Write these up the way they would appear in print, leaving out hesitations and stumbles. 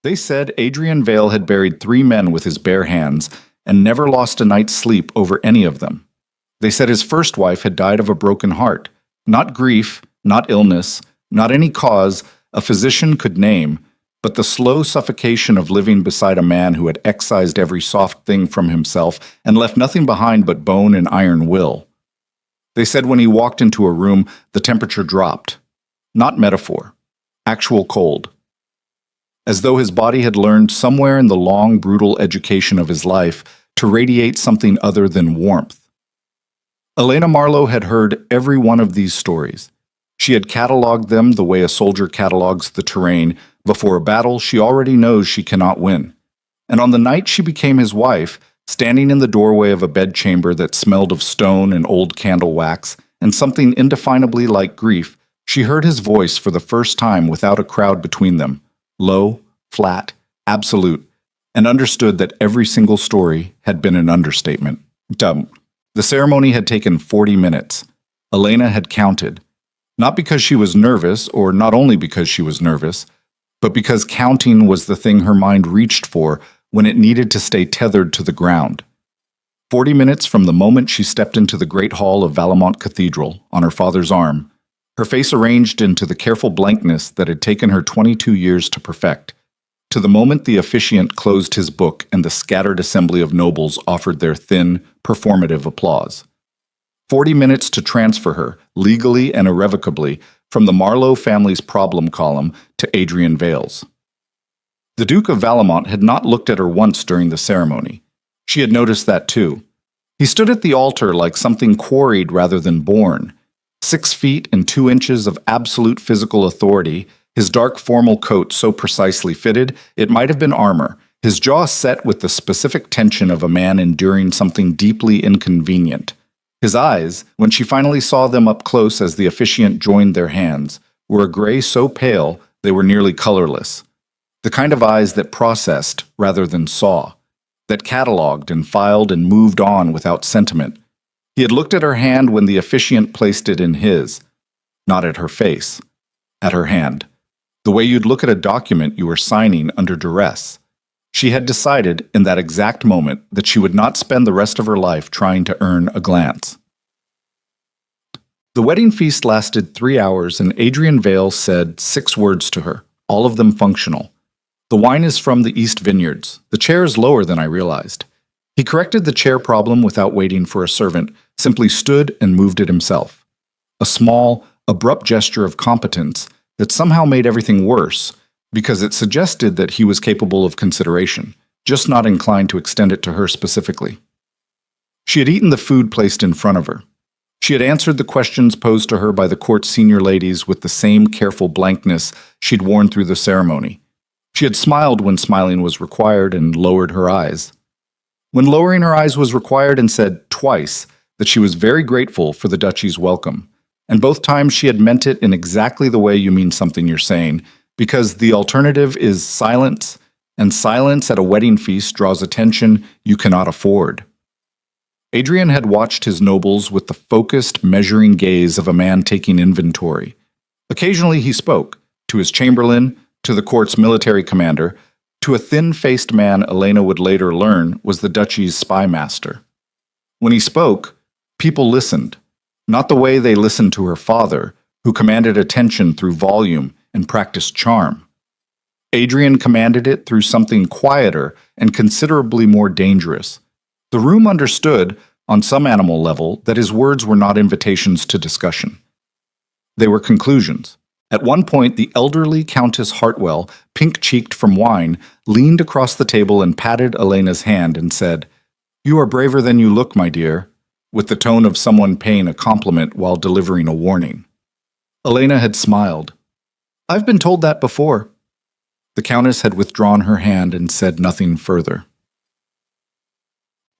They said Adrian Vale had buried 3 men with his bare hands and never lost a night's sleep over any of them. They said his first wife had died of a broken heart, not grief, not illness, not any cause a physician could name, but the slow suffocation of living beside a man who had excised every soft thing from himself and left nothing behind but bone and iron will. They said when he walked into a room, the temperature dropped. Not metaphor, actual cold. As though his body had learned somewhere in the long, brutal education of his life to radiate something other than warmth. Elena Marlowe had heard every one of these stories. She had cataloged them the way a soldier catalogs the terrain. Before a battle, she already knows she cannot win. And on the night she became his wife, standing in the doorway of a bedchamber that smelled of stone and old candle wax, and something indefinably like grief, she heard his voice for the first time without a crowd between them, low, flat, absolute, and understood that every single story had been an understatement. Dumb. The ceremony had taken 40 minutes. Elena had counted. Not because she was nervous, or not only because she was nervous, but because counting was the thing her mind reached for when it needed to stay tethered to the ground. 40 minutes from the moment she stepped into the great hall of Valemount Cathedral on her father's arm, her face arranged into the careful blankness that had taken her 22 years to perfect, to the moment the officiant closed his book and the scattered assembly of nobles offered their thin, performative applause. 40 minutes to transfer her, legally and irrevocably, from the Marlowe family's problem column to Adrian Vale's. The Duke of Valemount had not looked at her once during the ceremony. She had noticed that too. He stood at the altar like something quarried rather than born. 6 feet and 2 inches of absolute physical authority, his dark formal coat so precisely fitted it might have been armor, his jaw set with the specific tension of a man enduring something deeply inconvenient. His eyes, when she finally saw them up close as the officiant joined their hands, were a gray so pale they were nearly colorless. The kind of eyes that processed rather than saw, that cataloged and filed and moved on without sentiment. He had looked at her hand when the officiant placed it in his, not at her face, at her hand, the way you'd look at a document you were signing under duress. She had decided in that exact moment that she would not spend the rest of her life trying to earn a glance. The wedding feast lasted 3 hours, and Adrian Vale said 6 words to her, all of them functional. The wine is from the East Vineyards. The chair is lower than I realized. He corrected the chair problem without waiting for a servant, simply stood and moved it himself. A small, abrupt gesture of competence that somehow made everything worse, because it suggested that he was capable of consideration, just not inclined to extend it to her specifically. She had eaten the food placed in front of her. She had answered the questions posed to her by the court's senior ladies with the same careful blankness she'd worn through the ceremony. She had smiled when smiling was required and lowered her eyes. When lowering her eyes was required, and said twice that she was very grateful for the duchy's welcome, and both times she had meant it in exactly the way you mean something you're saying, because the alternative is silence, and silence at a wedding feast draws attention you cannot afford. Adrian had watched his nobles with the focused, measuring gaze of a man taking inventory. Occasionally he spoke, to his chamberlain, to the court's military commander, to a thin-faced man Elena would later learn was the duchy's spy master. When he spoke, people listened, not the way they listened to her father, who commanded attention through volume and practiced charm. Adrian commanded it through something quieter and considerably more dangerous. The room understood, on some animal level, that his words were not invitations to discussion. They were conclusions. At one point, the elderly Countess Hartwell, pink-cheeked from wine, leaned across the table and patted Elena's hand and said, "You are braver than you look, my dear," with the tone of someone paying a compliment while delivering a warning. Elena had smiled. "I've been told that before." The Countess had withdrawn her hand and said nothing further.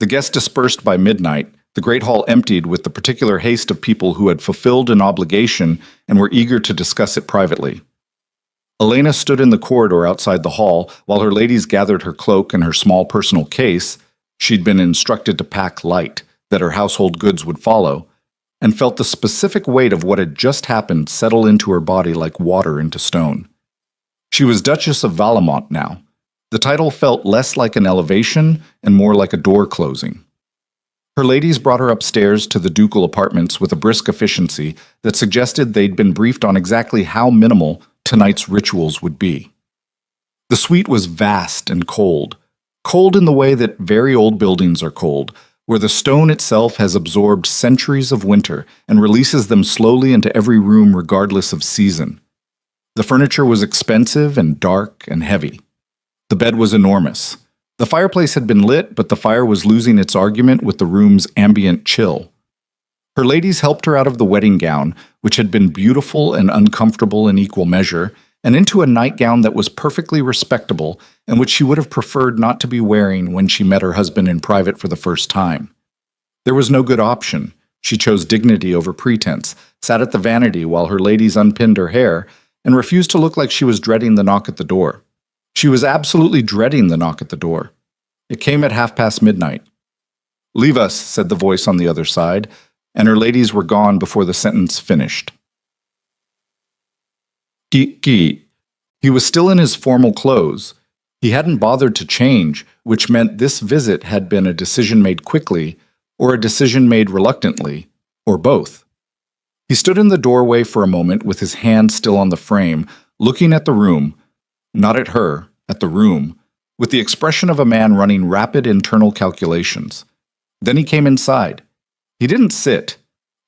The guests dispersed by midnight. The great hall emptied with the particular haste of people who had fulfilled an obligation and were eager to discuss it privately. Elena stood in the corridor outside the hall while her ladies gathered her cloak and her small personal case — she'd been instructed to pack light, that her household goods would follow — and felt the specific weight of what had just happened settle into her body like water into stone. She was Duchess of Valemount now, The title felt less like an elevation and more like a door closing. Her ladies brought her upstairs to the ducal apartments with a brisk efficiency that suggested they'd been briefed on exactly how minimal tonight's rituals would be. The suite was vast and cold, cold in the way that very old buildings are cold, where the stone itself has absorbed centuries of winter and releases them slowly into every room regardless of season. The furniture was expensive and dark and heavy. The bed was enormous. The fireplace had been lit, but the fire was losing its argument with the room's ambient chill. Her ladies helped her out of the wedding gown, which had been beautiful and uncomfortable in equal measure, and into a nightgown that was perfectly respectable and which she would have preferred not to be wearing when she met her husband in private for the first time. There was no good option. She chose dignity over pretense, sat at the vanity while her ladies unpinned her hair, and refused to look like she was dreading the knock at the door. She was absolutely dreading the knock at the door. It came at midnight. "Leave us," said the voice on the other side, and her ladies were gone before the sentence finished. He was still in his formal clothes. He hadn't bothered to change, which meant this visit had been a decision made quickly, or a decision made reluctantly, or both. He stood in the doorway for a moment with his hand still on the frame, looking at the room, not at her, at the room, with the expression of a man running rapid internal calculations. Then he came inside. He didn't sit.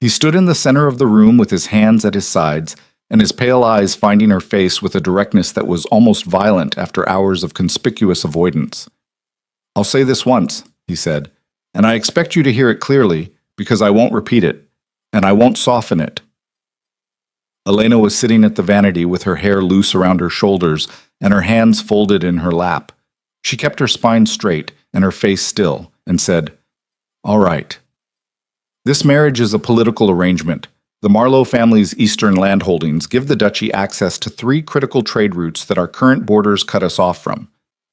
He stood in the center of the room with his hands at his sides, and his pale eyes finding her face with a directness that was almost violent after hours of conspicuous avoidance. "I'll say this once," he said, "and I expect you to hear it clearly, because I won't repeat it, and I won't soften it." Elena was sitting at the vanity with her hair loose around her shoulders and her hands folded in her lap. She kept her spine straight and her face still, and said, "All right. This marriage is a political arrangement. The Marlowe family's eastern landholdings give the duchy access to 3 critical trade routes that our current borders cut us off from.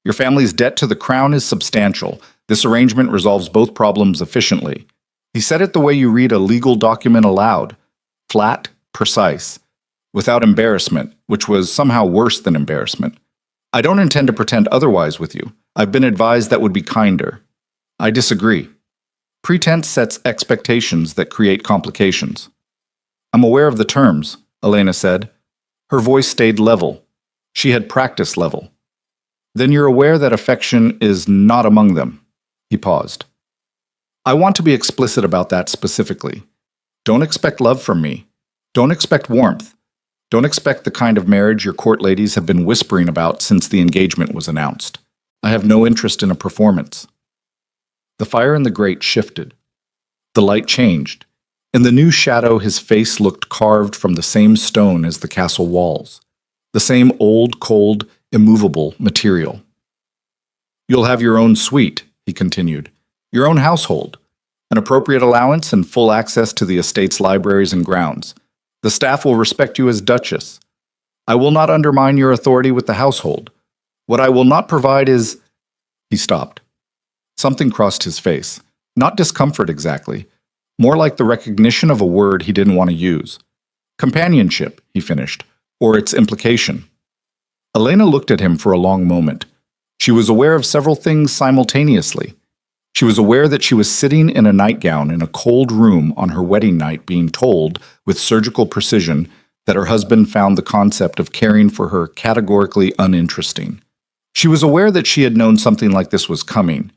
Your family's debt to the crown is substantial. This arrangement resolves both problems efficiently." He said it the way you read a legal document aloud, flat, precise, without embarrassment, which was somehow worse than embarrassment. "I don't intend to pretend otherwise with you. I've been advised that would be kinder. I disagree. Pretense sets expectations that create complications." "I'm aware of the terms," Elena said. Her voice stayed level. She had practiced level. "Then you're aware that affection is not among them." He paused. "I want to be explicit about that specifically. Don't expect love from me. Don't expect warmth. Don't expect the kind of marriage your court ladies have been whispering about since the engagement was announced. I have no interest in a performance." The fire in the grate shifted. The light changed. In the new shadow, his face looked carved from the same stone as the castle walls, the same old, cold, immovable material. "You'll have your own suite," he continued, "your own household, an appropriate allowance and full access to the estate's libraries and grounds. The staff will respect you as Duchess. I will not undermine your authority with the household. What I will not provide is—" He stopped. Something crossed his face. Not discomfort exactly, more like the recognition of a word he didn't want to use. "Companionship," he finished, or its implication. Elena looked at him for a long moment. She was aware of several things simultaneously. She was aware that she was sitting in a nightgown in a cold room on her wedding night being told, with surgical precision, that her husband found the concept of caring for her categorically uninteresting. She was aware that she had known something like this was coming.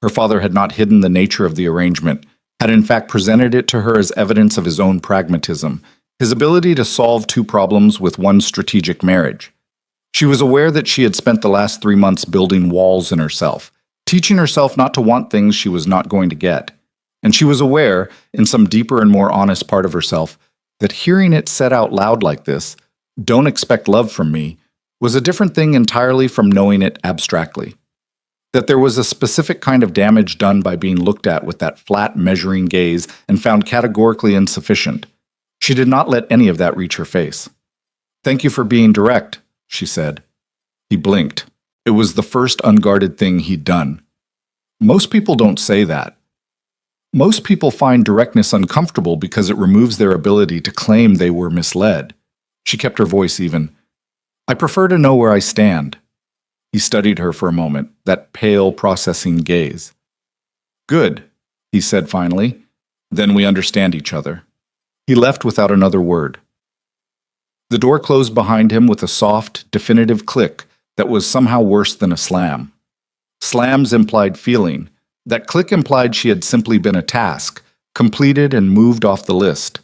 Her father had not hidden the nature of the arrangement, had in fact presented it to her as evidence of his own pragmatism, his ability to solve 2 problems with one strategic marriage. She was aware that she had spent the last 3 months building walls in herself, teaching herself not to want things she was not going to get. And she was aware, in some deeper and more honest part of herself, that hearing it said out loud like this, "Don't expect love from me," was a different thing entirely from knowing it abstractly. That there was a specific kind of damage done by being looked at with that flat measuring gaze and found categorically insufficient. She did not let any of that reach her face. "Thank you for being direct," she said. He blinked. It was the first unguarded thing he'd done. Most people don't say that. Most people find directness uncomfortable because it removes their ability to claim they were misled. She kept her voice even. "I prefer to know where I stand." He studied her for a moment, that pale, processing gaze. Good, he said finally. Then we understand each other. He left without another word. The door closed behind him with a soft, definitive click that was somehow worse than a slam. Slams implied feeling. That click implied she had simply been a task, completed and moved off the list.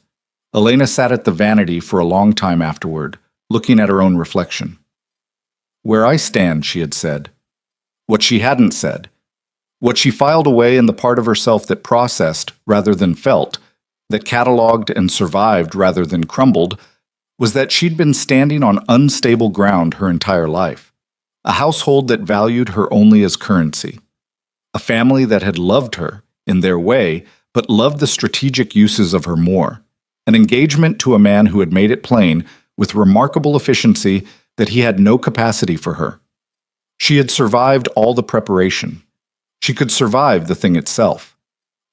Elena sat at the vanity for a long time afterward, looking at her own reflection. Where I stand, she had said. What she hadn't said. What she filed away in the part of herself that processed rather than felt, that cataloged and survived rather than crumbled, was that she'd been standing on unstable ground her entire life. A household that valued her only as currency. A family that had loved her, in their way, but loved the strategic uses of her more. An engagement to a man who had made it plain, with remarkable efficiency, that he had no capacity for her. She had survived all the preparation. She could survive the thing itself.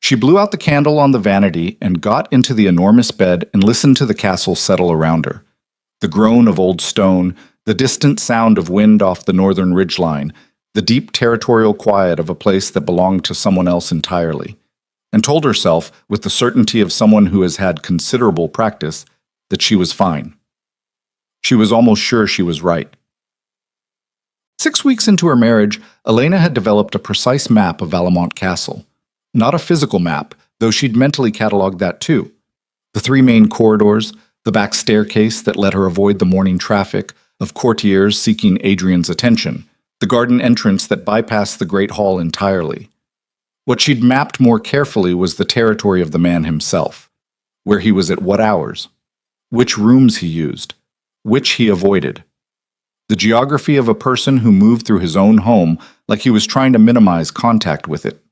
She blew out the candle on the vanity and got into the enormous bed and listened to the castle settle around her. The groan of old stone, the distant sound of wind off the northern ridgeline, the deep territorial quiet of a place that belonged to someone else entirely, and told herself, with the certainty of someone who has had considerable practice, that she was fine. She was almost sure she was right. 6 weeks into her marriage, Elena had developed a precise map of Valemount Castle. Not a physical map, though she'd mentally catalogued that too. The 3 main corridors, the back staircase that let her avoid the morning traffic of courtiers seeking Adrian's attention, the garden entrance that bypassed the Great Hall entirely. What she'd mapped more carefully was the territory of the man himself, where he was at what hours, which rooms he used, which he avoided. The geography of a person who moved through his own home like he was trying to minimize contact with it.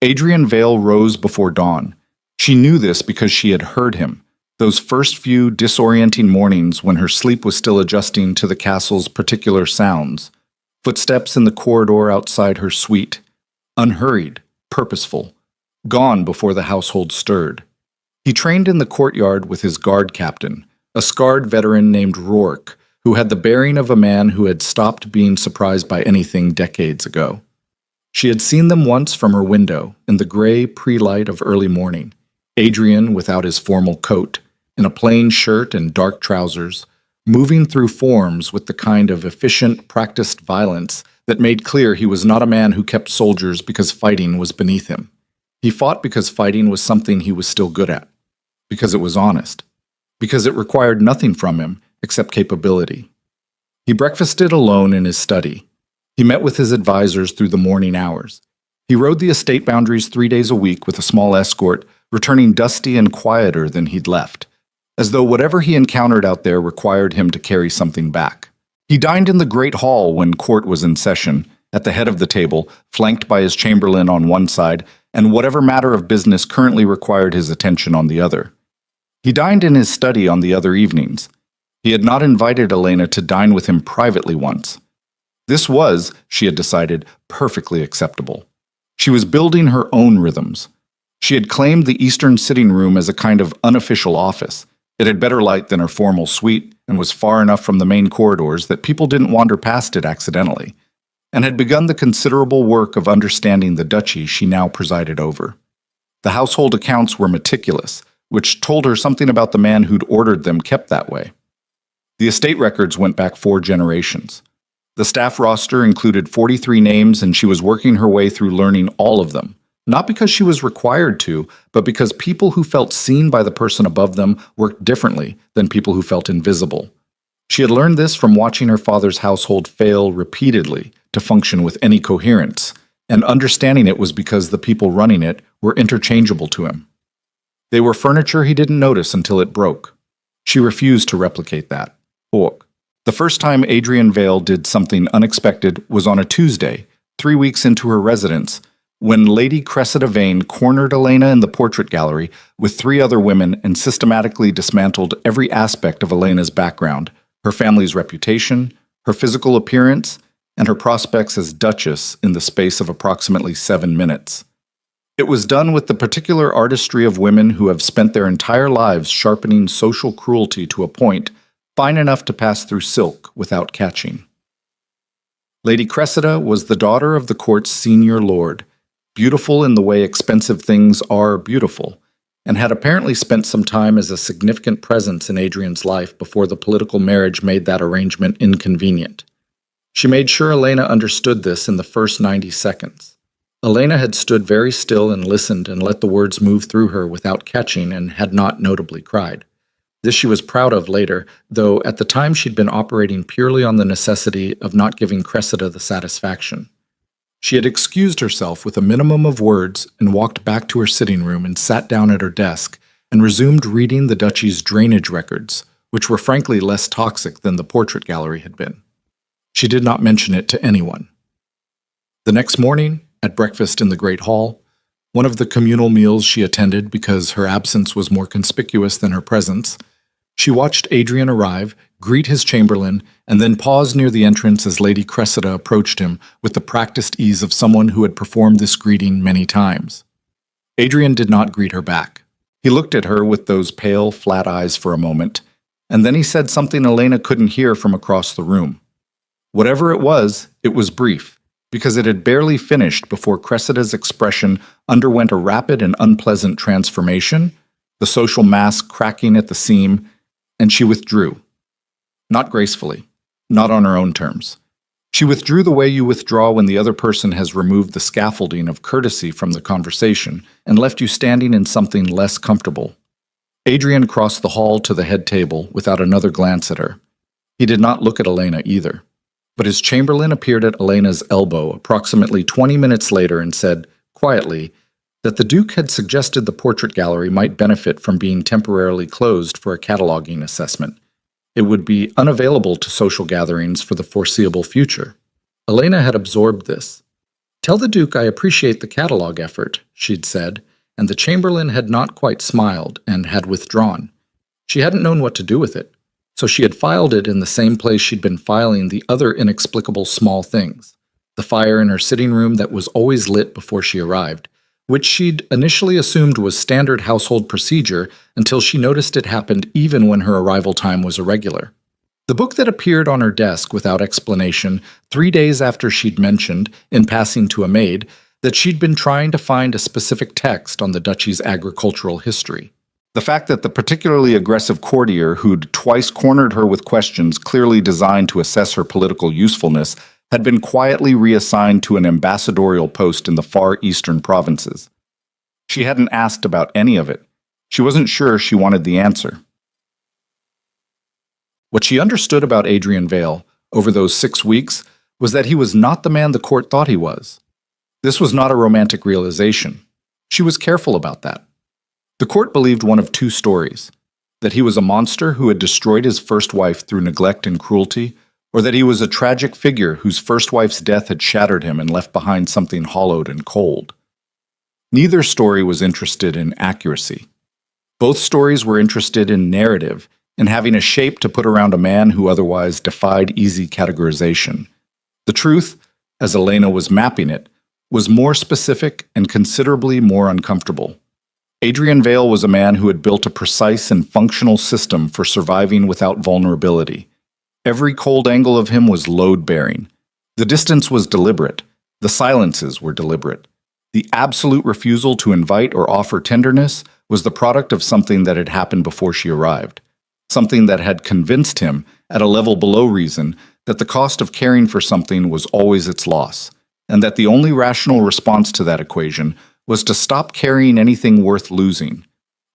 Adrian Vale rose before dawn. She knew this because she had heard him, those first few disorienting mornings when her sleep was still adjusting to the castle's particular sounds. Footsteps in the corridor outside her suite, unhurried, purposeful, gone before the household stirred. He trained in the courtyard with his guard captain, a scarred veteran named Rourke, who had the bearing of a man who had stopped being surprised by anything decades ago. She had seen them once from her window, in the gray pre-light of early morning. Adrian, without his formal coat, in a plain shirt and dark trousers, moving through forms with the kind of efficient, practiced violence that made clear he was not a man who kept soldiers because fighting was beneath him. He fought because fighting was something he was still good at, because it was honest, because it required nothing from him except capability. He breakfasted alone in his study. He met with his advisors through the morning hours. He rode the estate boundaries 3 days a week with a small escort, returning dusty and quieter than he'd left, as though whatever he encountered out there required him to carry something back. He dined in the great hall when court was in session, at the head of the table, flanked by his chamberlain on one side, and whatever matter of business currently required his attention on the other. He dined in his study on the other evenings. He had not invited Elena to dine with him privately once. This was, she had decided, perfectly acceptable. She was building her own rhythms. She had claimed the eastern sitting room as a kind of unofficial office. It had better light than her formal suite and was far enough from the main corridors that people didn't wander past it accidentally, and had begun the considerable work of understanding the duchy she now presided over. The household accounts were meticulous, which told her something about the man who'd ordered them kept that way. The estate records went back 4 generations. The staff roster included 43 names, and she was working her way through learning all of them, not because she was required to, but because people who felt seen by the person above them worked differently than people who felt invisible. She had learned this from watching her father's household fail repeatedly to function with any coherence, and understanding it was because the people running it were interchangeable to him. They were furniture he didn't notice until it broke. She refused to replicate that. The first time Adrian Vale did something unexpected was on a Tuesday, 3 weeks into her residence, when Lady Cressida Vane cornered Elena in the portrait gallery with 3 other women and systematically dismantled every aspect of Elena's background, her family's reputation, her physical appearance, and her prospects as Duchess in the space of approximately 7 minutes. It was done with the particular artistry of women who have spent their entire lives sharpening social cruelty to a point fine enough to pass through silk without catching. Lady Cressida was the daughter of the court's senior lord, beautiful in the way expensive things are beautiful, and had apparently spent some time as a significant presence in Adrian's life before the political marriage made that arrangement inconvenient. She made sure Elena understood this in the first 90 seconds. Elena had stood very still and listened and let the words move through her without catching and had not notably cried. This she was proud of later, though at the time she'd been operating purely on the necessity of not giving Cressida the satisfaction. She had excused herself with a minimum of words and walked back to her sitting room and sat down at her desk and resumed reading the duchy's drainage records, which were frankly less toxic than the portrait gallery had been. She did not mention it to anyone. The next morning, at breakfast in the Great Hall, one of the communal meals she attended because her absence was more conspicuous than her presence, she watched Adrian arrive, greet his chamberlain, and then pause near the entrance as Lady Cressida approached him with the practiced ease of someone who had performed this greeting many times. Adrian did not greet her back. He looked at her with those pale, flat eyes for a moment, and then he said something Elena couldn't hear from across the room. Whatever it was brief, because it had barely finished before Cressida's expression underwent a rapid and unpleasant transformation, the social mask cracking at the seam, and she withdrew. Not gracefully, not on her own terms. She withdrew the way you withdraw when the other person has removed the scaffolding of courtesy from the conversation and left you standing in something less comfortable. Adrian crossed the hall to the head table without another glance at her. He did not look at Elena either. But his chamberlain appeared at Elena's elbow approximately 20 minutes later and said, quietly, that the Duke had suggested the portrait gallery might benefit from being temporarily closed for a cataloging assessment. It would be unavailable to social gatherings for the foreseeable future. Elena had absorbed this. "Tell the Duke I appreciate the catalog effort," she'd said, and the chamberlain had not quite smiled and had withdrawn. She hadn't known what to do with it, so she had filed it in the same place she'd been filing the other inexplicable small things, the fire in her sitting room that was always lit before she arrived, which she'd initially assumed was standard household procedure until she noticed it happened even when her arrival time was irregular. The book that appeared on her desk without explanation 3 days after she'd mentioned, in passing to a maid, that she'd been trying to find a specific text on the duchy's agricultural history. The fact that the particularly aggressive courtier who'd twice cornered her with questions clearly designed to assess her political usefulness had been quietly reassigned to an ambassadorial post in the far eastern provinces. She hadn't asked about any of it. She wasn't sure she wanted the answer. What she understood about Adrian Vale over those 6 weeks was that he was not the man the court thought he was. This was not a romantic realization. She was careful about that. The court believed one of two stories: that he was a monster who had destroyed his first wife through neglect and cruelty, or that he was a tragic figure whose first wife's death had shattered him and left behind something hollowed and cold. Neither story was interested in accuracy. Both stories were interested in narrative, in having a shape to put around a man who otherwise defied easy categorization. The truth, as Elena was mapping it, was more specific and considerably more uncomfortable. Adrian Vale was a man who had built a precise and functional system for surviving without vulnerability. Every cold angle of him was load-bearing. The distance was deliberate. The silences were deliberate. The absolute refusal to invite or offer tenderness was the product of something that had happened before she arrived, something that had convinced him, at a level below reason, that the cost of caring for something was always its loss, and that the only rational response to that equation was to stop carrying anything worth losing.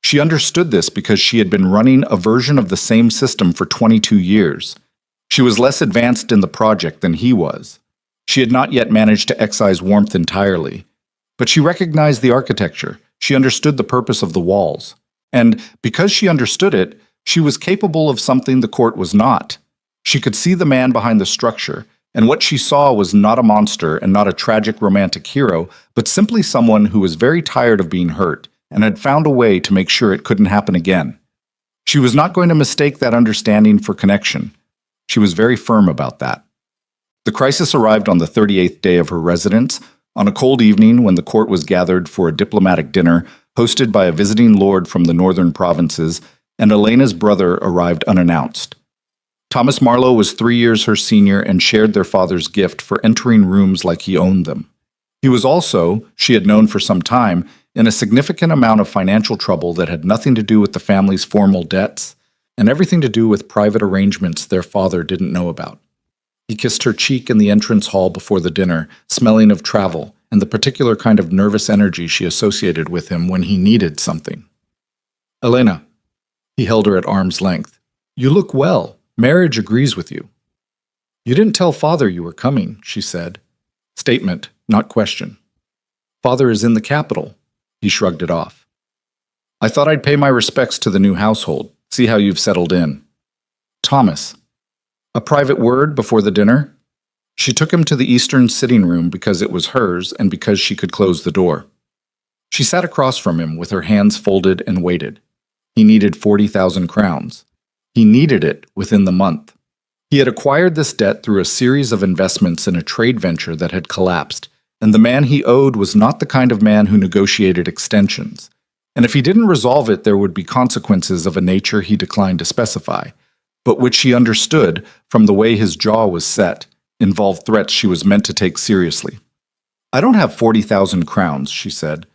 She understood this because she had been running a version of the same system for 22 years. She was less advanced in the project than he was. She had not yet managed to excise warmth entirely. But she recognized the architecture. She understood the purpose of the walls. And because she understood it, she was capable of something the court was not. She could see the man behind the structure, and what she saw was not a monster and not a tragic romantic hero, but simply someone who was very tired of being hurt and had found a way to make sure it couldn't happen again. She was not going to mistake that understanding for connection. She was very firm about that. The crisis arrived on the 38th day of her residence, on a cold evening when the court was gathered for a diplomatic dinner hosted by a visiting lord from the northern provinces, and Elena's brother arrived unannounced. Thomas Marlowe was 3 years her senior and shared their father's gift for entering rooms like he owned them. He was also, she had known for some time, in a significant amount of financial trouble that had nothing to do with the family's formal debts and everything to do with private arrangements their father didn't know about. He kissed her cheek in the entrance hall before the dinner, smelling of travel and the particular kind of nervous energy she associated with him when he needed something. "Elena," he held her at arm's length, "you look well. Marriage agrees with you." "You didn't tell father you were coming," she said. Statement, not question. "Father is in the capital." He shrugged it off. "I thought I'd pay my respects to the new household, see how you've settled in." "Thomas." "A private word before the dinner?" She took him to the eastern sitting room because it was hers and because she could close the door. She sat across from him with her hands folded and waited. He needed 40,000 crowns. He needed it within the month. He had acquired this debt through a series of investments in a trade venture that had collapsed, and the man he owed was not the kind of man who negotiated extensions. And if he didn't resolve it, there would be consequences of a nature he declined to specify, but which she understood from the way his jaw was set, involved threats she was meant to take seriously. "I don't have 40,000 crowns, she said.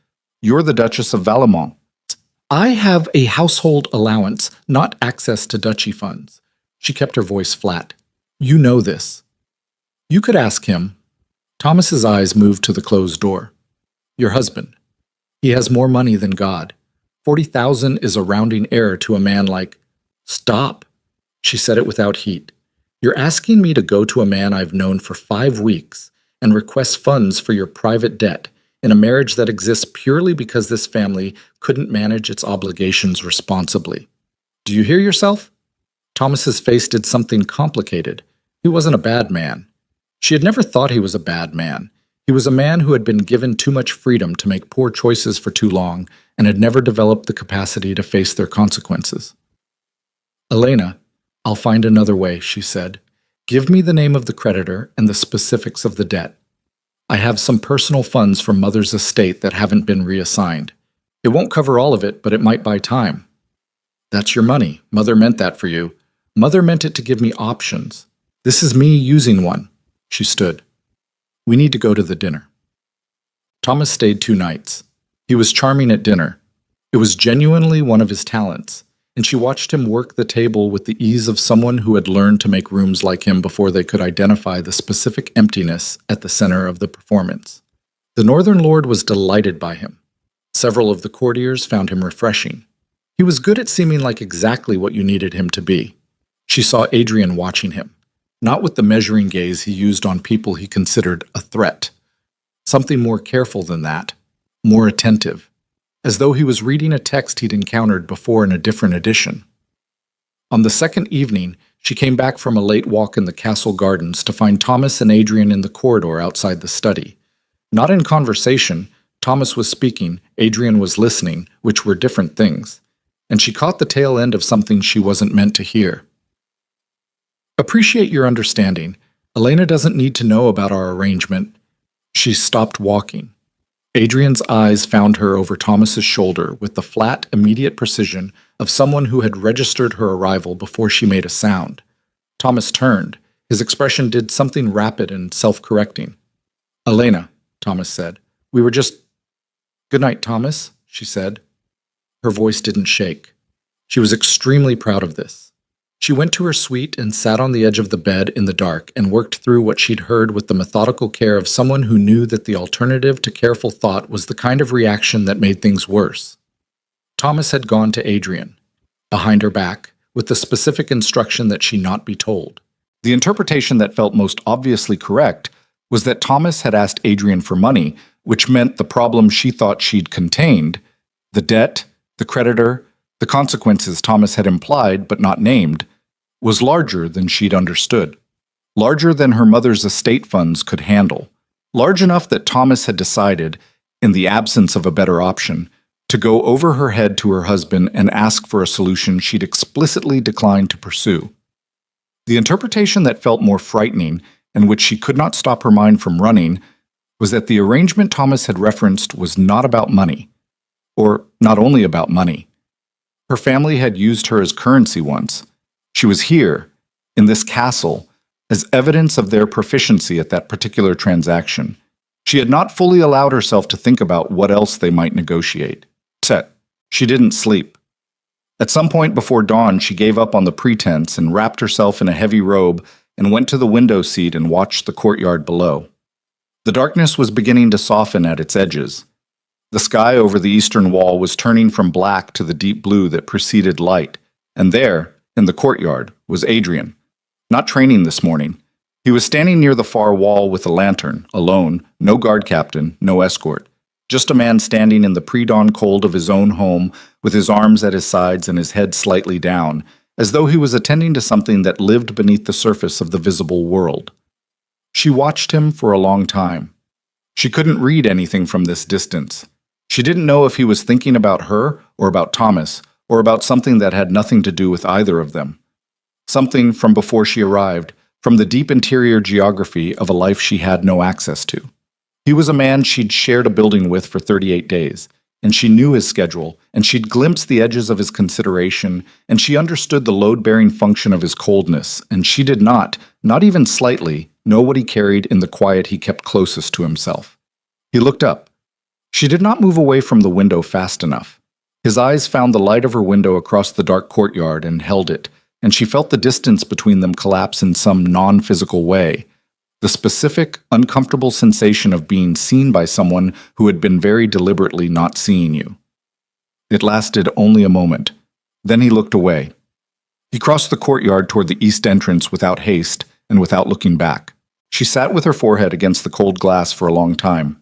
"You're the Duchess of Valemont." "I have a household allowance, not access to duchy funds." She kept her voice flat. "You know this." "You could ask him." Thomas's eyes moved to the closed door. "Your husband. He has more money than God. 40,000 is a rounding error to a man like—" "Stop." She said it without heat. "You're asking me to go to a man I've known for 5 weeks and request funds for your private debt in a marriage that exists purely because this family couldn't manage its obligations responsibly. Do you hear yourself?" Thomas's face did something complicated. He wasn't a bad man. She had never thought he was a bad man. He was a man who had been given too much freedom to make poor choices for too long and had never developed the capacity to face their consequences. "Elena, I'll find another way," she said. "Give me the name of the creditor and the specifics of the debt. I have some personal funds from Mother's estate that haven't been reassigned. It won't cover all of it, but it might buy time." "That's your money. Mother meant that for you. Mother meant it to give me options. This is me using one." She stood. "We need to go to the dinner." Thomas stayed 2 nights. He was charming at dinner. It was genuinely one of his talents, and she watched him work the table with the ease of someone who had learned to make rooms like him before they could identify the specific emptiness at the center of the performance. The northern lord was delighted by him. Several of the courtiers found him refreshing. He was good at seeming like exactly what you needed him to be. She saw Adrian watching him, not with the measuring gaze he used on people he considered a threat. Something more careful than that, more attentive, as though he was reading a text he'd encountered before in a different edition. On the second evening, she came back from a late walk in the castle gardens to find Thomas and Adrian in the corridor outside the study. Not in conversation, Thomas was speaking, Adrian was listening, which were different things, and she caught the tail end of something she wasn't meant to hear. "Appreciate your understanding. Elena doesn't need to know about our arrangement." She stopped walking. Adrian's eyes found her over Thomas's shoulder with the flat, immediate precision of someone who had registered her arrival before she made a sound. Thomas turned. His expression did something rapid and self-correcting. "Elena," Thomas said, "we were just—" "Good night, Thomas," she said. Her voice didn't shake. She was extremely proud of this. She went to her suite and sat on the edge of the bed in the dark and worked through what she'd heard with the methodical care of someone who knew that the alternative to careful thought was the kind of reaction that made things worse. Thomas had gone to Adrian, behind her back, with the specific instruction that she not be told. The interpretation that felt most obviously correct was that Thomas had asked Adrian for money, which meant the problem she thought she'd contained, the debt, the creditor, the consequences Thomas had implied but not named, was larger than she'd understood, larger than her mother's estate funds could handle, large enough that Thomas had decided, in the absence of a better option, to go over her head to her husband and ask for a solution she'd explicitly declined to pursue. The interpretation that felt more frightening, and which she could not stop her mind from running, was that the arrangement Thomas had referenced was not about money, or not only about money. Her family had used her as currency once. She was here, in this castle, as evidence of their proficiency at that particular transaction. She had not fully allowed herself to think about what else they might negotiate. Set. She didn't sleep. At some point before dawn, she gave up on the pretense and wrapped herself in a heavy robe and went to the window seat and watched the courtyard below. The darkness was beginning to soften at its edges. The sky over the eastern wall was turning from black to the deep blue that preceded light, and there, in the courtyard, was Adrian. Not training this morning. He was standing near the far wall with a lantern, alone, no guard captain, no escort. Just a man standing in the pre-dawn cold of his own home, with his arms at his sides and his head slightly down, as though he was attending to something that lived beneath the surface of the visible world. She watched him for a long time. She couldn't read anything from this distance. She didn't know if he was thinking about her or about Thomas, or about something that had nothing to do with either of them. Something from before she arrived, from the deep interior geography of a life she had no access to. He was a man she'd shared a building with for 38 days, and she knew his schedule, and she'd glimpsed the edges of his consideration, and she understood the load-bearing function of his coldness, and she did not even slightly, know what he carried in the quiet he kept closest to himself. He looked up. She did not move away from the window fast enough. His eyes found the light of her window across the dark courtyard and held it, and she felt the distance between them collapse in some non-physical way. The specific, uncomfortable sensation of being seen by someone who had been very deliberately not seeing you. It lasted only a moment. Then he looked away. He crossed the courtyard toward the east entrance without haste and without looking back. She sat with her forehead against the cold glass for a long time.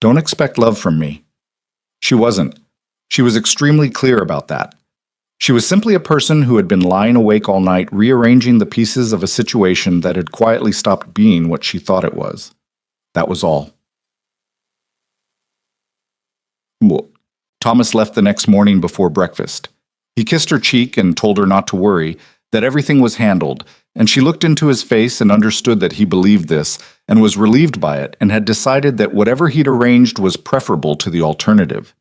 Don't expect love from me. She wasn't. She was extremely clear about that. She was simply a person who had been lying awake all night rearranging the pieces of a situation that had quietly stopped being what she thought it was. That was all. Thomas left the next morning before breakfast. He kissed her cheek and told her not to worry, that everything was handled, and she looked into his face and understood that he believed this, and was relieved by it, and had decided that whatever he'd arranged was preferable to the alternative.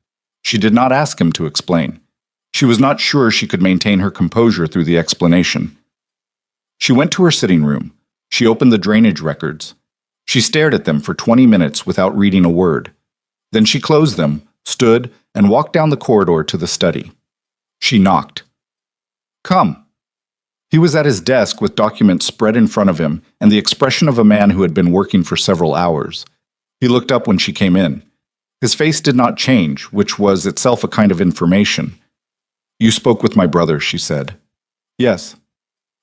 She did not ask him to explain. She was not sure she could maintain her composure through the explanation. She went to her sitting room. She opened the drainage records. She stared at them for 20 minutes without reading a word. Then she closed them, stood, and walked down the corridor to the study. She knocked. Come. He was at his desk with documents spread in front of him and the expression of a man who had been working for several hours. He looked up when she came in. His face did not change, which was itself a kind of information. You spoke with my brother, she said. Yes.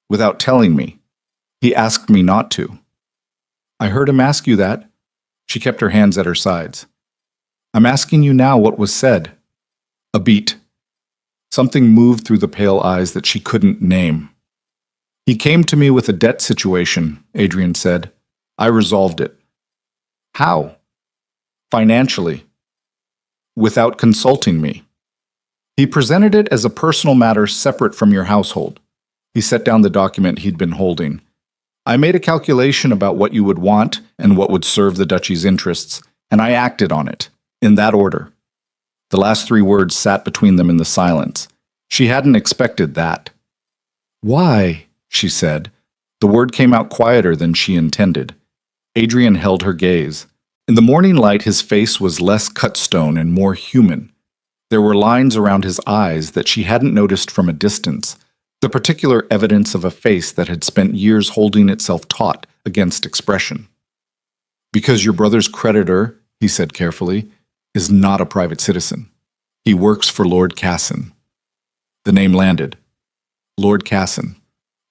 Without telling me. He asked me not to. I heard him ask you that. She kept her hands at her sides. I'm asking you now what was said. A beat. Something moved through the pale eyes that she couldn't name. He came to me with a debt situation, Adrian said. I resolved it. How? Financially. Without consulting me. He presented it as a personal matter separate from your household. He set down the document he'd been holding. I made a calculation about what you would want and what would serve the duchy's interests, and I acted on it, in that order. The last 3 words sat between them in the silence. She hadn't expected that. Why? She said. The word came out quieter than she intended. Adrian held her gaze. In the morning light, his face was less cut stone and more human. There were lines around his eyes that she hadn't noticed from a distance, the particular evidence of a face that had spent years holding itself taut against expression. Because your brother's creditor, he said carefully, is not a private citizen. He works for Lord Casson. The name landed. Lord Casson,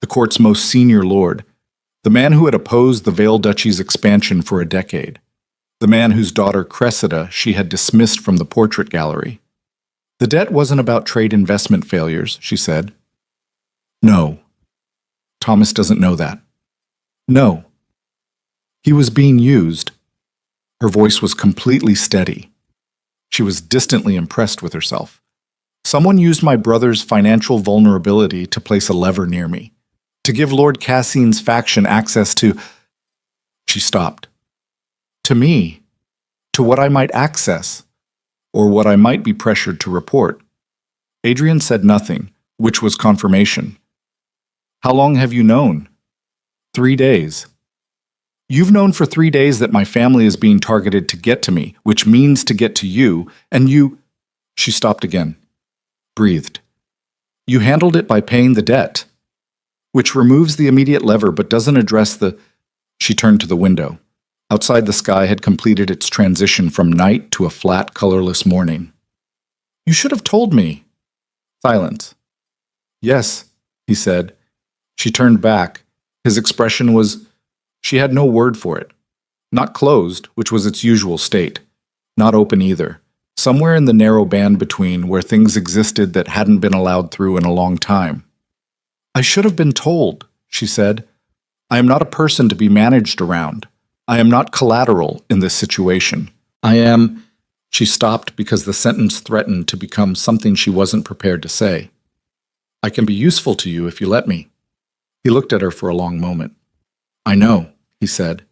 the court's most senior lord, the man who had opposed the Vale Duchy's expansion for a decade, the man whose daughter Cressida she had dismissed from the portrait gallery. The debt wasn't about trade investment failures, she said. No. Thomas doesn't know that. No. He was being used. Her voice was completely steady. She was distantly impressed with herself. Someone used my brother's financial vulnerability to place a lever near me, to give Lord Cassines' faction access to... She stopped. To me, to what I might access, or what I might be pressured to report. Adrian said nothing, which was confirmation. How long have you known? 3 days. You've known for 3 days that my family is being targeted to get to me, which means to get to you, and you. She stopped again, breathed. You handled it by paying the debt, which removes the immediate lever but doesn't address the. She turned to the window. Outside, the sky had completed its transition from night to a flat, colorless morning. You should have told me. Silence. Yes, he said. She turned back. His expression was. She had no word for it. Not closed, which was its usual state. Not open either. Somewhere in the narrow band between, where things existed that hadn't been allowed through in a long time. I should have been told, she said. I am not a person to be managed around. I am not collateral in this situation. I am. She stopped because the sentence threatened to become something she wasn't prepared to say. I can be useful to you if you let me. He looked at her for a long moment. I know, he said.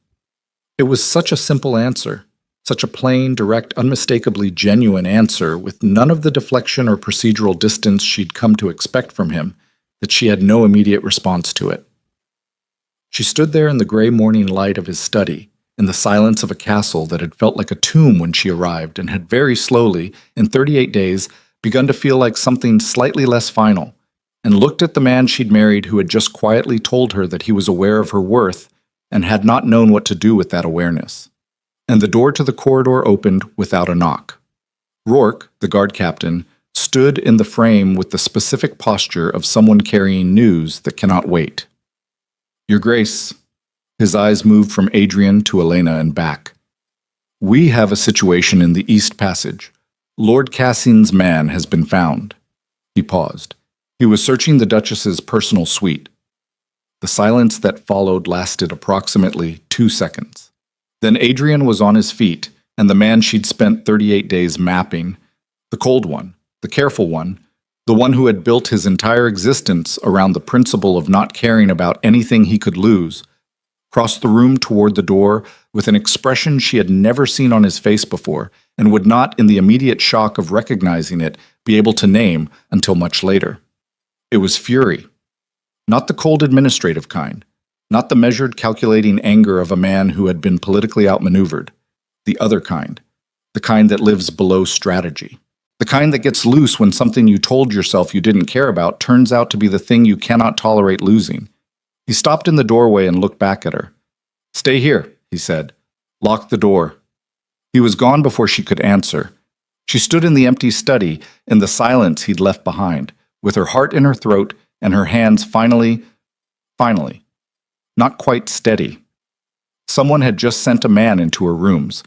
It was such a simple answer, such a plain, direct, unmistakably genuine answer with none of the deflection or procedural distance she'd come to expect from him, that she had no immediate response to it. She stood there in the gray morning light of his study, in the silence of a castle that had felt like a tomb when she arrived and had very slowly, in 38 days, begun to feel like something slightly less final, and looked at the man she'd married who had just quietly told her that he was aware of her worth and had not known what to do with that awareness. And the door to the corridor opened without a knock. Rourke, the guard captain, stood in the frame with the specific posture of someone carrying news that cannot wait. Your Grace. His eyes moved from Adrian to Elena and back. We have a situation in the East Passage. Lord Cassin's man has been found. He paused. He was searching the Duchess's personal suite. The silence that followed lasted approximately 2 seconds. Then Adrian was on his feet, and the man she'd spent 38 days mapping, the cold one, the careful one, the one who had built his entire existence around the principle of not caring about anything he could lose, crossed the room toward the door with an expression she had never seen on his face before and would not, in the immediate shock of recognizing it, be able to name until much later. It was fury. Not the cold administrative kind, not the measured, calculating anger of a man who had been politically outmaneuvered. The other kind, the kind that lives below strategy. The kind that gets loose when something you told yourself you didn't care about turns out to be the thing you cannot tolerate losing. He stopped in the doorway and looked back at her. Stay here, he said. Lock the door. He was gone before she could answer. She stood in the empty study, in the silence he'd left behind, with her heart in her throat and her hands finally, not quite steady. Someone had just sent a man into her rooms.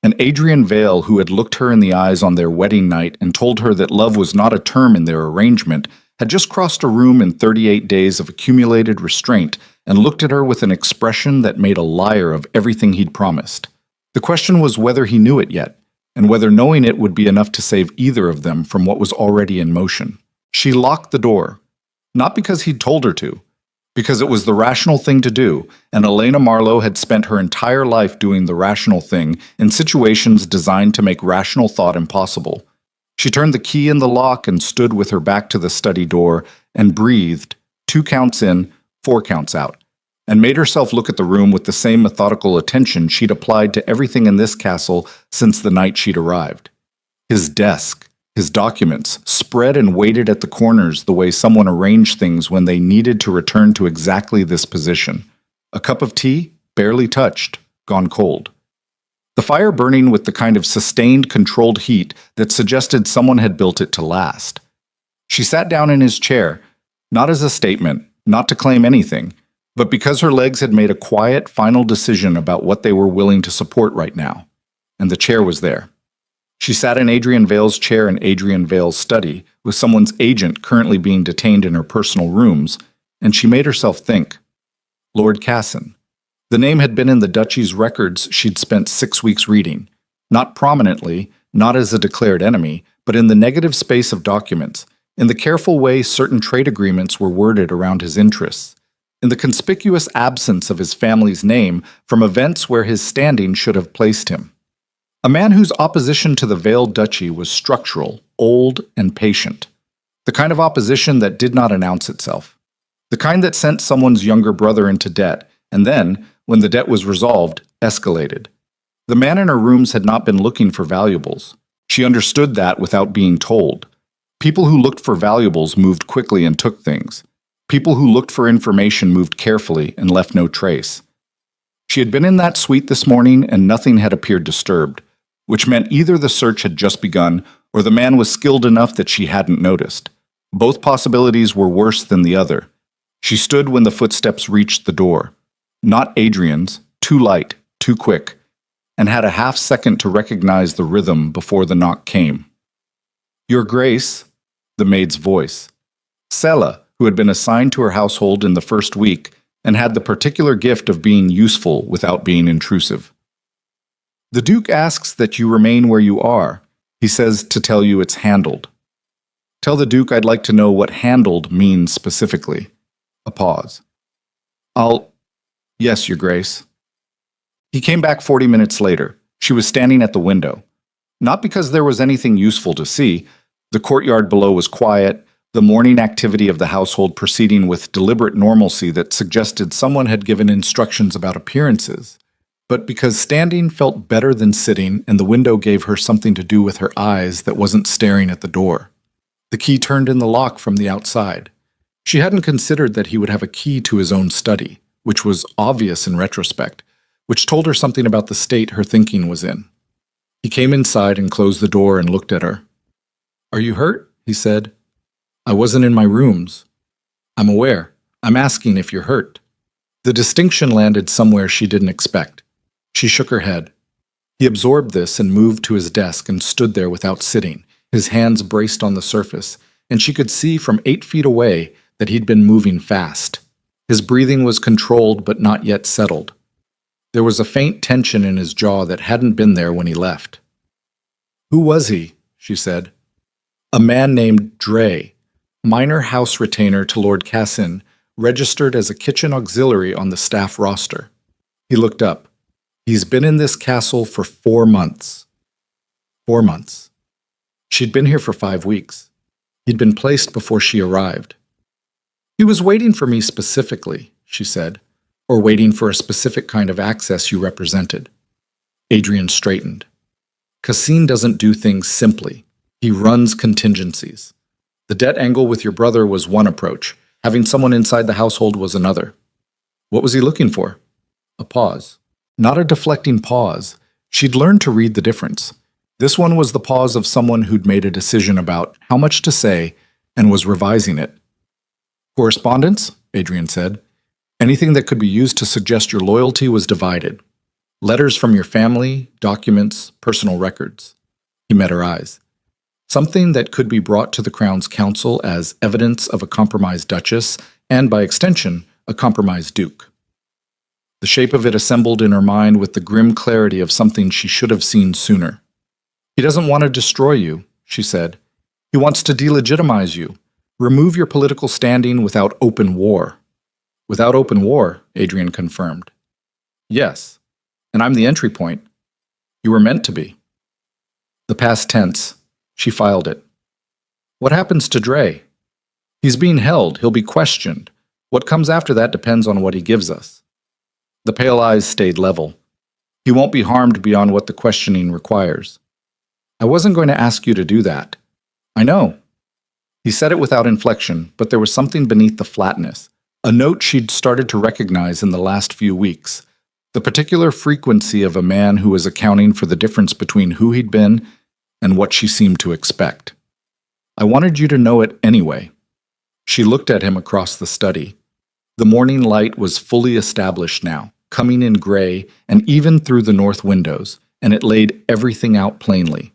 An Adrian Vale who had looked her in the eyes on their wedding night and told her that love was not a term in their arrangement, had just crossed a room in 38 days of accumulated restraint and looked at her with an expression that made a liar of everything he'd promised. The question was whether he knew it yet, and whether knowing it would be enough to save either of them from what was already in motion. She locked the door, not because he'd told her to, because it was the rational thing to do, and Elena Marlowe had spent her entire life doing the rational thing in situations designed to make rational thought impossible. She turned the key in the lock and stood with her back to the study door and breathed, 2 counts in, 4 counts out, and made herself look at the room with the same methodical attention she'd applied to everything in this castle since the night she'd arrived. His desk, his documents, spread and weighted at the corners the way someone arranged things when they needed to return to exactly this position. A cup of tea, barely touched, gone cold. The fire burning with the kind of sustained, controlled heat that suggested someone had built it to last. She sat down in his chair, not as a statement, not to claim anything, but because her legs had made a quiet, final decision about what they were willing to support right now. And the chair was there. She sat in Adrian Vale's chair in Adrian Vale's study, with someone's agent currently being detained in her personal rooms, and she made herself think. Lord Cassin. The name had been in the Duchy's records she'd spent 6 weeks reading, not prominently, not as a declared enemy, but in the negative space of documents, in the careful way certain trade agreements were worded around his interests, in the conspicuous absence of his family's name from events where his standing should have placed him. A man whose opposition to the Vale Duchy was structural, old, and patient. The kind of opposition that did not announce itself. The kind that sent someone's younger brother into debt, and then, when the debt was resolved, escalated. The man in her rooms had not been looking for valuables. She understood that without being told. People who looked for valuables moved quickly and took things. People who looked for information moved carefully and left no trace. She had been in that suite this morning and nothing had appeared disturbed, which meant either the search had just begun or the man was skilled enough that she hadn't noticed. Both possibilities were worse than the other. She stood when the footsteps reached the door. Not Adrian's, too light, too quick, and had a half-second to recognize the rhythm before the knock came. "Your Grace," the maid's voice. Sela, who had been assigned to her household in the first week and had the particular gift of being useful without being intrusive. "The Duke asks that you remain where you are. He says to tell you it's handled." "Tell the Duke I'd like to know what handled means specifically." A pause. Yes, Your Grace." He came back 40 minutes later. She was standing at the window. Not because there was anything useful to see. The courtyard below was quiet, the morning activity of the household proceeding with deliberate normalcy that suggested someone had given instructions about appearances. But because standing felt better than sitting and the window gave her something to do with her eyes that wasn't staring at the door. The key turned in the lock from the outside. She hadn't considered that he would have a key to his own study, which was obvious in retrospect, which told her something about the state her thinking was in. He came inside and closed the door and looked at her. "Are you hurt?" he said. "I wasn't in my rooms." "I'm aware. I'm asking if you're hurt." The distinction landed somewhere she didn't expect. She shook her head. He absorbed this and moved to his desk and stood there without sitting, his hands braced on the surface, and she could see from 8 feet away that he'd been moving fast. His breathing was controlled but not yet settled. There was a faint tension in his jaw that hadn't been there when he left. "Who was he?" she said. "A man named Dre, minor house retainer to Lord Cassin, registered as a kitchen auxiliary on the staff roster." He looked up. "He's been in this castle for 4 months." 4 months. She'd been here for 5 weeks. He'd been placed before she arrived. "He was waiting for me specifically," she said, "or waiting for a specific kind of access you represented." Adrian straightened. "Cassin doesn't do things simply. He runs contingencies. The debt angle with your brother was one approach. Having someone inside the household was another." "What was he looking for?" A pause. Not a deflecting pause. She'd learned to read the difference. This one was the pause of someone who'd made a decision about how much to say and was revising it. "Correspondence," Adrian said. "Anything that could be used to suggest your loyalty was divided. Letters from your family, documents, personal records." He met her eyes. "Something that could be brought to the Crown's Council as evidence of a compromised Duchess, and by extension, a compromised Duke." The shape of it assembled in her mind with the grim clarity of something she should have seen sooner. "He doesn't want to destroy you," she said. "He wants to delegitimize you. Remove your political standing without open war." "Without open war," Adrian confirmed. "Yes, and I'm the entry point. You were meant to be." The past tense. She filed it. "What happens to Dre?" "He's being held. He'll be questioned. What comes after that depends on what he gives us." The pale eyes stayed level. "He won't be harmed beyond what the questioning requires." "I wasn't going to ask you to do that." "I know." He said it without inflection, but there was something beneath the flatness, a note she'd started to recognize in the last few weeks, the particular frequency of a man who was accounting for the difference between who he'd been and what she seemed to expect. "I wanted you to know it anyway." She looked at him across the study. The morning light was fully established now, coming in gray and even through the north windows, and it laid everything out plainly.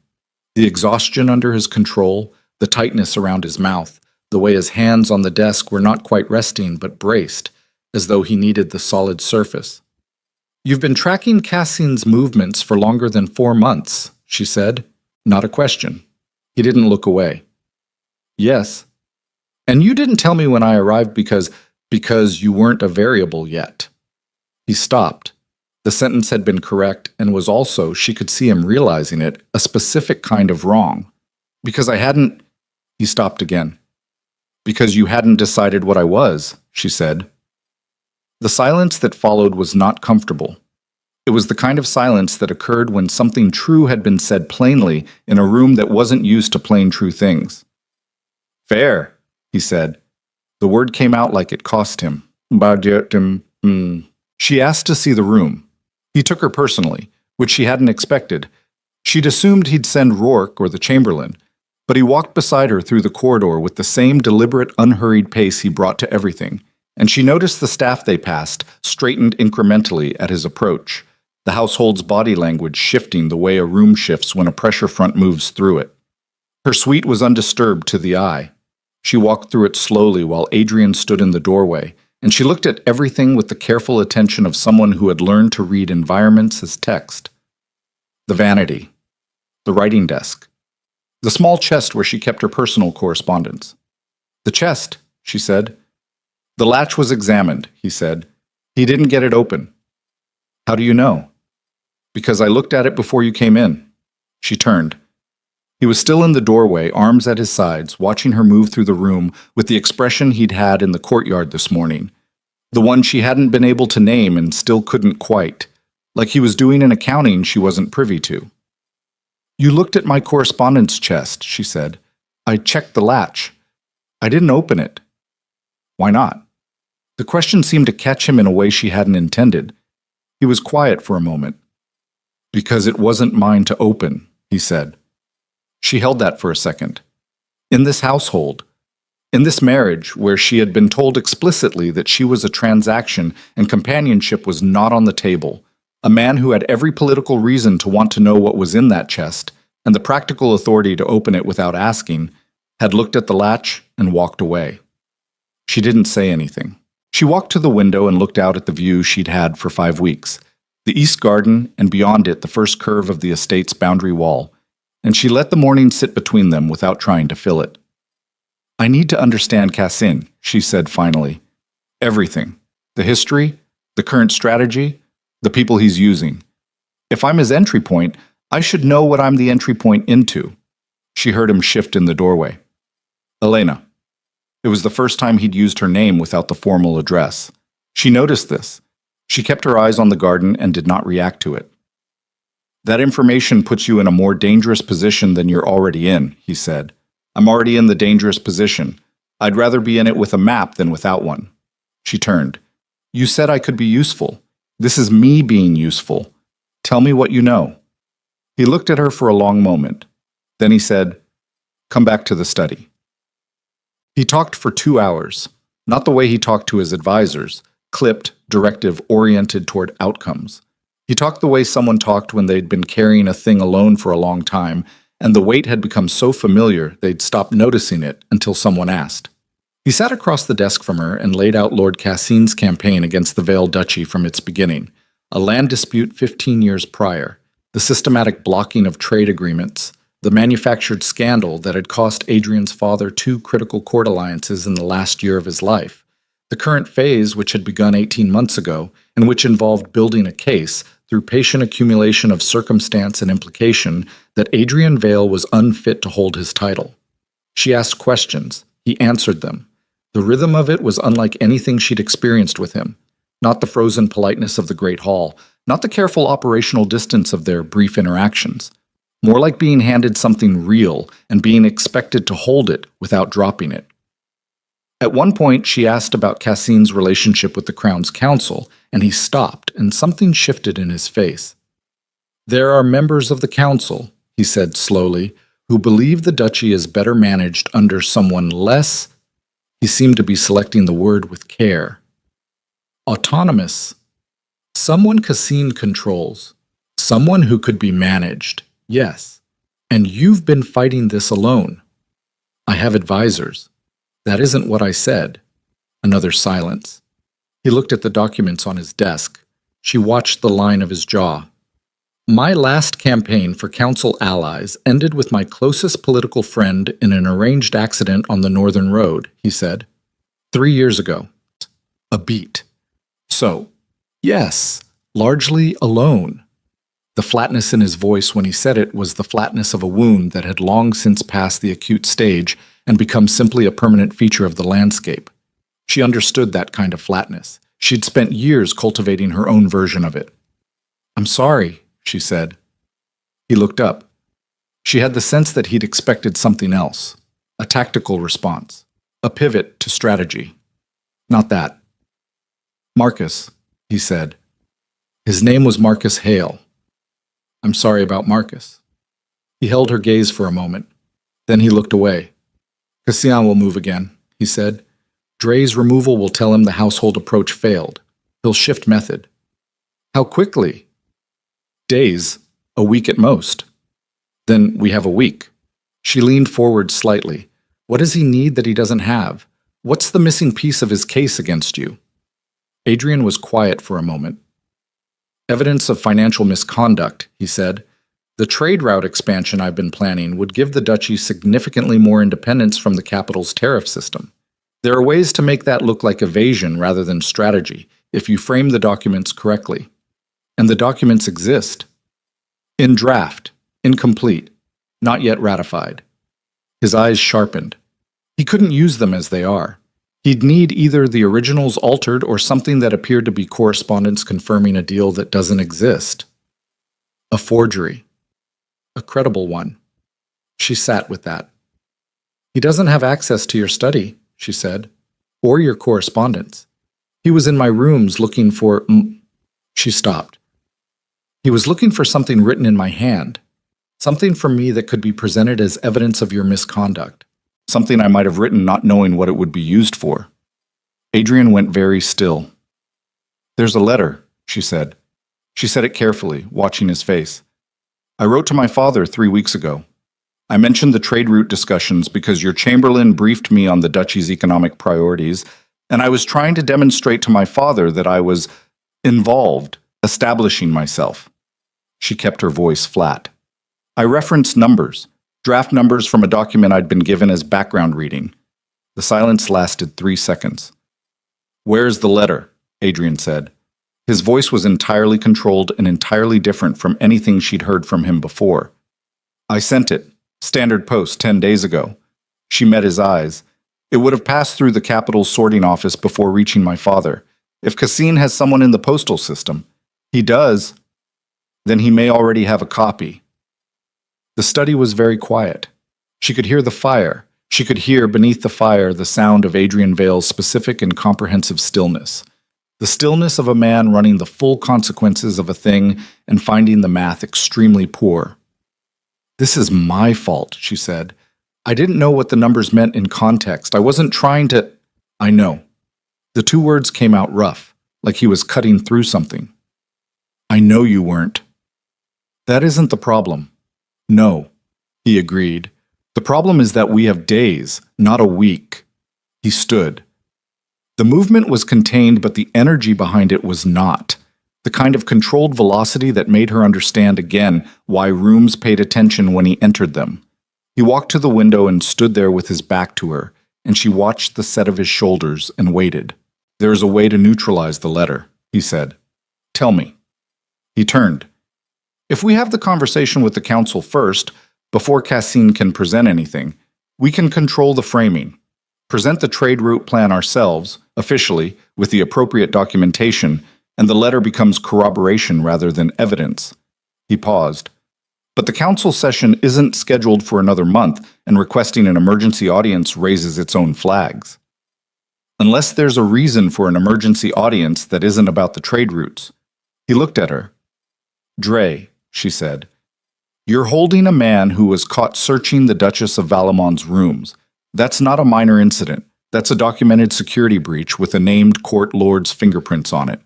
The exhaustion under his control, the tightness around his mouth, the way his hands on the desk were not quite resting but braced, as though he needed the solid surface. "You've been tracking Cassin's movements for longer than 4 months," she said. Not a question. He didn't look away. "Yes. And you didn't tell me when I arrived because you weren't a variable yet." He stopped. The sentence had been correct and was also, she could see him realizing it, a specific kind of wrong. "Because I hadn't—" He stopped again. Because you hadn't decided what I was, she said. The silence that followed was not comfortable. It was the kind of silence that occurred when something true had been said plainly in a room that wasn't used to plain true things. Fair, he said. The word came out like it cost him. She asked to see the room. He took her personally, which she hadn't expected. She'd assumed he'd send Rourke or the Chamberlain, but he walked beside her through the corridor with the same deliberate, unhurried pace he brought to everything, and she noticed the staff they passed straightened incrementally at his approach, the household's body language shifting the way a room shifts when a pressure front moves through it. Her suite was undisturbed to the eye. She walked through it slowly while Adrian stood in the doorway, and she looked at everything with the careful attention of someone who had learned to read environments as text. The vanity, the writing desk, the small chest where she kept her personal correspondence. The chest, she said. The latch was examined, he said. He didn't get it open. How do you know? Because I looked at it before you came in. She turned. He was still in the doorway, arms at his sides, watching her move through the room with the expression he'd had in the courtyard this morning, the one she hadn't been able to name and still couldn't quite, like he was doing an accounting she wasn't privy to. You looked at my correspondence chest, she said. I checked the latch. I didn't open it. Why not? The question seemed to catch him in a way she hadn't intended. He was quiet for a moment. Because it wasn't mine to open, he said. She held that for a second. In this household, in this marriage where she had been told explicitly that she was a transaction and companionship was not on the table, a man who had every political reason to want to know what was in that chest and the practical authority to open it without asking, had looked at the latch and walked away. She didn't say anything. She walked to the window and looked out at the view she'd had for 5 weeks, the east garden and beyond it the first curve of the estate's boundary wall, and she let the morning sit between them without trying to fill it. I need to understand Cassin, she said finally. Everything. The history, the current strategy, the people he's using. If I'm his entry point, I should know what I'm the entry point into. She heard him shift in the doorway. Elena. It was the first time he'd used her name without the formal address. She noticed this. She kept her eyes on the garden and did not react to it. That information puts you in a more dangerous position than you're already in, he said. I'm already in the dangerous position. I'd rather be in it with a map than without one. She turned. You said I could be useful. This is me being useful. Tell me what you know. He looked at her for a long moment. Then he said, Come back to the study. He talked for 2 hours, not the way he talked to his advisors, clipped, directive, oriented toward outcomes. He talked the way someone talked when they'd been carrying a thing alone for a long time, and the weight had become so familiar they'd stopped noticing it until someone asked. He sat across the desk from her and laid out Lord Cassin's campaign against the Vale Duchy from its beginning, a land dispute 15 years prior, the systematic blocking of trade agreements, the manufactured scandal that had cost Adrian's father 2 critical court alliances in the last year of his life, the current phase which had begun 18 months ago and which involved building a case through patient accumulation of circumstance and implication that Adrian Vale was unfit to hold his title. She asked questions. He answered them. The rhythm of it was unlike anything she'd experienced with him. Not the frozen politeness of the Great Hall, not the careful operational distance of their brief interactions. More like being handed something real and being expected to hold it without dropping it. At one point, she asked about Cassin's relationship with the Crown's Council, and he stopped, and something shifted in his face. There are members of the Council, he said slowly, who believe the duchy is better managed under someone less, he seemed to be selecting the word with care, autonomous. Someone Cassin controls. Someone who could be managed, yes. And you've been fighting this alone. I have advisors. That isn't what I said. Another silence. He looked at the documents on his desk. She watched the line of his jaw. My last campaign for council allies ended with my closest political friend in an arranged accident on the Northern Road, he said. 3 years ago. A beat. So, yes, largely alone. The flatness in his voice when he said it was the flatness of a wound that had long since passed the acute stage and become simply a permanent feature of the landscape. She understood that kind of flatness. She'd spent years cultivating her own version of it. "I'm sorry," she said. He looked up. She had the sense that he'd expected something else, a tactical response, a pivot to strategy. Not that. "Marcus," he said. His name was Marcus Hale. "I'm sorry about Marcus." He held her gaze for a moment. Then he looked away. "Cassian will move again," he said. "Dre's removal will tell him the household approach failed. He'll shift method." "How quickly?" "Days. A week at most." "Then we have a week." She leaned forward slightly. "What does he need that he doesn't have? What's the missing piece of his case against you?" Adrian was quiet for a moment. "Evidence of financial misconduct," he said. "The trade route expansion I've been planning would give the duchy significantly more independence from the capital's tariff system. There are ways to make that look like evasion rather than strategy, if you frame the documents correctly. And the documents exist. In draft, incomplete, not yet ratified." His eyes sharpened. He couldn't use them as they are. He'd need either the originals altered or something that appeared to be correspondence confirming a deal that doesn't exist. A forgery. A credible one. She sat with that. "He doesn't have access to your study," she said, "or your correspondence. He was in my rooms looking for—" She stopped. "He was looking for something written in my hand, something from me that could be presented as evidence of your misconduct, something I might have written not knowing what it would be used for." Adrian went very still. "There's a letter," she said. She said it carefully, watching his face. "I wrote to my father 3 weeks ago. I mentioned the trade route discussions because your chamberlain briefed me on the duchy's economic priorities, and I was trying to demonstrate to my father that I was involved, establishing myself." She kept her voice flat. "I referenced numbers, draft numbers from a document I'd been given as background reading." The silence lasted 3 seconds. "Where's the letter?" Adrian said. His voice was entirely controlled and entirely different from anything she'd heard from him before. "I sent it. Standard post 10 days ago." She met his eyes. "It would have passed through the capital's sorting office before reaching my father. If Cassine has someone in the postal system—" "He does." "Then he may already have a copy." The study was very quiet. She could hear the fire. She could hear beneath the fire the sound of Adrian Vale's specific and comprehensive stillness. The stillness of a man running the full consequences of a thing and finding the math extremely poor. "This is my fault," she said. "I didn't know what the numbers meant in context. I wasn't trying to—" "I know." The 2 words came out rough, like he was cutting through something. "I know you weren't." "That isn't the problem." "No," he agreed. "The problem is that we have days, not a week." He stood. The movement was contained, but the energy behind it was not. The kind of controlled velocity that made her understand again why rooms paid attention when he entered them. He walked to the window and stood there with his back to her, and she watched the set of his shoulders and waited. "There is a way to neutralize the letter," he said. "Tell me." He turned. "If we have the conversation with the council first, before Cassine can present anything, we can control the framing. Present the trade route plan ourselves, officially, with the appropriate documentation, and the letter becomes corroboration rather than evidence." He paused. "But the council session isn't scheduled for another month, and requesting an emergency audience raises its own flags." "Unless there's a reason for an emergency audience that isn't about the trade routes." He looked at her. "Dre," she said, "you're holding a man who was caught searching the Duchess of Valamon's rooms. That's not a minor incident. That's a documented security breach with a named court lord's fingerprints on it."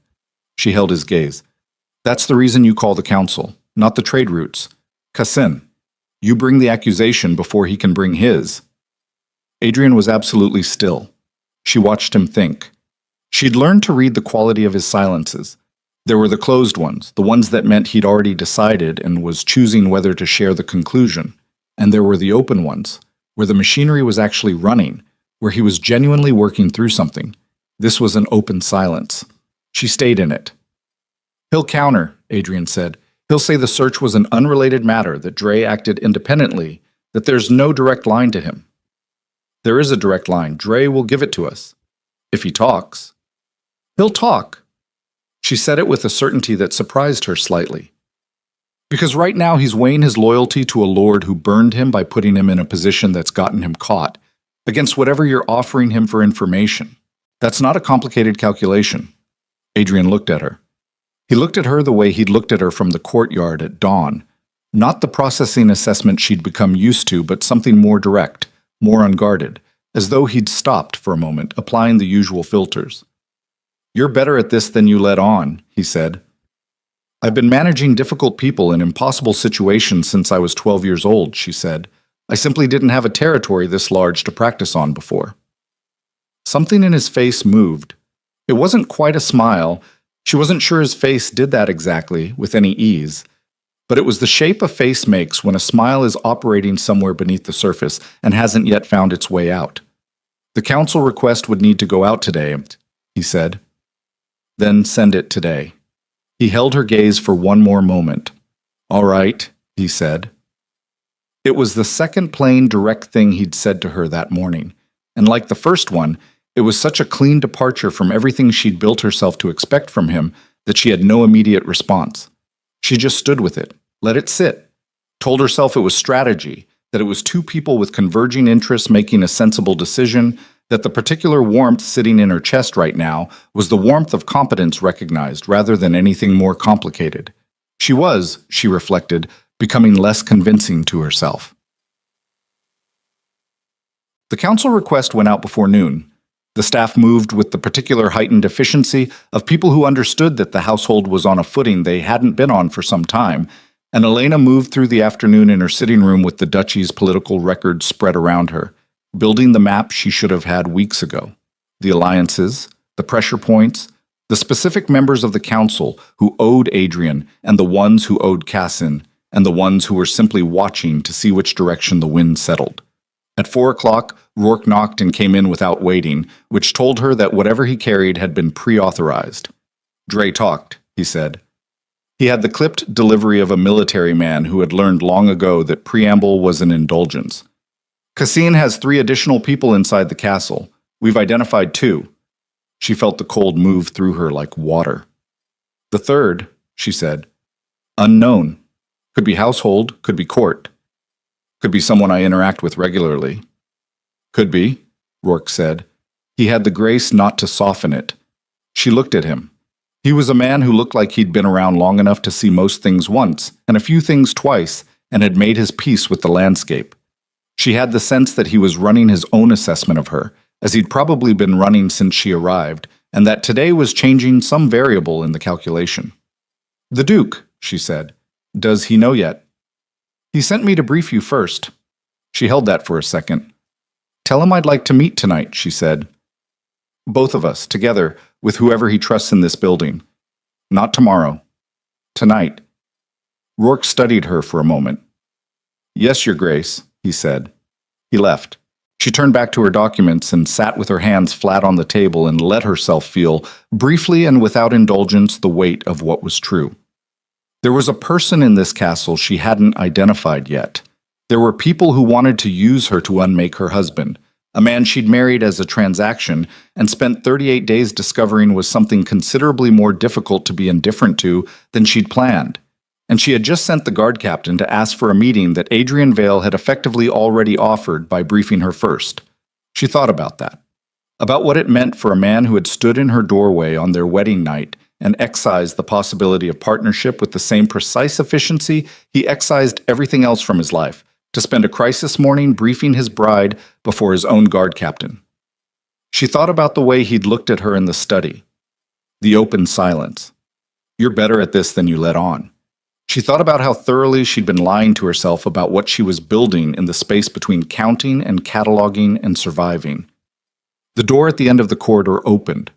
She held his gaze. "That's the reason you call the council, not the trade routes. Cassin, you bring the accusation before he can bring his." Adrian was absolutely still. She watched him think. She'd learned to read the quality of his silences. There were the closed ones, the ones that meant he'd already decided and was choosing whether to share the conclusion. And there were the open ones, where the machinery was actually running, where he was genuinely working through something. This was an open silence. She stayed in it. "He'll counter," Adrian said. He'll say the search was an unrelated matter, that Dre acted independently, that there's no direct line to him. There is a direct line. Dre will give it to us. If he talks. He'll talk. She said it with a certainty that surprised her slightly. Because right now he's weighing his loyalty to a lord who burned him by putting him in a position that's gotten him caught, against whatever you're offering him for information. That's not a complicated calculation. Adrian looked at her. He looked at her the way he'd looked at her from the courtyard at dawn. Not the processing assessment she'd become used to, but something more direct, more unguarded, as though he'd stopped for a moment, applying the usual filters. "You're better at this than you let on," he said. "I've been managing difficult people in impossible situations since I was 12 years old," she said. "I simply didn't have a territory this large to practice on before." Something in his face moved. It wasn't quite a smile. She wasn't sure his face did that exactly, with any ease. But it was the shape a face makes when a smile is operating somewhere beneath the surface and hasn't yet found its way out. "The council request would need to go out today," he said. "Then send it today." He held her gaze for one more moment. "All right," he said. It was the second plain, direct thing he'd said to her that morning, and like the first one, it was such a clean departure from everything she'd built herself to expect from him that she had no immediate response. She just stood with it, let it sit, told herself it was strategy, that it was two people with converging interests making a sensible decision, that the particular warmth sitting in her chest right now was the warmth of competence recognized rather than anything more complicated. She was, she reflected, becoming less convincing to herself. The council request went out before noon. The staff moved with the particular heightened efficiency of people who understood that the household was on a footing they hadn't been on for some time, and Elena moved through the afternoon in her sitting room with the duchy's political record spread around her, building the map she should have had weeks ago. The alliances, the pressure points, the specific members of the council who owed Adrian, and the ones who owed Cassin, and the ones who were simply watching to see which direction the wind settled. At 4 o'clock, Rourke knocked and came in without waiting, which told her that whatever he carried had been pre-authorized. "Dre talked," he said. He had the clipped delivery of a military man who had learned long ago that preamble was an indulgence. "Cassin has 3 additional people inside the castle. We've identified 2. She felt the cold move through her like water. "The third," she said. "Unknown. Could be household, could be court. Could be someone I interact with regularly." "Could be," Rourke said. He had the grace not to soften it. She looked at him. He was a man who looked like he'd been around long enough to see most things once, and a few things twice, and had made his peace with the landscape. She had the sense that he was running his own assessment of her, as he'd probably been running since she arrived, and that today was changing some variable in the calculation. "The Duke," she said. "Does he know yet?" "He sent me to brief you first." She held that for a second. "Tell him I'd like to meet tonight," she said. "Both of us, together, with whoever he trusts in this building. Not tomorrow. Tonight." Rourke studied her for a moment. "Yes, Your Grace," he said. He left. She turned back to her documents and sat with her hands flat on the table and let herself feel, briefly and without indulgence, the weight of what was true. There was a person in this castle she hadn't identified yet. There were people who wanted to use her to unmake her husband, a man she'd married as a transaction and spent 38 days discovering was something considerably more difficult to be indifferent to than she'd planned. And she had just sent the guard captain to ask for a meeting that Adrian Vale had effectively already offered by briefing her first. She thought about that. About what it meant for a man who had stood in her doorway on their wedding night and excised the possibility of partnership with the same precise efficiency he excised everything else from his life, to spend a crisis morning briefing his bride before his own guard captain. She thought about the way he'd looked at her in the study. The open silence. "You're better at this than you let on." She thought about how thoroughly she'd been lying to herself about what she was building in the space between counting and cataloging and surviving. The door at the end of the corridor opened.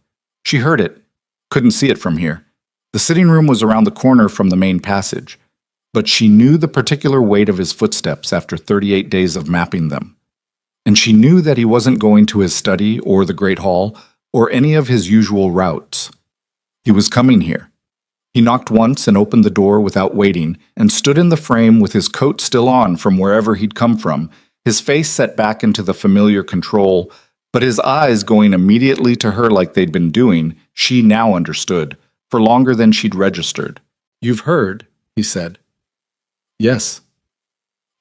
She heard it. Couldn't see it from here. The sitting room was around the corner from the main passage. But she knew the particular weight of his footsteps after 38 days of mapping them. And she knew that he wasn't going to his study or the Great Hall or any of his usual routes. He was coming here. He knocked once and opened the door without waiting, and stood in the frame with his coat still on from wherever he'd come from, his face set back into the familiar control, but his eyes going immediately to her like they'd been doing. She now understood, for longer than she'd registered. "You've heard," he said. "Yes.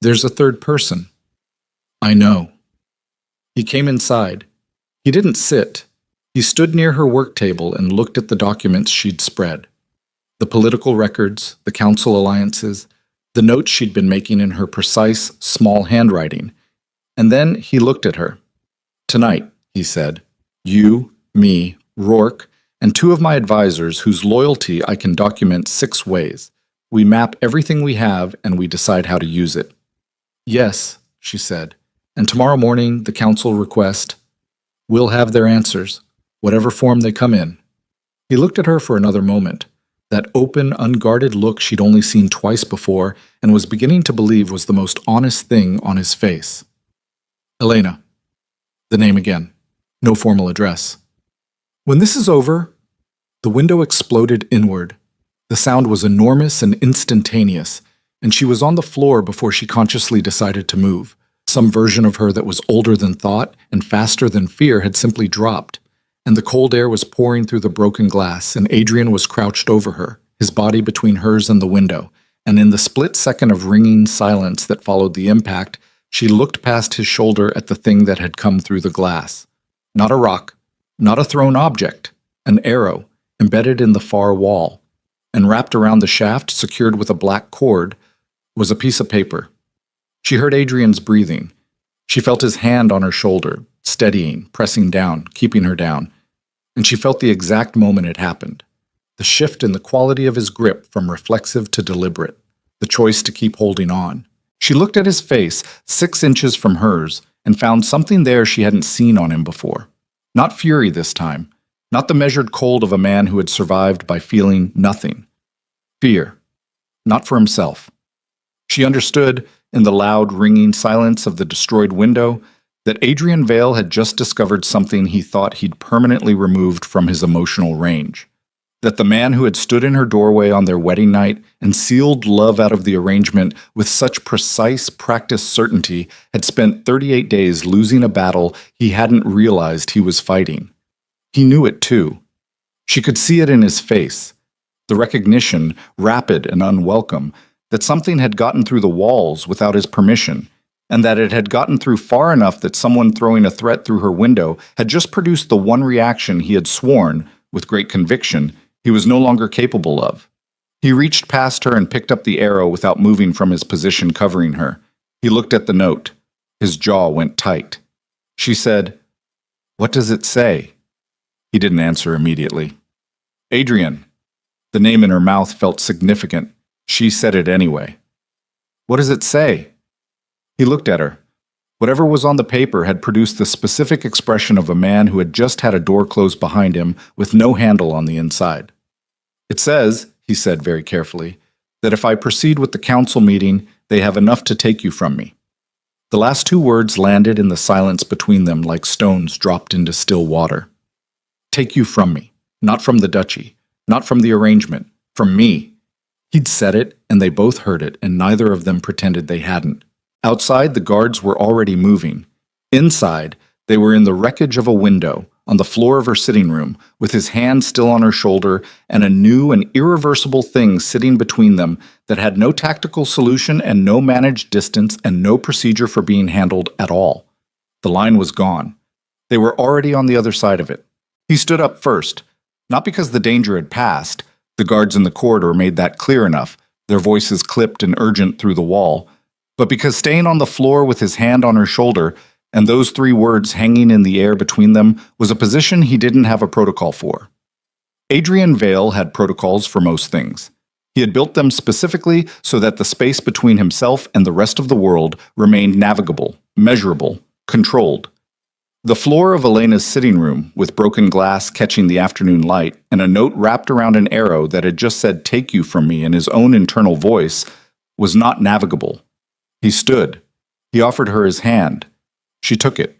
There's a third person." "I know." He came inside. He didn't sit. He stood near her work table and looked at the documents she'd spread. The political records, the council alliances, the notes she'd been making in her precise, small handwriting. And then he looked at her. "Tonight," he said, "you, me, Rourke, and two of my advisors whose loyalty I can document 6 ways. We map everything we have and we decide how to use it." "Yes," she said, "and tomorrow morning the council request. We'll have their answers, whatever form they come in." He looked at her for another moment, that open, unguarded look she'd only seen twice before and was beginning to believe was the most honest thing on his face. "Elena." The name again. No formal address. "When this is over," the window exploded inward. The sound was enormous and instantaneous, and she was on the floor before she consciously decided to move. Some version of her that was older than thought and faster than fear had simply dropped, and the cold air was pouring through the broken glass, and Adrian was crouched over her, his body between hers and the window, and in the split second of ringing silence that followed the impact, she looked past his shoulder at the thing that had come through the glass. Not a rock, not a thrown object, an arrow, embedded in the far wall, and wrapped around the shaft, secured with a black cord, was a piece of paper. She heard Adrian's breathing. She felt his hand on her shoulder, steadying, pressing down, keeping her down. And she felt the exact moment it happened. The shift in the quality of his grip from reflexive to deliberate. The choice to keep holding on. She looked at his face, 6 inches from hers, and found something there she hadn't seen on him before. Not fury this time. Not the measured cold of a man who had survived by feeling nothing. Fear. Not for himself. She understood, in the loud, ringing silence of the destroyed window, that Adrian Vale had just discovered something he thought he'd permanently removed from his emotional range. That the man who had stood in her doorway on their wedding night and sealed love out of the arrangement with such precise, practiced certainty had spent 38 days losing a battle he hadn't realized he was fighting. He knew it too. She could see it in his face. The recognition, rapid and unwelcome, that something had gotten through the walls without his permission, and that it had gotten through far enough that someone throwing a threat through her window had just produced the one reaction he had sworn, with great conviction, he was no longer capable of. He reached past her and picked up the arrow without moving from his position covering her. He looked at the note. His jaw went tight. She said, "What does it say?" He didn't answer immediately. "Adrian." The name in her mouth felt significant. She said it anyway. "What does it say?" He looked at her. Whatever was on the paper had produced the specific expression of a man who had just had a door closed behind him with no handle on the inside. "It says," he said very carefully, "that if I proceed with the council meeting, they have enough to take you from me." The last 2 words landed in the silence between them like stones dropped into still water. "Take you from me. Not from the duchy. Not from the arrangement. From me." He'd said it, and they both heard it, and neither of them pretended they hadn't. Outside, the guards were already moving. Inside, they were in the wreckage of a window, on the floor of her sitting room, with his hand still on her shoulder, and a new and irreversible thing sitting between them that had no tactical solution and no managed distance and no procedure for being handled at all. The line was gone. They were already on the other side of it. He stood up first, not because the danger had passed. The guards in the corridor made that clear enough, their voices clipped and urgent through the wall, but because staying on the floor with his hand on her shoulder and those 3 words hanging in the air between them was a position he didn't have a protocol for. Adrian Vale had protocols for most things. He had built them specifically so that the space between himself and the rest of the world remained navigable, measurable, controlled. The floor of Elena's sitting room, with broken glass catching the afternoon light and a note wrapped around an arrow that had just said "take you from me" in his own internal voice, was not navigable. He stood. He offered her his hand. She took it.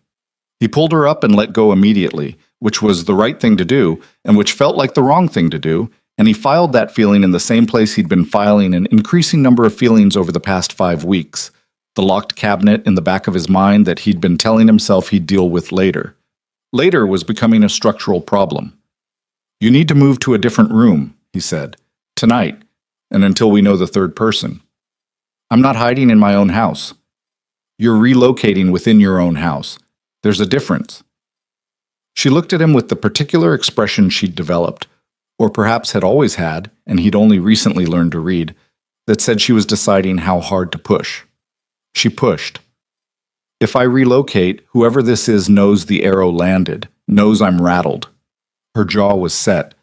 He pulled her up and let go immediately, which was the right thing to do, and which felt like the wrong thing to do, and he filed that feeling in the same place he'd been filing an increasing number of feelings over the past 5 weeks, the locked cabinet in the back of his mind that he'd been telling himself he'd deal with later. Later was becoming a structural problem. "You need to move to a different room," he said, "tonight, and until we know the third person. I'm not hiding in my own house. You're relocating within your own house. There's a difference." She looked at him with the particular expression she'd developed, or perhaps had always had, and he'd only recently learned to read, that said she was deciding how hard to push. She pushed. "If I relocate, whoever this is knows the arrow landed, knows I'm rattled." Her jaw was set.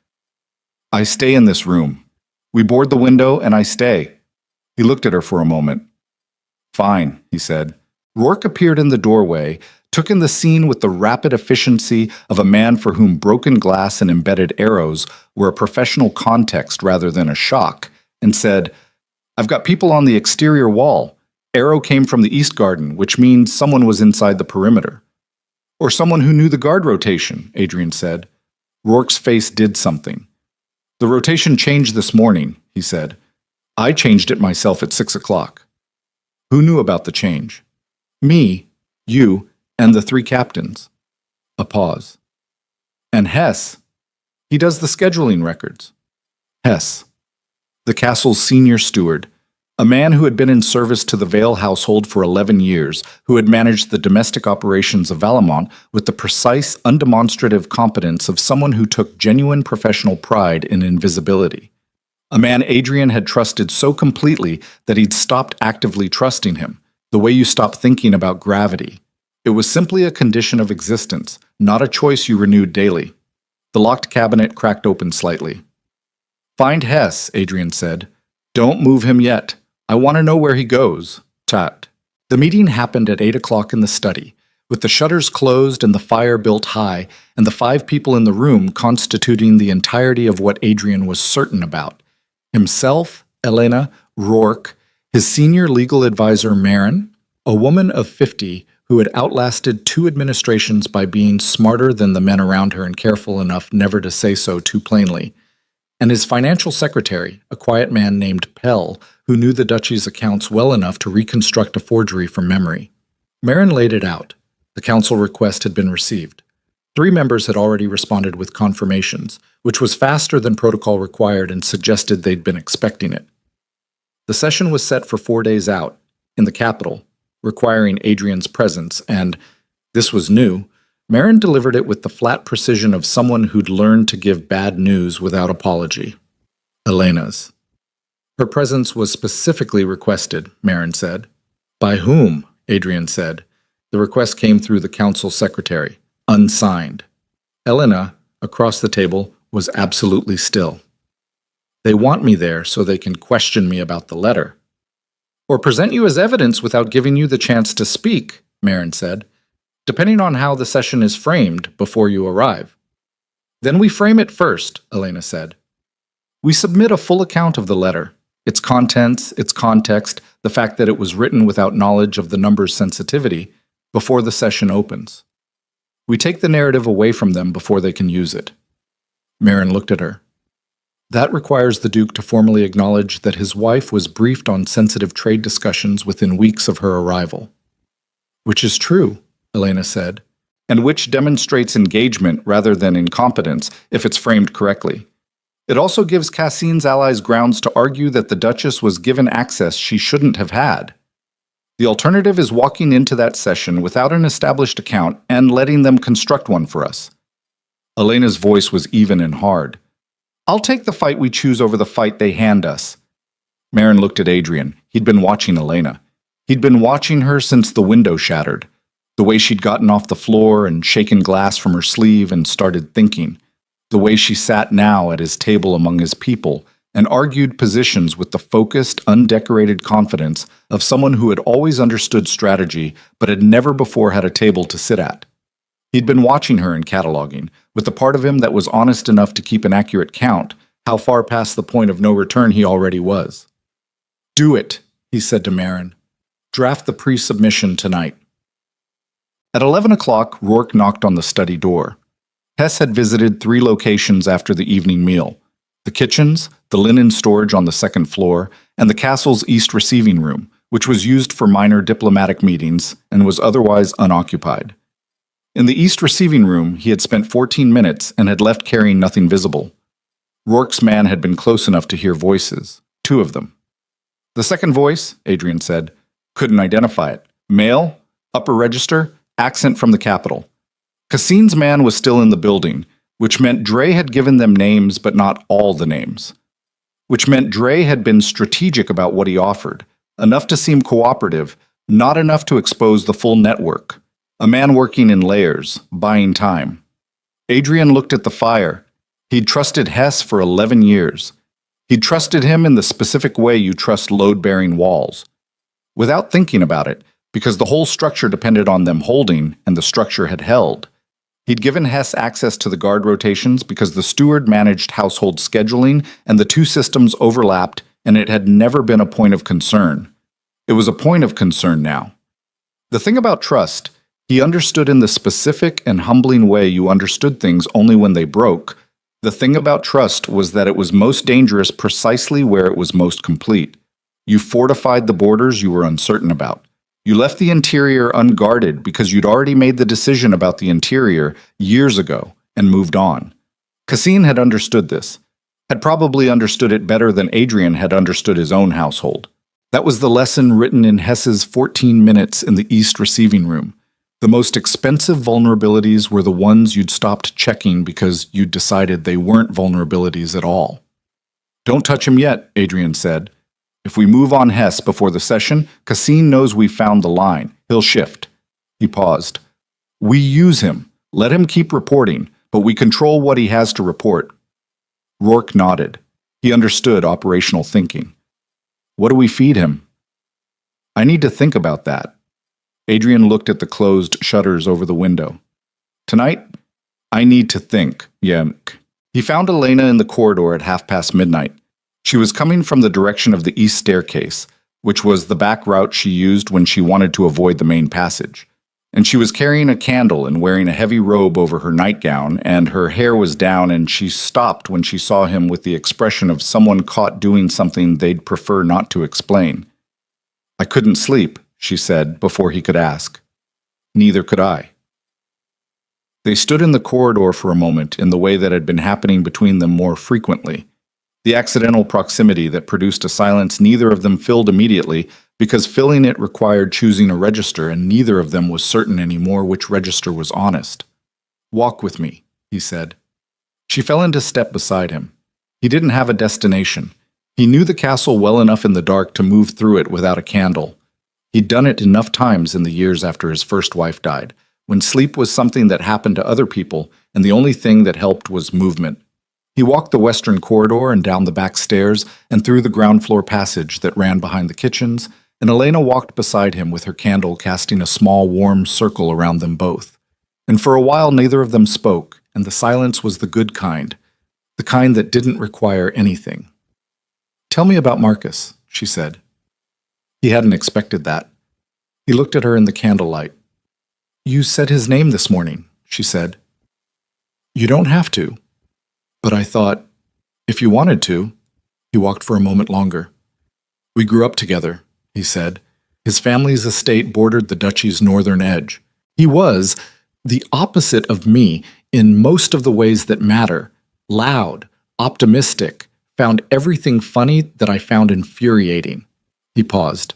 "I stay in this room. We board the window and I stay." He looked at her for a moment. "Fine," he said. Rourke appeared in the doorway, took in the scene with the rapid efficiency of a man for whom broken glass and embedded arrows were a professional context rather than a shock, and said, "I've got people on the exterior wall. Arrow came from the east garden, which means someone was inside the perimeter." "Or someone who knew the guard rotation," Adrian said. Rourke's face did something. "The rotation changed this morning," he said. "I changed it myself at 6 o'clock. "Who knew about the change?" "Me, you, and the 3 captains." A pause. "And Hess. He does the scheduling records." Hess, the castle's senior steward, a man who had been in service to the Vale household for 11 years, who had managed the domestic operations of Valemont with the precise, undemonstrative competence of someone who took genuine professional pride in invisibility. A man Adrian had trusted so completely that he'd stopped actively trusting him, the way you stop thinking about gravity. It was simply a condition of existence, not a choice you renewed daily. The locked cabinet cracked open slightly. "Find Hess," Adrian said. "Don't move him yet. I want to know where he goes." Tat. The meeting happened at 8 o'clock in the study, with the shutters closed and the fire built high, and the 5 people in the room constituting the entirety of what Adrian was certain about. Himself, Elena, Rourke, his senior legal advisor Marin, a woman of 50 who had outlasted 2 administrations by being smarter than the men around her and careful enough never to say so too plainly, and his financial secretary, a quiet man named Pell, who knew the duchy's accounts well enough to reconstruct a forgery from memory. Marin laid it out. The council request had been received. 3 members had already responded with confirmations, which was faster than protocol required and suggested they'd been expecting it. The session was set for 4 days out, in the capital, requiring Adrian's presence, and, this was new, Marin delivered it with the flat precision of someone who'd learned to give bad news without apology. Elena's. Her presence was specifically requested, Marin said. "By whom?" Adrian said. The request came through the council secretary, unsigned. Elena, across the table, was absolutely still. "They want me there so they can question me about the letter." "Or present you as evidence without giving you the chance to speak," Marin said, "depending on how the session is framed before you arrive." "Then we frame it first," Elena said. "We submit a full account of the letter, its contents, its context, the fact that it was written without knowledge of the number's sensitivity, before the session opens. We take the narrative away from them before they can use it." Marin looked at her. "That requires the Duke to formally acknowledge that his wife was briefed on sensitive trade discussions within weeks of her arrival." "Which is true," Elena said, "and which demonstrates engagement rather than incompetence if it's framed correctly. It also gives Cassine's allies grounds to argue that the Duchess was given access she shouldn't have had. The alternative is walking into that session without an established account and letting them construct one for us." Elena's voice was even and hard. "I'll take the fight we choose over the fight they hand us." Marin looked at Adrian. He'd been watching Elena. He'd been watching her since the window shattered. The way she'd gotten off the floor and shaken glass from her sleeve and started thinking. The way she sat now at his table among his people and argued positions with the focused, undecorated confidence of someone who had always understood strategy but had never before had a table to sit at. He'd been watching her and cataloging, with the part of him that was honest enough to keep an accurate count, how far past the point of no return he already was. "Do it," he said to Marin. "Draft the pre-submission tonight." At 11 o'clock, Rourke knocked on the study door. Hess had visited 3 locations after the evening meal. The kitchens, the linen storage on the second floor, and the castle's east receiving room, which was used for minor diplomatic meetings and was otherwise unoccupied. In the east receiving room, he had spent 14 minutes and had left carrying nothing visible. Rourke's man had been close enough to hear voices, 2 of them. The second voice, Adrian said, couldn't identify it. Male, upper register, accent from the capital. Cassine's man was still in the building, which meant Dre had given them names but not all the names. Which meant Dre had been strategic about what he offered, enough to seem cooperative, not enough to expose the full network. A man working in layers, buying time. Adrian looked at the fire. He'd trusted Hess for 11 years. He'd trusted him in the specific way you trust load-bearing walls. Without thinking about it, because the whole structure depended on them holding, and the structure had held. He'd given Hess access to the guard rotations because the steward managed household scheduling, and the 2 systems overlapped, and it had never been a point of concern. It was a point of concern now. The thing about trust, he understood in the specific and humbling way you understood things only when they broke. The thing about trust was that it was most dangerous precisely where it was most complete. You fortified the borders you were uncertain about. You left the interior unguarded because you'd already made the decision about the interior years ago and moved on. Cassine had understood this, had probably understood it better than Adrian had understood his own household. That was the lesson written in Hess's 14 minutes in the East receiving room. The most expensive vulnerabilities were the ones you'd stopped checking because you'd decided they weren't vulnerabilities at all. Don't touch him yet, Adrian said. If we move on Hess before the session, Cassine knows we've found the line. He'll shift. He paused. We use him. Let him keep reporting, but we control what he has to report. Rourke nodded. He understood operational thinking. What do we feed him? I need to think about that. Adrian looked at the closed shutters over the window. Tonight, I need to think, Yemk. He found Elena in the corridor at midnight. She was coming from the direction of the east staircase, which was the back route she used when she wanted to avoid the main passage. And she was carrying a candle and wearing a heavy robe over her nightgown, and her hair was down, and she stopped when she saw him with the expression of someone caught doing something they'd prefer not to explain. I couldn't sleep, she said, before he could ask. Neither could I. They stood in the corridor for a moment in the way that had been happening between them more frequently. The accidental proximity that produced a silence neither of them filled immediately, because filling it required choosing a register, and neither of them was certain anymore which register was honest. Walk with me, he said. She fell into step beside him. He didn't have a destination. He knew the castle well enough in the dark to move through it without a candle. He'd done it enough times in the years after his first wife died, when sleep was something that happened to other people, and the only thing that helped was movement. He walked the western corridor and down the back stairs and through the ground floor passage that ran behind the kitchens, and Elena walked beside him with her candle casting a small warm circle around them both. And for a while neither of them spoke, and the silence was the good kind, the kind that didn't require anything. Tell me about Marcus, she said. He hadn't expected that. He looked at her in the candlelight. You said his name this morning, she said. You don't have to. But I thought, if you wanted to. He walked for a moment longer. We grew up together, he said. His family's estate bordered the duchy's northern edge. He was the opposite of me in most of the ways that matter. Loud, optimistic, found everything funny that I found infuriating. He paused.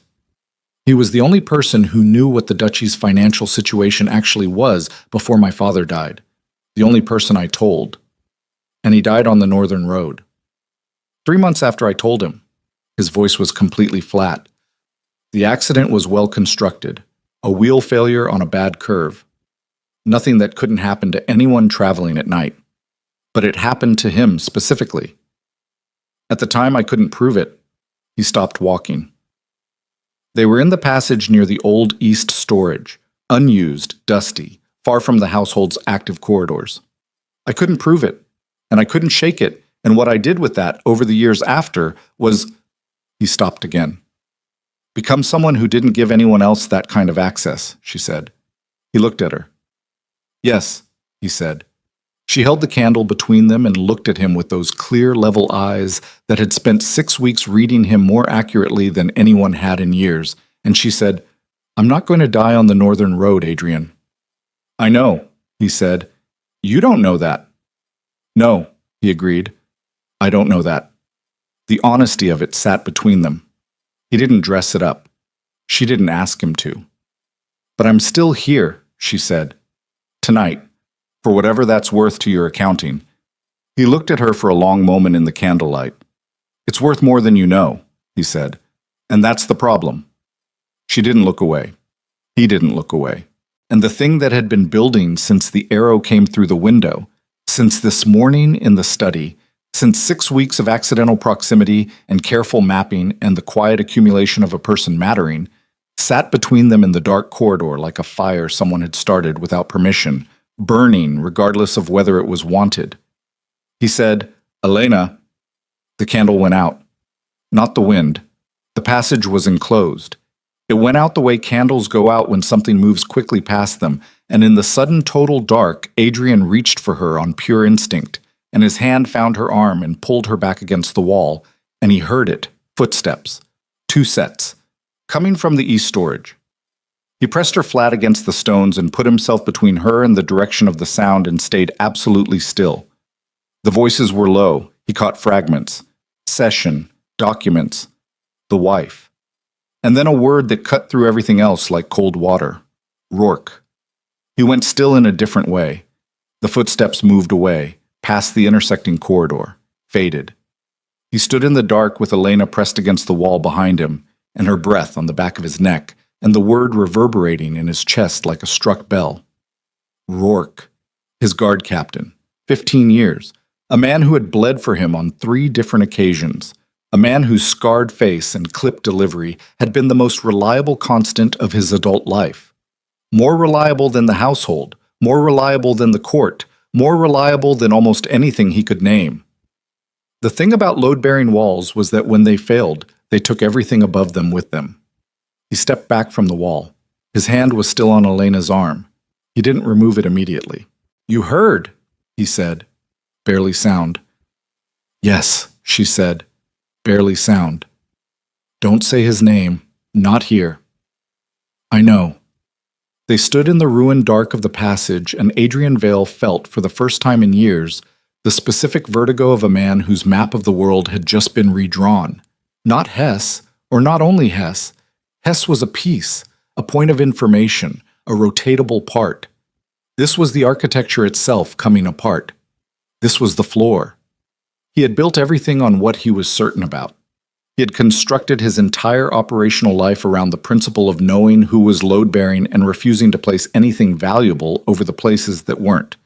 He was the only person who knew what the duchy's financial situation actually was before my father died. The only person I told. And he died on the northern road. 3 months after I told him, his voice was completely flat. The accident was well constructed, a wheel failure on a bad curve. Nothing that couldn't happen to anyone traveling at night. But it happened to him specifically. At the time, I couldn't prove it. He stopped walking. They were in the passage near the old east storage, unused, dusty, far from the household's active corridors. I couldn't prove it. And I couldn't shake it, and what I did with that over the years after was... He stopped again. Become someone who didn't give anyone else that kind of access, she said. He looked at her. Yes, he said. She held the candle between them and looked at him with those clear, level eyes that had spent 6 weeks reading him more accurately than anyone had in years, and she said, "I'm not going to die on the northern road, Adrian." "I know," he said. "You don't know that." "No," he agreed. "I don't know that." The honesty of it sat between them. He didn't dress it up. She didn't ask him to. "But I'm still here," she said. "Tonight, for whatever that's worth to your accounting." He looked at her for a long moment in the candlelight. "It's worth more than you know," he said. "And that's the problem." She didn't look away. He didn't look away. And the thing that had been building since the arrow came through the window, since this morning in the study, since 6 weeks of accidental proximity and careful mapping and the quiet accumulation of a person mattering, sat between them in the dark corridor like a fire someone had started without permission, burning regardless of whether it was wanted. He said, "Elena." The candle went out. Not the wind. The passage was enclosed. It went out the way candles go out when something moves quickly past them, and in the sudden total dark, Adrian reached for her on pure instinct, and his hand found her arm and pulled her back against the wall, and he heard it, footsteps, 2 sets, coming from the east storage. He pressed her flat against the stones and put himself between her and the direction of the sound and stayed absolutely still. The voices were low. He caught fragments. Session, documents, the wife. And then a word that cut through everything else like cold water. Rourke. He went still in a different way. The footsteps moved away, past the intersecting corridor, faded. He stood in the dark with Elena pressed against the wall behind him, and her breath on the back of his neck, and the word reverberating in his chest like a struck bell. Rourke, his guard captain, 15 years, a man who had bled for him on 3 different occasions, a man whose scarred face and clipped delivery had been the most reliable constant of his adult life. More reliable than the household, more reliable than the court, more reliable than almost anything he could name. The thing about load-bearing walls was that when they failed, they took everything above them with them. He stepped back from the wall. His hand was still on Elena's arm. He didn't remove it immediately. "You heard," he said. Barely sound. "Yes," she said. Barely sound. "Don't say his name. Not here." "I know." They stood in the ruined dark of the passage, and Adrian Vale felt, for the first time in years, the specific vertigo of a man whose map of the world had just been redrawn. Not Hess, or not only Hess. Hess was a piece, a point of information, a rotatable part. This was the architecture itself coming apart. This was the floor. He had built everything on what he was certain about. He had constructed his entire operational life around the principle of knowing who was load-bearing and refusing to place anything valuable over the places that weren't.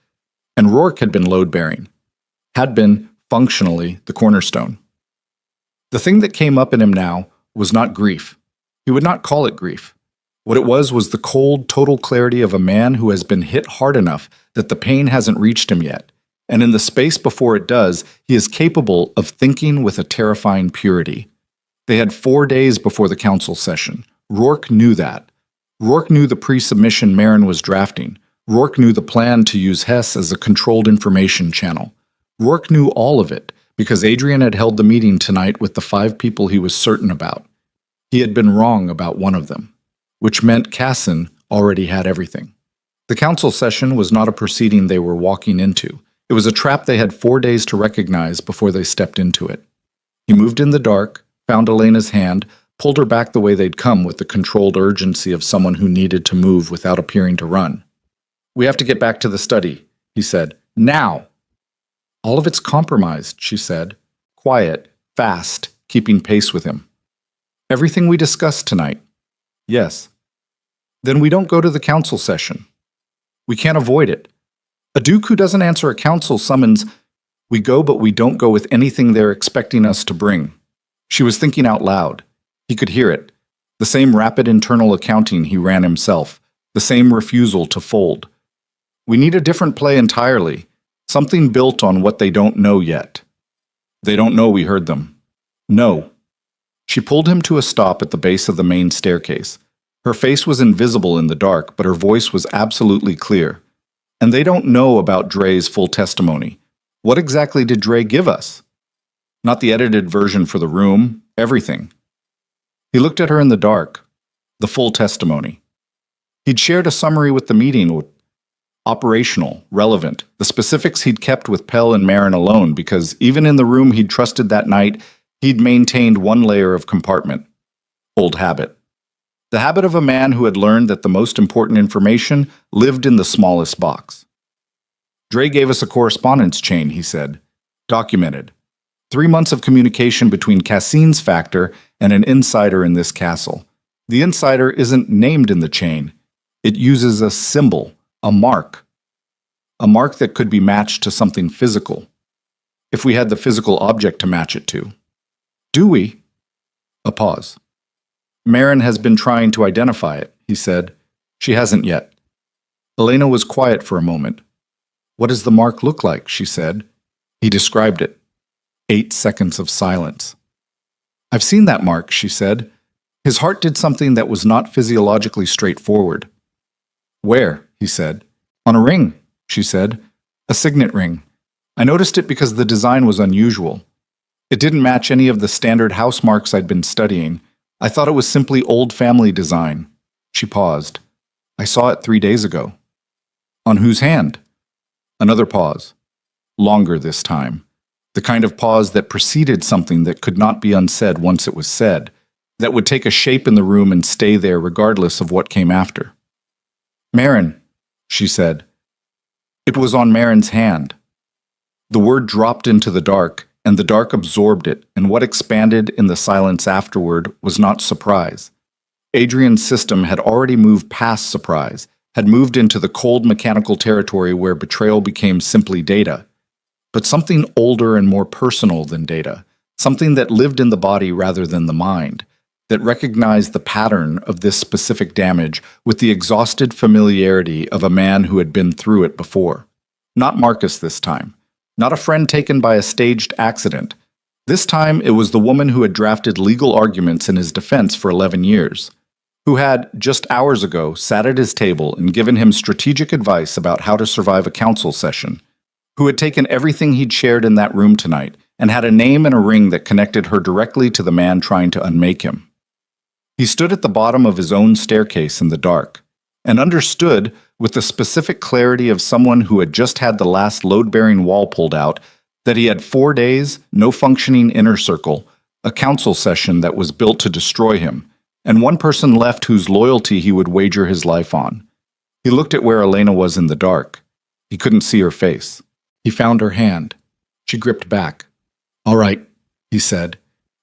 And Rourke had been load-bearing. Had been, functionally, the cornerstone. The thing that came up in him now was not grief. He would not call it grief. What it was the cold, total clarity of a man who has been hit hard enough that the pain hasn't reached him yet, and in the space before it does, he is capable of thinking with a terrifying purity. They had 4 days before the council session. Rourke knew that. Rourke knew the pre-submission Marin was drafting. Rourke knew the plan to use Hess as a controlled information channel. Rourke knew all of it, because Adrian had held the meeting tonight with the 5 people he was certain about. He had been wrong about one of them, which meant Casson already had everything. The council session was not a proceeding they were walking into. It was a trap they had 4 days to recognize before they stepped into it. He moved in the dark, found Elena's hand, pulled her back the way they'd come with the controlled urgency of someone who needed to move without appearing to run. "We have to get back to the study," he said. "Now!" "All of it's compromised," she said. Quiet, fast, keeping pace with him. "Everything we discussed tonight." "Yes." "Then we don't go to the council session." "We can't avoid it. A duke who doesn't answer a council summons, we go but we don't go with anything they're expecting us to bring." She was thinking out loud. He could hear it. The same rapid internal accounting he ran himself. The same refusal to fold. "We need a different play entirely. Something built on what they don't know yet." "They don't know we heard them." "No." She pulled him to a stop at the base of the main staircase. Her face was invisible in the dark, but her voice was absolutely clear. And they don't know about Dre's full testimony. What exactly did Dre give us? Not the edited version for the room, everything. He looked at her in the dark, the full testimony. He'd shared a summary with the meeting, operational, relevant, the specifics he'd kept with Pell and Marin alone, because even in the room he'd trusted that night, he'd maintained one layer of compartment. Old habit. The habit of a man who had learned that the most important information lived in the smallest box. Dre gave us a correspondence chain, he said. Documented. 3 months of communication between Cassine's factor and an insider in this castle. The insider isn't named in the chain. It uses a symbol, a mark that could be matched to something physical, if we had the physical object to match it to. Do we? A pause. Marin has been trying to identify it, he said. She hasn't yet. Elena was quiet for a moment. What does the mark look like? She said. He described it. 8 seconds of silence. I've seen that mark, she said. His heart did something that was not physiologically straightforward. Where? He said. On a ring, she said. A signet ring. I noticed it because the design was unusual. It didn't match any of the standard house marks I'd been studying. I thought it was simply old family design. She paused. I saw it 3 days ago. On whose hand? Another pause. Longer this time. The kind of pause that preceded something that could not be unsaid once it was said, that would take a shape in the room and stay there regardless of what came after. Marin, she said. It was on Marin's hand. The word dropped into the dark, and the dark absorbed it, and what expanded in the silence afterward was not surprise. Adrian's system had already moved past surprise, had moved into the cold mechanical territory where betrayal became simply data. But something older and more personal than data, something that lived in the body rather than the mind, that recognized the pattern of this specific damage with the exhausted familiarity of a man who had been through it before. Not Marcus this time. Not a friend taken by a staged accident. This time it was the woman who had drafted legal arguments in his defense for 11 years, who had, just hours ago, sat at his table and given him strategic advice about how to survive a council session, who had taken everything he'd shared in that room tonight and had a name and a ring that connected her directly to the man trying to unmake him. He stood at the bottom of his own staircase in the dark, and understood, with the specific clarity of someone who had just had the last load-bearing wall pulled out, that he had 4 days, no functioning inner circle, a council session that was built to destroy him, and one person left whose loyalty he would wager his life on. He looked at where Elena was in the dark. He couldn't see her face. He found her hand. She gripped back. All right, he said.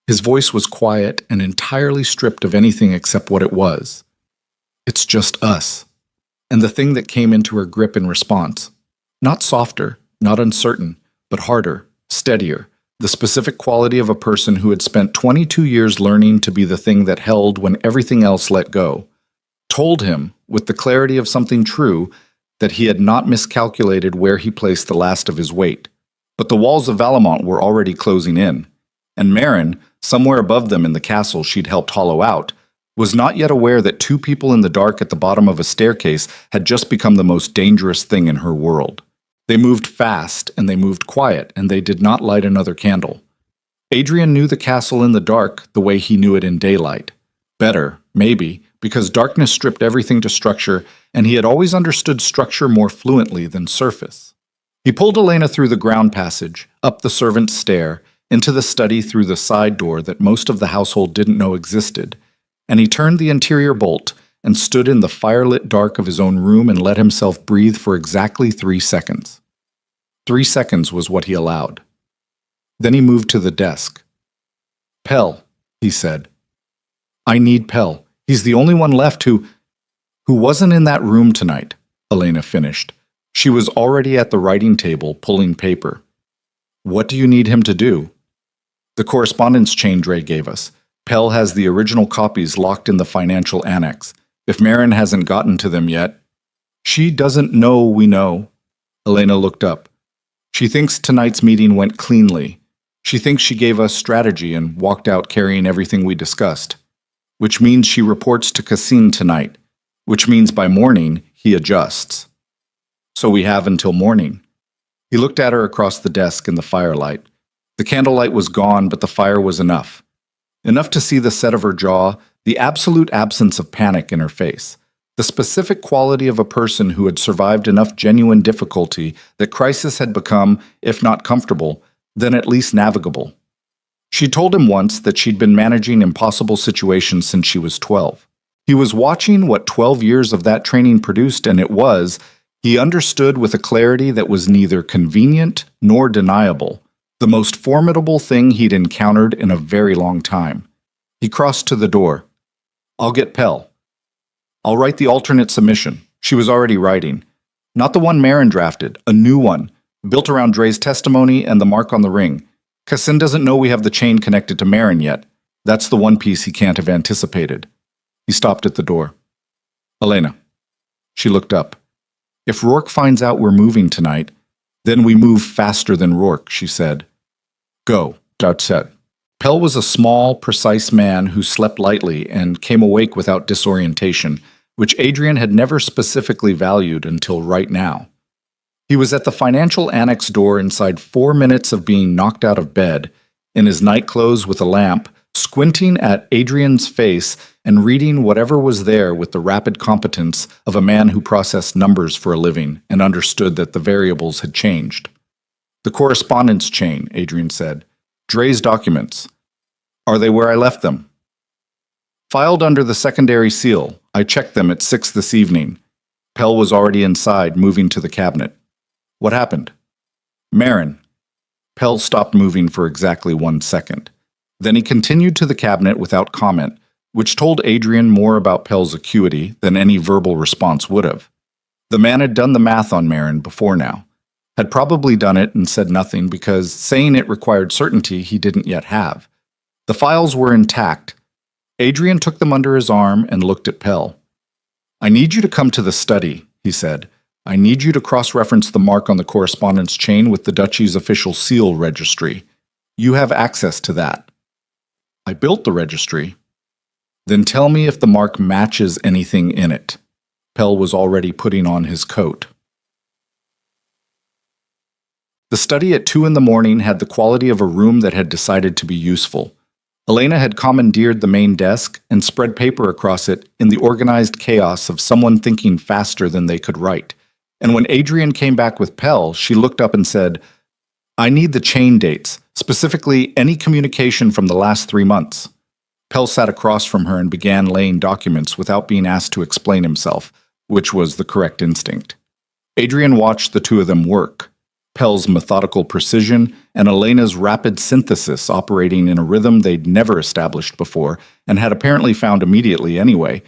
His voice was quiet and entirely stripped of anything except what it was. It's just us. And the thing that came into her grip in response. Not softer, not uncertain, but harder, steadier, the specific quality of a person who had spent 22 years learning to be the thing that held when everything else let go, told him, with the clarity of something true, that he had not miscalculated where he placed the last of his weight. But the walls of Valamont were already closing in, and Marin, somewhere above them in the castle she'd helped hollow out, was not yet aware that 2 people in the dark at the bottom of a staircase had just become the most dangerous thing in her world. They moved fast, and they moved quiet, and they did not light another candle. Adrian knew the castle in the dark the way he knew it in daylight. Better, maybe, because darkness stripped everything to structure, and he had always understood structure more fluently than surface. He pulled Elena through the ground passage, up the servant's stair, into the study through the side door that most of the household didn't know existed, and he turned the interior bolt and stood in the firelit dark of his own room and let himself breathe for exactly 3 seconds. 3 seconds was what he allowed. Then he moved to the desk. Pell, he said. I need Pell. He's the only one left who wasn't in that room tonight, Elena finished. She was already at the writing table pulling paper. What do you need him to do? The correspondence chain Dre gave us. Pell has the original copies locked in the financial annex. If Marin hasn't gotten to them yet, she doesn't know we know. Elena looked up. She thinks tonight's meeting went cleanly. She thinks she gave us strategy and walked out carrying everything we discussed. Which means she reports to Cassine tonight. Which means by morning, he adjusts. So we have until morning. He looked at her across the desk in the firelight. The candlelight was gone, but the fire was enough. Enough to see the set of her jaw, the absolute absence of panic in her face, the specific quality of a person who had survived enough genuine difficulty that crisis had become, if not comfortable, then at least navigable. She told him once that she'd been managing impossible situations since she was 12. He was watching what 12 years of that training produced, and he understood with a clarity that was neither convenient nor deniable, the most formidable thing he'd encountered in a very long time. He crossed to the door. "I'll get Pell. I'll write the alternate submission." She was already writing. Not the one Marin drafted, a new one, built around Dre's testimony and the mark on the ring. Cassin doesn't know we have the chain connected to Marin yet. That's the one piece he can't have anticipated. He stopped at the door. "Elena." She looked up. "If Rourke finds out we're moving tonight, then we move faster than Rourke," she said. "Go," Dutch said. Pell was a small, precise man who slept lightly and came awake without disorientation, which Adrian had never specifically valued until right now. He was at the financial annex door inside 4 minutes of being knocked out of bed, in his nightclothes with a lamp, squinting at Adrian's face and reading whatever was there with the rapid competence of a man who processed numbers for a living and understood that the variables had changed. "The correspondence chain," Adrian said. "Dre's documents. Are they where I left them?" "Filed under the secondary seal. I checked them at 6 this evening." Pell was already inside, moving to the cabinet. "What happened?" "Marin." Pell stopped moving for exactly 1 second. Then he continued to the cabinet without comment, which told Adrian more about Pell's acuity than any verbal response would have. The man had done the math on Marin before now, had probably done it and said nothing because saying it required certainty he didn't yet have. The files were intact. Adrian took them under his arm and looked at Pell. "I need you to come to the study," he said. "I need you to cross-reference the mark on the correspondence chain with the Duchy's official seal registry. You have access to that." "I built the registry." "Then tell me if the mark matches anything in it." Pell was already putting on his coat. The study at 2 in the morning had the quality of a room that had decided to be useful. Elena had commandeered the main desk and spread paper across it in the organized chaos of someone thinking faster than they could write. And when Adrian came back with Pell, she looked up and said, "I need the chain dates, specifically any communication from the last 3 months." Pell sat across from her and began laying documents without being asked to explain himself, which was the correct instinct. Adrian watched the two of them work. Pell's methodical precision and Elena's rapid synthesis operating in a rhythm they'd never established before and had apparently found immediately anyway,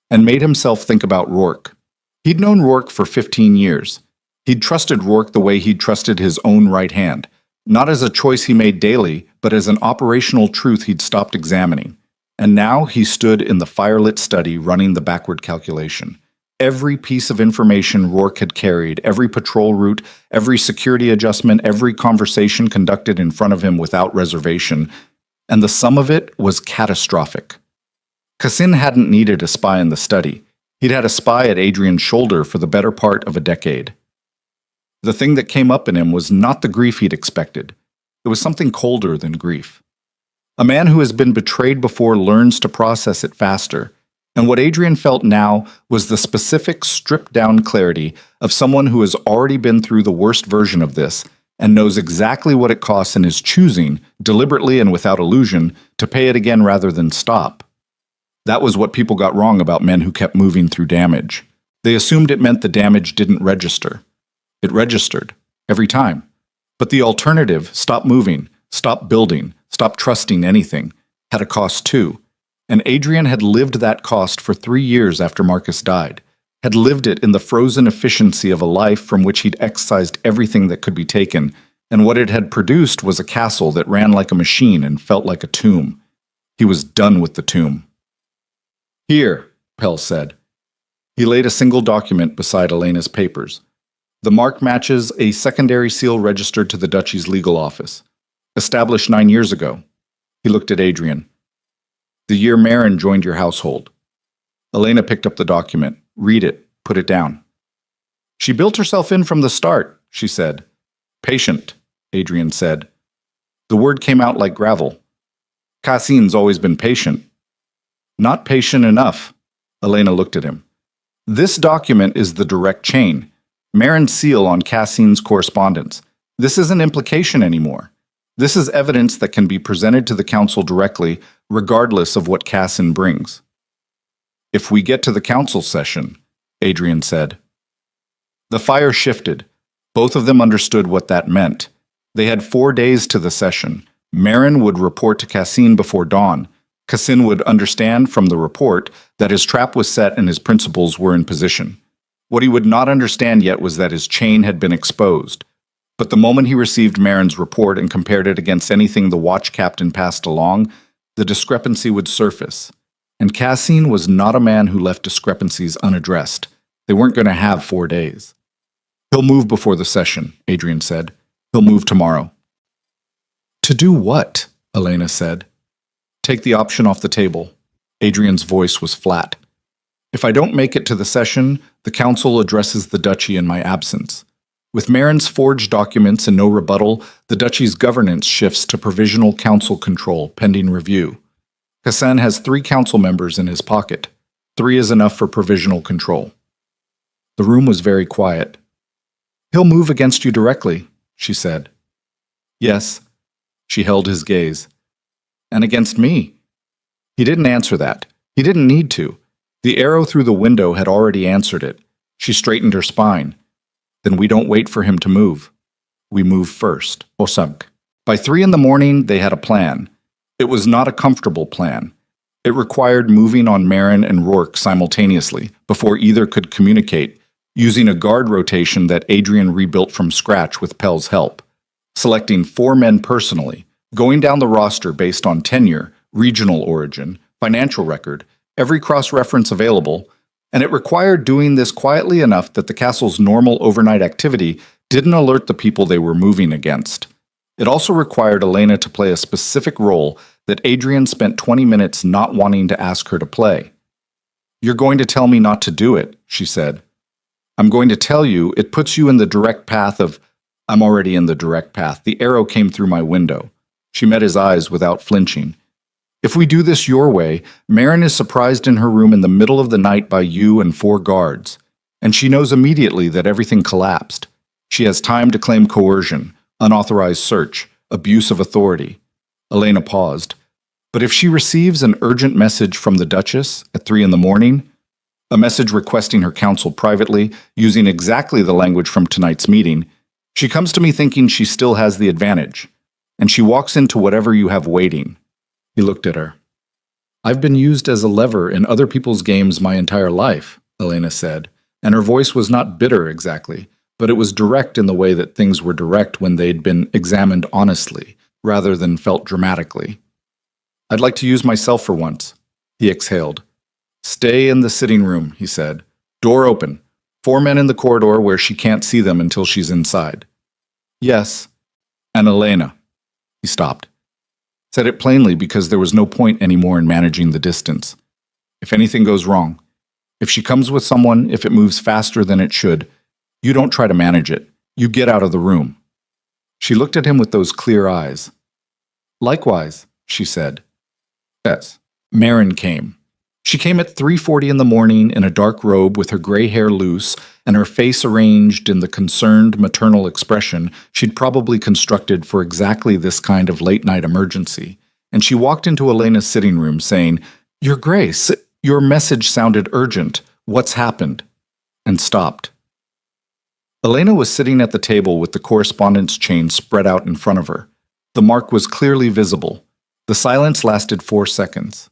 and made himself think about Rourke. He'd known Rourke for 15 years. He'd trusted Rourke the way he'd trusted his own right hand, not as a choice he made daily, but as an operational truth he'd stopped examining. And now he stood in the firelit study running the backward calculation. Every piece of information Rourke had carried, every patrol route, every security adjustment, every conversation conducted in front of him without reservation, and the sum of it was catastrophic. Cassin hadn't needed a spy in the study. He'd had a spy at Adrian's shoulder for the better part of a decade. The thing that came up in him was not the grief he'd expected. It was something colder than grief. A man who has been betrayed before learns to process it faster. And what Adrian felt now was the specific, stripped-down clarity of someone who has already been through the worst version of this and knows exactly what it costs and is choosing, deliberately and without illusion, to pay it again rather than stop. That was what people got wrong about men who kept moving through damage. They assumed it meant the damage didn't register. It registered, every time. But the alternative, stop moving, stop building, stop trusting anything, had a cost too. And Adrian had lived that cost for 3 years after Marcus died, had lived it in the frozen efficiency of a life from which he'd excised everything that could be taken, and what it had produced was a castle that ran like a machine and felt like a tomb. He was done with the tomb. "Here," Pell said. He laid a single document beside Elena's papers. "The mark matches a secondary seal registered to the Duchy's legal office. Established 9 years ago." He looked at Adrian. "The year Marin joined your household." Elena picked up the document. "Read it. Put it down." She built herself in from the start, she said. Patient, Adrian said. The word came out like gravel. Cassine's always been patient. Not patient enough. Elena looked at him. This document is the direct chain. Marin's seal on Cassine's correspondence. This isn't implication anymore. This is evidence that can be presented to the council directly, regardless of what Cassine brings. If we get to the council session, Adrian said. The fire shifted. Both of them understood what that meant. They had 4 days to the session. Marin would report to Cassine before dawn. Cassine would understand from the report that his trap was set and his principals were in position. What he would not understand yet was that his chain had been exposed. But the moment he received Marin's report and compared it against anything the watch captain passed along, the discrepancy would surface. And Cassine was not a man who left discrepancies unaddressed. They weren't going to have 4 days. He'll move before the session, Adrian said. He'll move tomorrow. To do what? Elena said. Take the option off the table. Adrian's voice was flat. If I don't make it to the session, the council addresses the duchy in my absence. With Marin's forged documents and no rebuttal, the duchy's governance shifts to provisional council control pending review. Cassine has 3 council members in his pocket. 3 is enough for provisional control. The room was very quiet. He'll move against you directly, she said. Yes. She held his gaze. And against me. He didn't answer that. He didn't need to. The arrow through the window had already answered it. She straightened her spine. Then we don't wait for him to move. We move first. Osank. By 3 in the morning, they had a plan. It was not a comfortable plan. It required moving on Marin and Rourke simultaneously before either could communicate, using a guard rotation that Adrian rebuilt from scratch with Pell's help, selecting 4 men personally, going down the roster based on tenure, regional origin, financial record, every cross-reference available, and it required doing this quietly enough that the castle's normal overnight activity didn't alert the people they were moving against. It also required Elena to play a specific role that Adrian spent 20 minutes not wanting to ask her to play. You're going to tell me not to do it, she said. I'm going to tell you it puts you in the direct path of... I'm already in the direct path. The arrow came through my window. She met his eyes without flinching. If we do this your way, Marin is surprised in her room in the middle of the night by you and 4 guards, and she knows immediately that everything collapsed. She has time to claim coercion, unauthorized search, abuse of authority. Elena paused. But if she receives an urgent message from the Duchess at 3 in the morning, a message requesting her counsel privately, using exactly the language from tonight's meeting, she comes to me thinking she still has the advantage, and she walks into whatever you have waiting. He looked at her. I've been used as a lever in other people's games my entire life, Elena said, and her voice was not bitter exactly, but it was direct in the way that things were direct when they'd been examined honestly, rather than felt dramatically. I'd like to use myself for once, he exhaled. Stay in the sitting room, he said. Door open. 4 men in the corridor where she can't see them until she's inside. Yes. And Elena. He stopped. Said it plainly because there was no point anymore in managing the distance. If anything goes wrong, if she comes with someone, if it moves faster than it should, you don't try to manage it. You get out of the room. She looked at him with those clear eyes. Likewise, she said. Yes. Marin came. She came at 3:40 in the morning in a dark robe with her gray hair loose and her face arranged in the concerned maternal expression she'd probably constructed for exactly this kind of late-night emergency. And she walked into Elena's sitting room saying, Your Grace, your message sounded urgent. What's happened? And stopped. Elena was sitting at the table with the correspondence chain spread out in front of her. The mark was clearly visible. The silence lasted 4 seconds.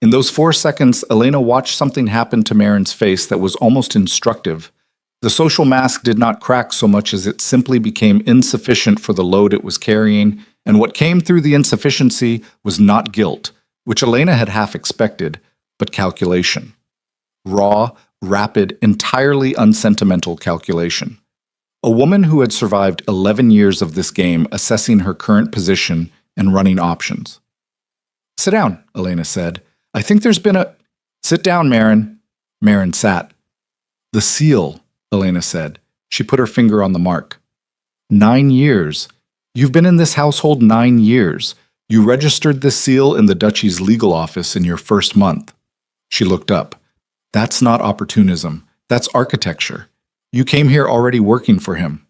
In those 4 seconds, Elena watched something happen to Marin's face that was almost instructive. The social mask did not crack so much as it simply became insufficient for the load it was carrying, and what came through the insufficiency was not guilt, which Elena had half expected, but calculation. Raw, rapid, entirely unsentimental calculation. A woman who had survived 11 years of this game assessing her current position and running options. Sit down, Elena said. I think there's been a... Sit down, Marin. Marin sat. The seal, Elena said. She put her finger on the mark. 9 years. You've been in this household 9 years. You registered this seal in the duchy's legal office in your first month. She looked up. That's not opportunism. That's architecture. You came here already working for him.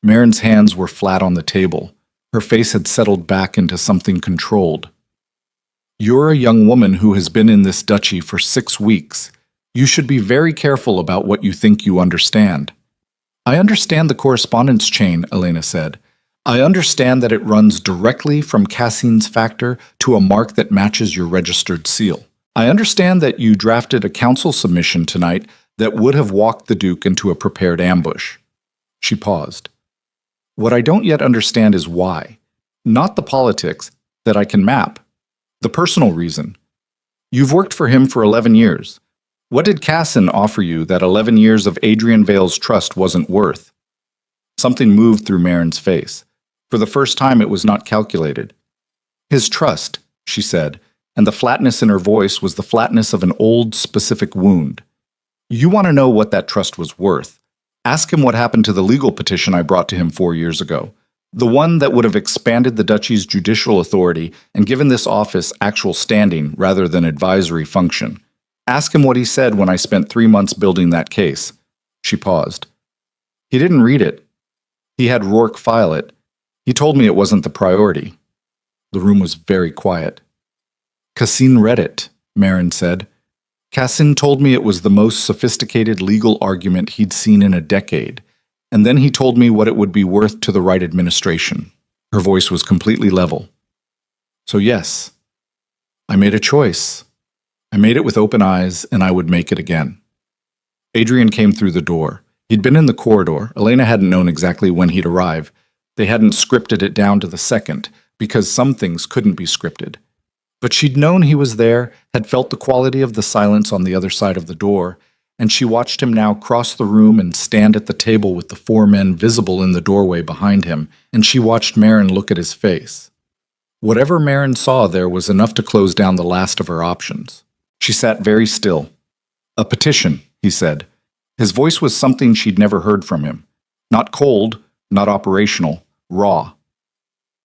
Marin's hands were flat on the table. Her face had settled back into something controlled. You're a young woman who has been in this duchy for 6 weeks. You should be very careful about what you think you understand. I understand the correspondence chain, Elena said. I understand that it runs directly from Cassine's factor to a mark that matches your registered seal. I understand that you drafted a council submission tonight that would have walked the Duke into a prepared ambush. She paused. What I don't yet understand is why. Not the politics that I can map. The personal reason. You've worked for him for 11 years. What did Cassin offer you that 11 years of Adrian Vale's trust wasn't worth? Something moved through Marin's face. For the first time, it was not calculated. His trust, she said, and the flatness in her voice was the flatness of an old, specific wound. You want to know what that trust was worth. Ask him what happened to the legal petition I brought to him 4 years ago. The one that would have expanded the duchy's judicial authority and given this office actual standing rather than advisory function. Ask him what he said when I spent 3 months building that case. She paused. He didn't read it. He had Rourke file it. He told me it wasn't the priority. The room was very quiet. Cassin read it, Marin said. Cassin told me it was the most sophisticated legal argument he'd seen in a decade, and then he told me what it would be worth to the right administration. Her voice was completely level. So yes, I made a choice. I made it with open eyes, and I would make it again. Adrian came through the door. He'd been in the corridor. Elena hadn't known exactly when he'd arrive. They hadn't scripted it down to the second, because some things couldn't be scripted. But she'd known he was there, had felt the quality of the silence on the other side of the door, and she watched him now cross the room and stand at the table with the 4 men visible in the doorway behind him, and she watched Marin look at his face. Whatever Marin saw there was enough to close down the last of her options. She sat very still. A petition, he said. His voice was something she'd never heard from him. Not cold, not operational, raw.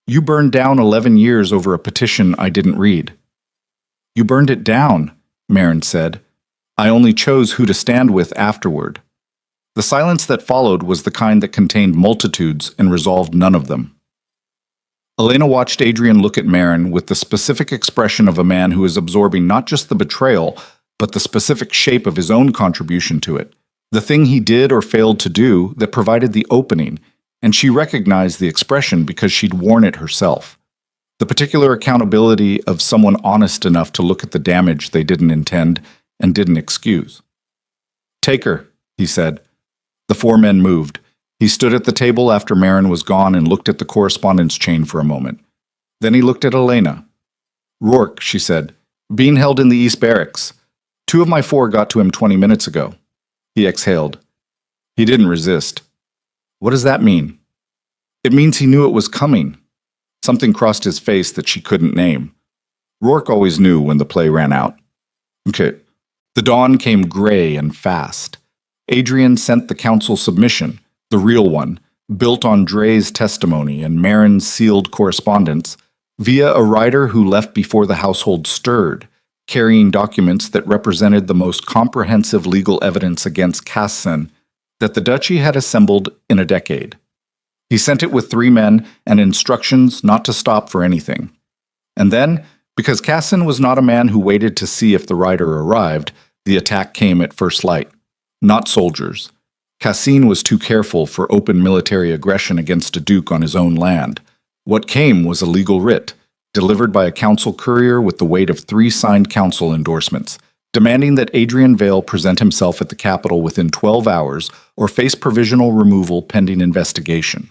You burned down 11 years over a petition I didn't read. You burned it down, Marin said. I only chose who to stand with afterward. The silence that followed was the kind that contained multitudes and resolved none of them. Elena watched Adrian look at Marin with the specific expression of a man who is absorbing not just the betrayal, but the specific shape of his own contribution to it. The thing he did or failed to do that provided the opening, and she recognized the expression because she'd worn it herself. The particular accountability of someone honest enough to look at the damage they didn't intend and didn't excuse. Take her, he said. The 4 men moved. He stood at the table after Marin was gone and looked at the correspondence chain for a moment. Then he looked at Elena. Rourke, she said, being held in the East Barracks. 2 of my 4 got to him 20 minutes ago. He exhaled. He didn't resist. What does that mean? It means he knew it was coming. Something crossed his face that she couldn't name. Rourke always knew when the play ran out. Okay. The dawn came gray and fast. Adrian sent the council submission, the real one, built on Dre's testimony and Marin's sealed correspondence, via a rider who left before the household stirred, carrying documents that represented the most comprehensive legal evidence against Cassin that the duchy had assembled in a decade. He sent it with 3 men and instructions not to stop for anything. And then, because Cassin was not a man who waited to see if the rider arrived, the attack came at first light. Not soldiers. Cassin was too careful for open military aggression against a duke on his own land. What came was a legal writ, delivered by a council courier with the weight of 3 signed council endorsements, demanding that Adrian Vale present himself at the capital within 12 hours or face provisional removal pending investigation.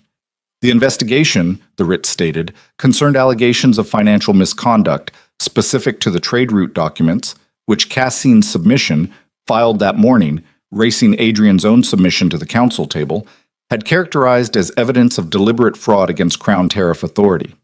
The investigation, the writ stated, concerned allegations of financial misconduct specific to the trade route documents, which Cassin's submission, filed that morning, racing Adrian's own submission to the council table, had characterized as evidence of deliberate fraud against Crown Tariff Authority.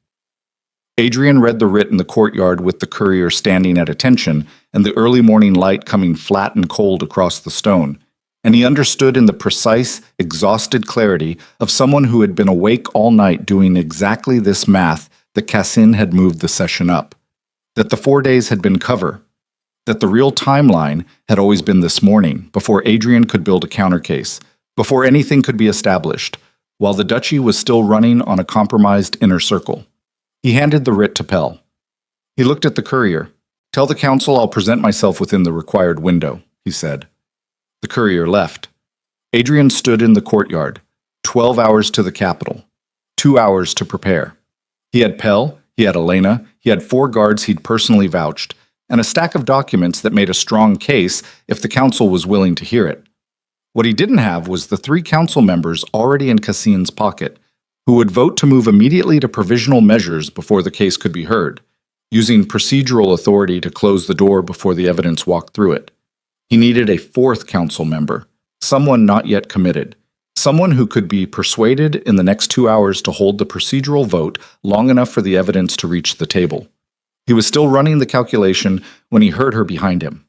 Adrian read the writ in the courtyard with the courier standing at attention and the early morning light coming flat and cold across the stone. and he understood in the precise, exhausted clarity of someone who had been awake all night doing exactly this math that Cassin had moved the session up, that the 4 days had been cover, that the real timeline had always been this morning, before Adrian could build a countercase, before anything could be established, while the duchy was still running on a compromised inner circle. He handed the writ to Pell. He looked at the courier. "Tell the council I'll present myself within the required window," he said. The courier left. Adrian stood in the courtyard, 12 hours to the capital, 2 hours to prepare. He had Pell, he had Elena, he had 4 guards he'd personally vouched, and a stack of documents that made a strong case if the council was willing to hear it. What he didn't have was the 3 council members already in Cassin's pocket, who would vote to move immediately to provisional measures before the case could be heard, using procedural authority to close the door before the evidence walked through it. He needed a 4th council member, someone not yet committed, someone who could be persuaded in the next 2 hours to hold the procedural vote long enough for the evidence to reach the table. He was still running the calculation when he heard her behind him.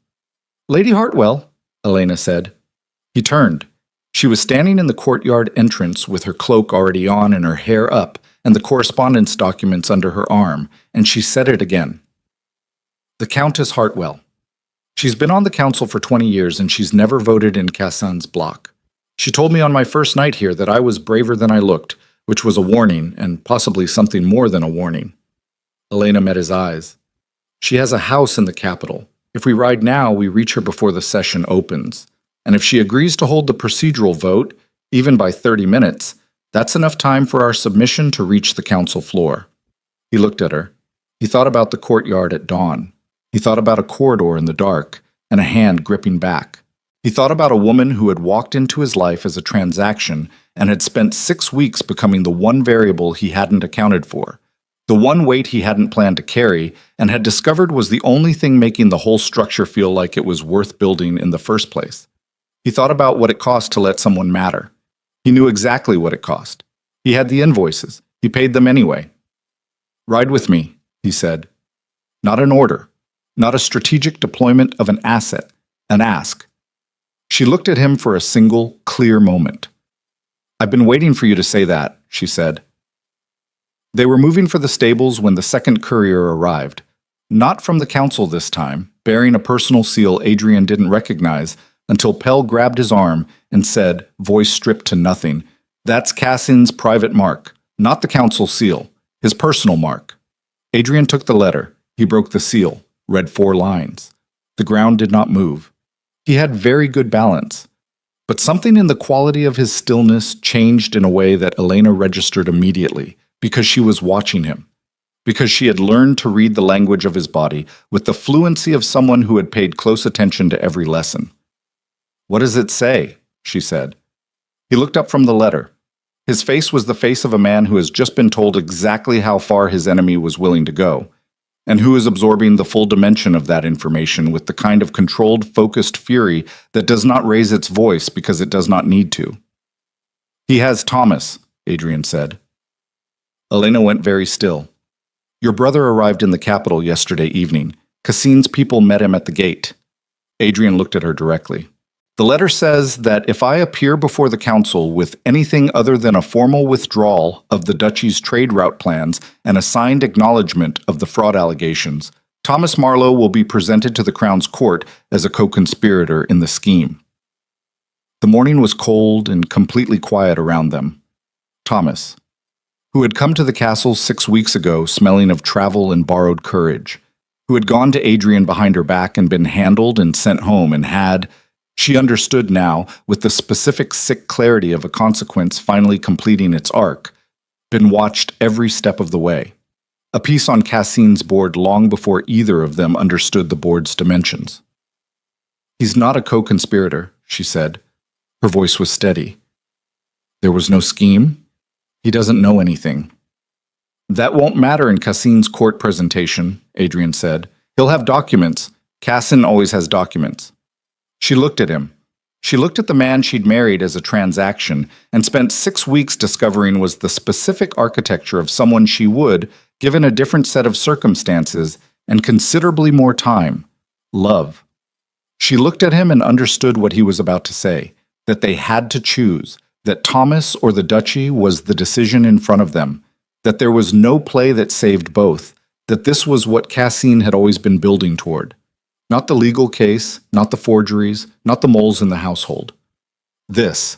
"Lady Hartwell," Elena said. He turned. She was standing in the courtyard entrance with her cloak already on and her hair up and the correspondence documents under her arm, and she said it again. "The Countess Hartwell. She's been on the council for 20 years and she's never voted in Cassin's bloc. She told me on my first night here that I was braver than I looked, which was a warning, and possibly something more than a warning." Elena met his eyes. "She has a house in the capital. If we ride now, we reach her before the session opens. And if she agrees to hold the procedural vote, even by 30 minutes, that's enough time for our submission to reach the council floor." He looked at her. He thought about the courtyard at dawn. He thought about a corridor in the dark and a hand gripping back. He thought about a woman who had walked into his life as a transaction and had spent 6 weeks becoming the one variable he hadn't accounted for, the one weight he hadn't planned to carry, and had discovered was the only thing making the whole structure feel like it was worth building in the first place. He thought about what it cost to let someone matter. He knew exactly what it cost. He had the invoices. He paid them anyway. "Ride with me," he said. Not an order, not a strategic deployment of an asset, an ask. She looked at him for a single, clear moment. "I've been waiting for you to say that," she said. They were moving for the stables when the second courier arrived. Not from the council this time, bearing a personal seal Adrian didn't recognize, until Pell grabbed his arm and said, voice stripped to nothing, "That's Cassin's private mark, not the council seal, his personal mark." Adrian took the letter. He broke the seal, read 4 lines. The ground did not move. He had very good balance. But something in the quality of his stillness changed in a way that Elena registered immediately, because she was watching him, because she had learned to read the language of his body with the fluency of someone who had paid close attention to every lesson. "What does it say?" she said. He looked up from the letter. His face was the face of a man who has just been told exactly how far his enemy was willing to go, and who is absorbing the full dimension of that information with the kind of controlled, focused fury that does not raise its voice because it does not need to. "He has Thomas," Adrian said. Elena went very still. "Your brother arrived in the capital yesterday evening. Cassin's people met him at the gate." Adrian looked at her directly. "The letter says that if I appear before the council with anything other than a formal withdrawal of the duchy's trade route plans and a signed acknowledgement of the fraud allegations, Thomas Marlowe will be presented to the Crown's court as a co-conspirator in the scheme." The morning was cold and completely quiet around them. Thomas, who had come to the castle 6 weeks ago smelling of travel and borrowed courage, who had gone to Adrian behind her back and been handled and sent home and had, she understood now, with the specific sick clarity of a consequence finally completing its arc, been watched every step of the way. A piece on Cassin's board long before either of them understood the board's dimensions. "He's not a co-conspirator," she said. Her voice was steady. "There was no scheme. He doesn't know anything." "That won't matter in Cassin's court presentation," Adrian said. "He'll have documents. Cassin always has documents." She looked at him. She looked at the man she'd married as a transaction and spent 6 weeks discovering was the specific architecture of someone she would, given a different set of circumstances and considerably more time, love. She looked at him and understood what he was about to say, that they had to choose, that Thomas or the duchy was the decision in front of them, that there was no play that saved both, that this was what Cassine had always been building toward. Not the legal case, not the forgeries, not the moles in the household. This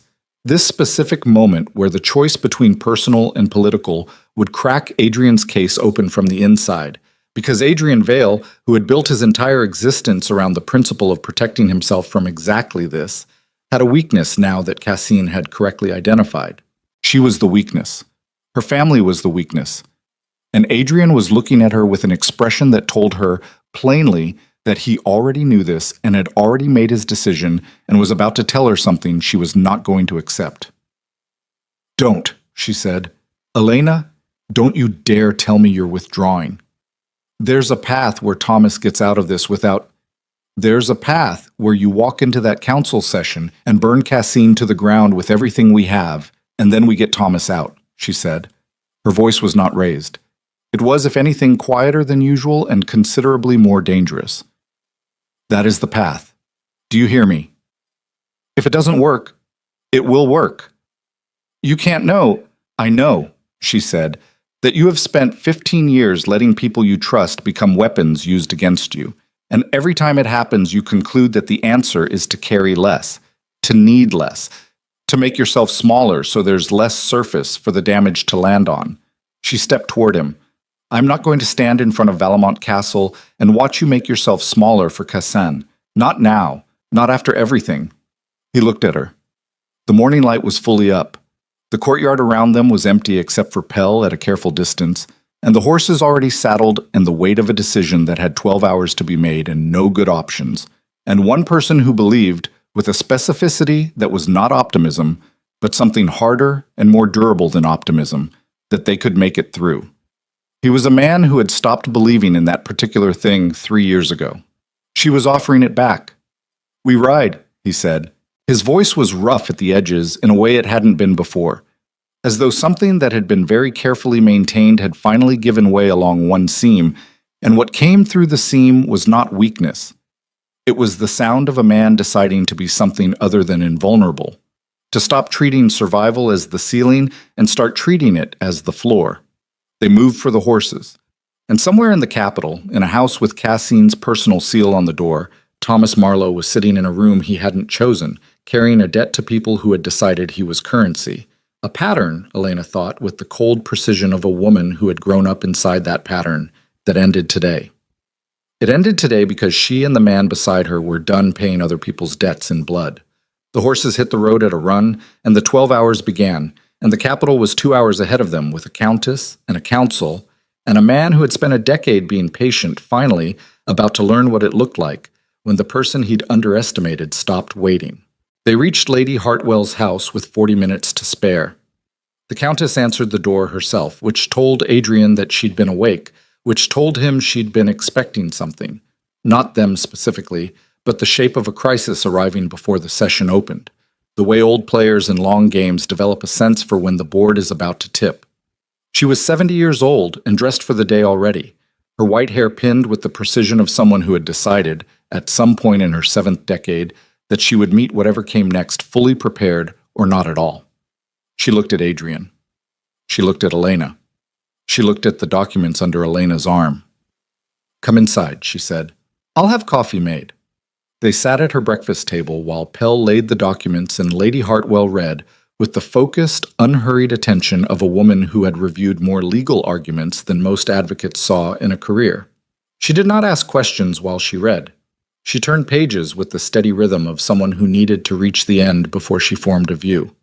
specific moment where the choice between personal and political would crack Adrian's case open from the inside, because Adrian Vale, who had built his entire existence around the principle of protecting himself from exactly this, had a weakness now that Cassine had correctly identified. She was the weakness. Her family was the weakness. And Adrian was looking at her with an expression that told her plainly that he already knew this and had already made his decision and was about to tell her something she was not going to accept. "Don't," she said. "Elena, don't you dare tell me you're withdrawing. There's a path where Thomas gets out of this without... There's a path where you walk into that council session and burn Cassine to the ground with everything we have, and then we get Thomas out," she said. Her voice was not raised. It was, if anything, quieter than usual and considerably more dangerous. "That is the path. Do you hear me? If it doesn't work, it will work. You can't know." "I know," she said, "that you have spent 15 years letting people you trust become weapons used against you, and every time it happens you conclude that the answer is to carry less, to need less, to make yourself smaller so there's less surface for the damage to land on." She stepped toward him. "I'm not going to stand in front of Valemont Castle and watch you make yourself smaller for Cassane. Not now, not after everything." He looked at her. The morning light was fully up. The courtyard around them was empty except for Pell at a careful distance, and the horses already saddled and the weight of a decision that had 12 hours to be made and no good options, and one person who believed, with a specificity that was not optimism, but something harder and more durable than optimism, that they could make it through. He was a man who had stopped believing in that particular thing 3 years ago. She was offering it back. "We ride," he said. His voice was rough at the edges in a way it hadn't been before, as though something that had been very carefully maintained had finally given way along one seam, and what came through the seam was not weakness. It was the sound of a man deciding to be something other than invulnerable, to stop treating survival as the ceiling and start treating it as the floor. They moved for the horses, and somewhere in the capital, in a house with Cassine's personal seal on the door, Thomas Marlowe was sitting in a room he hadn't chosen, carrying a debt to people who had decided he was currency. A pattern, Elena thought, with the cold precision of a woman who had grown up inside that pattern, that ended today. It ended today because she and the man beside her were done paying other people's debts in blood. The horses hit the road at a run, and the 12 hours began, and the capital was 2 hours ahead of them with a countess and a council, and a man who had spent a decade being patient, finally about to learn what it looked like when the person he'd underestimated stopped waiting. They reached Lady Hartwell's house with 40 minutes to spare. The countess answered the door herself, which told Adrian that she'd been awake, which told him she'd been expecting something. Not them specifically, but the shape of a crisis arriving before the session opened. The way old players in long games develop a sense for when the board is about to tip. She was 70 years old and dressed for the day already, her white hair pinned with the precision of someone who had decided, at some point in her 7th decade, that she would meet whatever came next fully prepared or not at all. She looked at Adrian. She looked at Elena. She looked at the documents under Elena's arm. "Come inside," she said. "I'll have coffee made." They sat at her breakfast table while Pell laid the documents and Lady Hartwell read, with the focused, unhurried attention of a woman who had reviewed more legal arguments than most advocates saw in a career. She did not ask questions while she read. She turned pages with the steady rhythm of someone who needed to reach the end before she formed a view.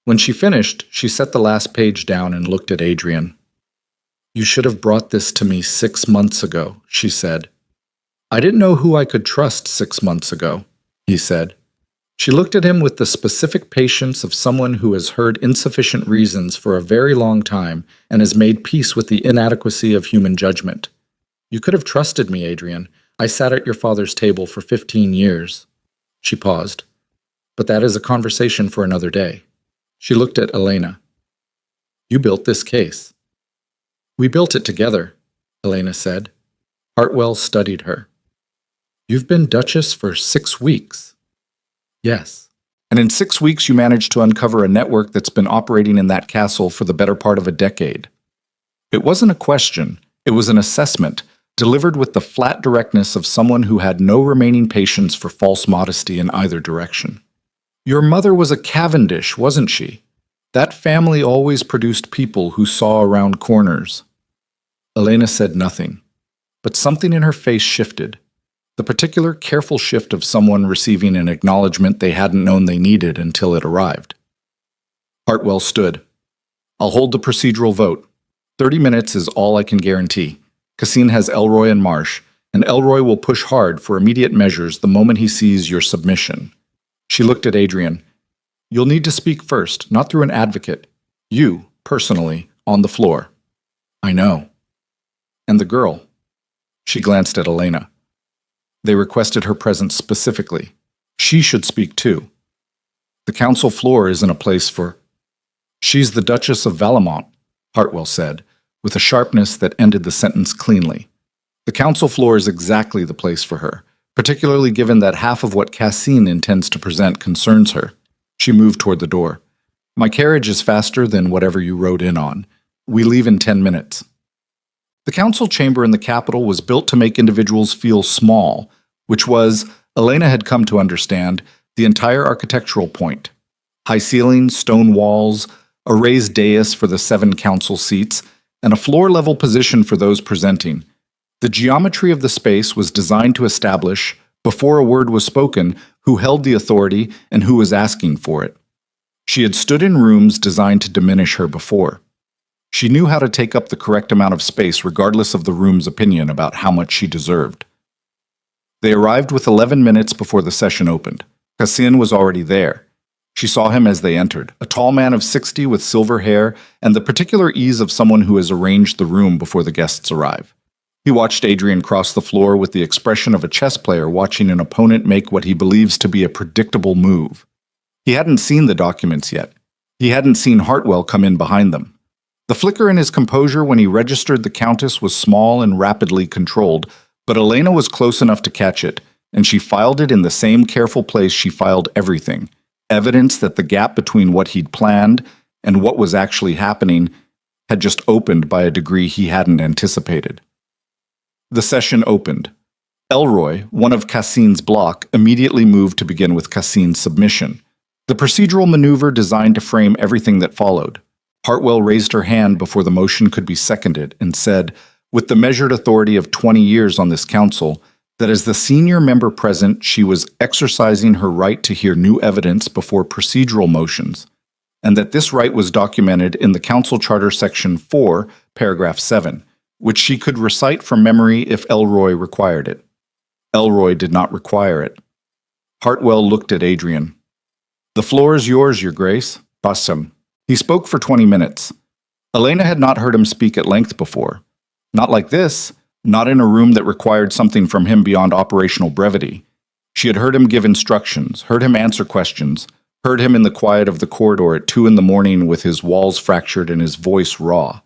When she finished, she set the last page down and looked at Adrian. "You should have brought this to me 6 months ago," she said. "I didn't know who I could trust 6 months ago," he said. She looked at him with the specific patience of someone who has heard insufficient reasons for a very long time and has made peace with the inadequacy of human judgment. "You could have trusted me, Adrian. I sat at your father's table for 15 years. She paused. "But that is a conversation for another day." She looked at Elena. "You built this case." "We built it together," Elena said. Hartwell studied her. "You've been Duchess for 6 weeks." "Yes." And in 6 weeks, you managed to uncover a network that's been operating in that castle for the better part of a decade. It wasn't a question, it was an assessment, delivered with the flat directness of someone who had no remaining patience for false modesty in either direction. Your mother was a Cavendish, wasn't she? That family always produced people who saw around corners. Elena said nothing, but something in her face shifted. The particular careful shift of someone receiving an acknowledgement they hadn't known they needed until it arrived. Hartwell stood. I'll hold the procedural vote. 30 minutes is all I can guarantee. Cassine has Elroy and Marsh, and Elroy will push hard for immediate measures the moment he sees your submission. She looked at Adrian. You'll need to speak first, not through an advocate. You, personally, on the floor. I know. And the girl. She glanced at Elena. They requested her presence specifically. She should speak too. The council floor isn't a place for... She's the Duchess of Valemont, Hartwell said, with a sharpness that ended the sentence cleanly. The council floor is exactly the place for her, particularly given that half of what Cassine intends to present concerns her. She moved toward the door. My carriage is faster than whatever you rode in on. We leave in 10 minutes. The council chamber in the capital was built to make individuals feel small, which was, Elena had come to understand, the entire architectural point. High ceilings, stone walls, a raised dais for the 7 council seats, and a floor-level position for those presenting. The geometry of the space was designed to establish, before a word was spoken, who held the authority and who was asking for it. She had stood in rooms designed to diminish her before. She knew how to take up the correct amount of space regardless of the room's opinion about how much she deserved. They arrived with 11 minutes before the session opened. Cassine was already there. She saw him as they entered, a tall man of 60 with silver hair and the particular ease of someone who has arranged the room before the guests arrive. He watched Adrian cross the floor with the expression of a chess player watching an opponent make what he believes to be a predictable move. He hadn't seen the documents yet. He hadn't seen Hartwell come in behind them. The flicker in his composure when he registered the Countess was small and rapidly controlled, but Elena was close enough to catch it, and she filed it in the same careful place she filed everything, evidence that the gap between what he'd planned and what was actually happening had just opened by a degree he hadn't anticipated. The session opened. Elroy, one of Cassine's bloc, immediately moved to begin with Cassine's submission, the procedural maneuver designed to frame everything that followed. Hartwell raised her hand before the motion could be seconded and said, with the measured authority of 20 years on this council, that as the senior member present, she was exercising her right to hear new evidence before procedural motions, and that this right was documented in the Council Charter Section 4, Paragraph 7, which she could recite from memory if Elroy required it. Elroy did not require it. Hartwell looked at Adrian. The floor is yours, Your Grace. Passum. He spoke for 20 minutes. Elena had not heard him speak at length before. Not like this, not in a room that required something from him beyond operational brevity. She had heard him give instructions, heard him answer questions, heard him in the quiet of the corridor at 2 a.m. with his walls fractured and his voice raw.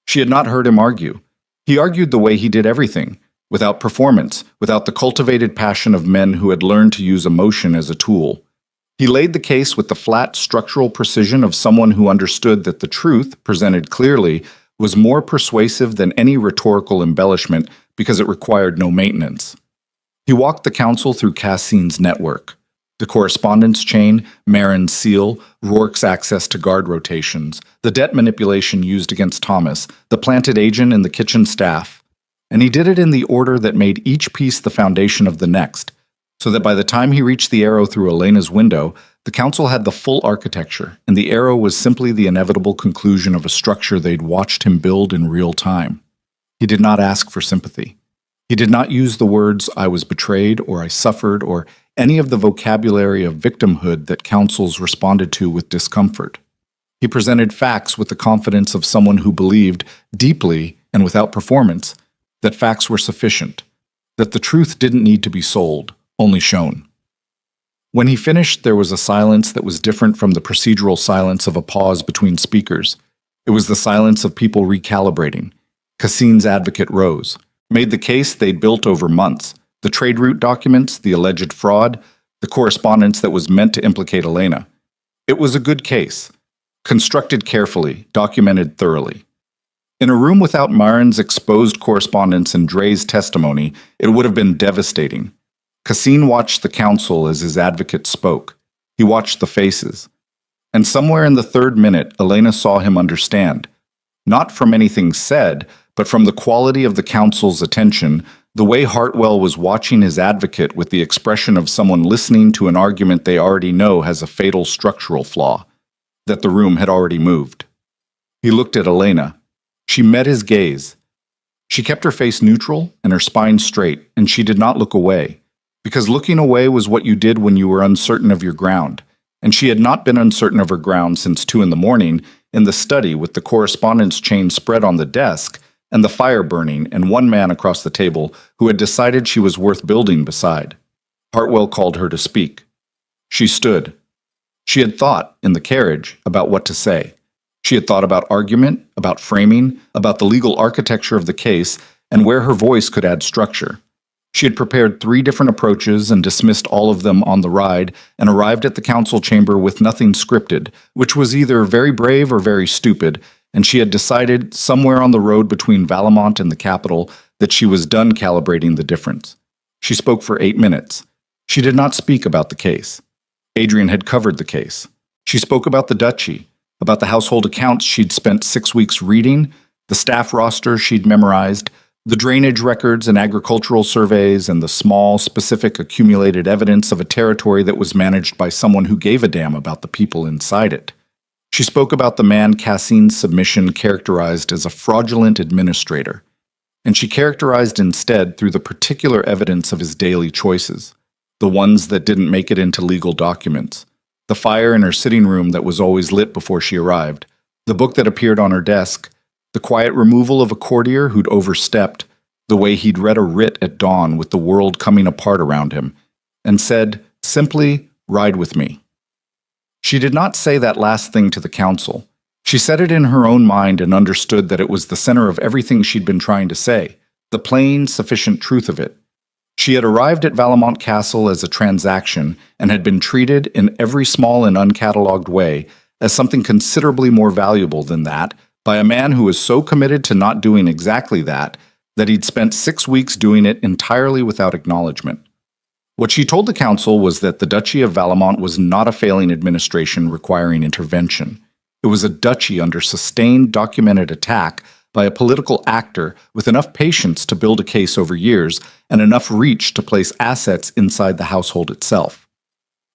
She had not heard him argue. He argued the way he did everything, without performance, without the cultivated passion of men who had learned to use emotion as a tool. He laid the case with the flat structural precision of someone who understood that the truth, presented clearly, was more persuasive than any rhetorical embellishment because it required no maintenance. He walked the council through Cassine's network, the correspondence chain, Marin's seal, Rourke's access to guard rotations, the debt manipulation used against Thomas, the planted agent and the kitchen staff. And he did it in the order that made each piece the foundation of the next, so that by the time he reached the arrow through Elena's window, the council had the full architecture, and the arrow was simply the inevitable conclusion of a structure they'd watched him build in real time. He did not ask for sympathy. He did not use the words, I was betrayed, or I suffered, or any of the vocabulary of victimhood that councils responded to with discomfort. He presented facts with the confidence of someone who believed, deeply and without performance, that facts were sufficient, that the truth didn't need to be sold, only shown. When he finished, there was a silence that was different from the procedural silence of a pause between speakers. It was the silence of people recalibrating. Cassine's advocate rose, made the case they'd built over months, the trade route documents, the alleged fraud, the correspondence that was meant to implicate Elena. It was a good case, constructed carefully, documented thoroughly. In a room without Marin's exposed correspondence and Dre's testimony, it would have been devastating. Cassin watched the counsel as his advocate spoke. He watched the faces. And somewhere in the third minute, Elena saw him understand. Not from anything said, but from the quality of the counsel's attention, the way Hartwell was watching his advocate with the expression of someone listening to an argument they already know has a fatal structural flaw, that the room had already moved. He looked at Elena. She met his gaze. She kept her face neutral and her spine straight, and she did not look away, because looking away was what you did when you were uncertain of your ground, and she had not been uncertain of her ground since 2 a.m. in the study with the correspondence chain spread on the desk and the fire burning and one man across the table who had decided she was worth building beside. Hartwell called her to speak. She stood. She had thought, in the carriage, about what to say. She had thought about argument, about framing, about the legal architecture of the case, and where her voice could add structure. She had prepared 3 different approaches and dismissed all of them on the ride, and arrived at the council chamber with nothing scripted, which was either very brave or very stupid, and she had decided, somewhere on the road between Valemont and the capital, that she was done calibrating the difference. She spoke for 8 minutes. She did not speak about the case. Adrian had covered the case. She spoke about the duchy, about the household accounts she'd spent 6 weeks reading, the staff roster she'd memorized, the drainage records and agricultural surveys, and the small, specific accumulated evidence of a territory that was managed by someone who gave a damn about the people inside it. She spoke about the man Cassin's submission characterized as a fraudulent administrator, and she characterized instead through the particular evidence of his daily choices, the ones that didn't make it into legal documents, the fire in her sitting room that was always lit before she arrived, the book that appeared on her desk, the quiet removal of a courtier who'd overstepped, the way he'd read a writ at dawn with the world coming apart around him, and said, simply, "Ride with me." She did not say that last thing to the council. She said it in her own mind and understood that it was the center of everything she'd been trying to say, the plain, sufficient truth of it. She had arrived at Valemont Castle as a transaction and had been treated in every small and uncatalogued way as something considerably more valuable than that by a man who was so committed to not doing exactly that he'd spent 6 weeks doing it entirely without acknowledgement. What she told the council was that the Duchy of Valemont was not a failing administration requiring intervention. It was a duchy under sustained, documented attack by a political actor with enough patience to build a case over years and enough reach to place assets inside the household itself.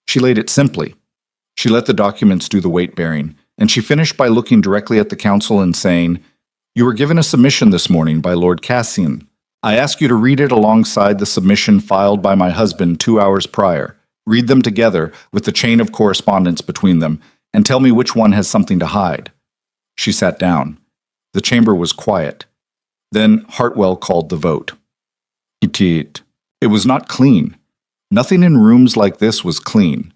She laid it simply. She let the documents do the weight-bearing, and she finished by looking directly at the council and saying, "You were given a submission this morning by Lord Cassin. I ask you to read it alongside the submission filed by my husband 2 hours prior. Read them together with the chain of correspondence between them, and tell me which one has something to hide." She sat down. The chamber was quiet. Then Hartwell called the vote. It was not clean. Nothing in rooms like this was clean.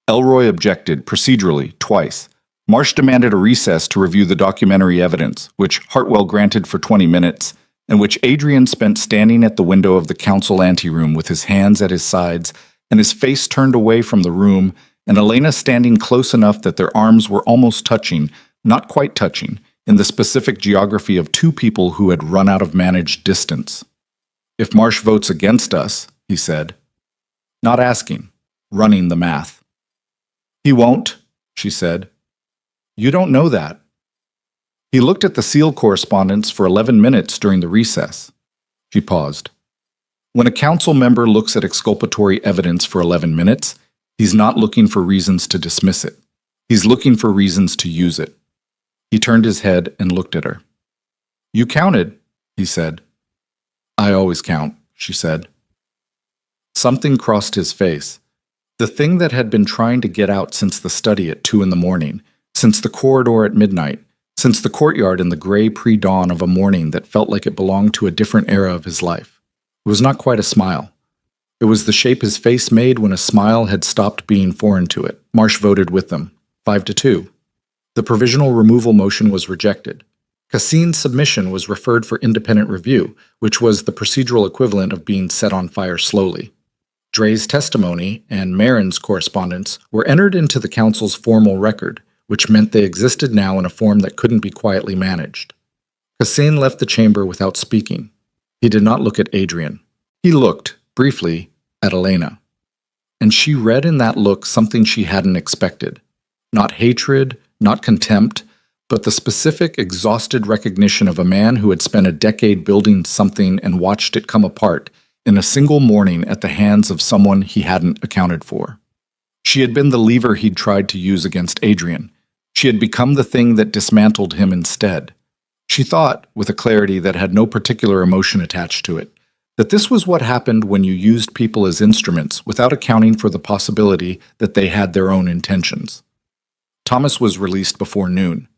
Elroy objected procedurally twice. Marsh demanded a recess to review the documentary evidence, which Hartwell granted for 20 minutes, and which Adrian spent standing at the window of the council anteroom with his hands at his sides and his face turned away from the room, and Elena standing close enough that their arms were almost touching, not quite touching, in the specific geography of 2 people who had run out of managed distance. "If Marsh votes against us," he said. Not asking, running the math. "He won't," she said. "You don't know that." He looked at the seal correspondence for 11 minutes during the recess. She paused. When a council member looks at exculpatory evidence for 11 minutes, he's not looking for reasons to dismiss it. He's looking for reasons to use it. He turned his head and looked at her. "You counted," he said. "I always count," she said. Something crossed his face. The thing that had been trying to get out since the study at 2 a.m, since the corridor at midnight, since the courtyard in the gray pre-dawn of a morning that felt like it belonged to a different era of his life. It was not quite a smile. It was the shape his face made when a smile had stopped being foreign to it. Marsh voted with them, 5-2. The provisional removal motion was rejected. Cassin's submission was referred for independent review, which was the procedural equivalent of being set on fire slowly. Dre's testimony and Marin's correspondence were entered into the council's formal record, which meant they existed now in a form that couldn't be quietly managed. Cassin left the chamber without speaking. He did not look at Adrian. He looked, briefly, at Elena. And she read in that look something she hadn't expected. Not hatred, not contempt, but the specific, exhausted recognition of a man who had spent a decade building something and watched it come apart in a single morning at the hands of someone he hadn't accounted for. She had been the lever he'd tried to use against Adrian. She had become the thing that dismantled him instead. She thought, with a clarity that had no particular emotion attached to it, that this was what happened when you used people as instruments without accounting for the possibility that they had their own intentions. Thomas was released before noon.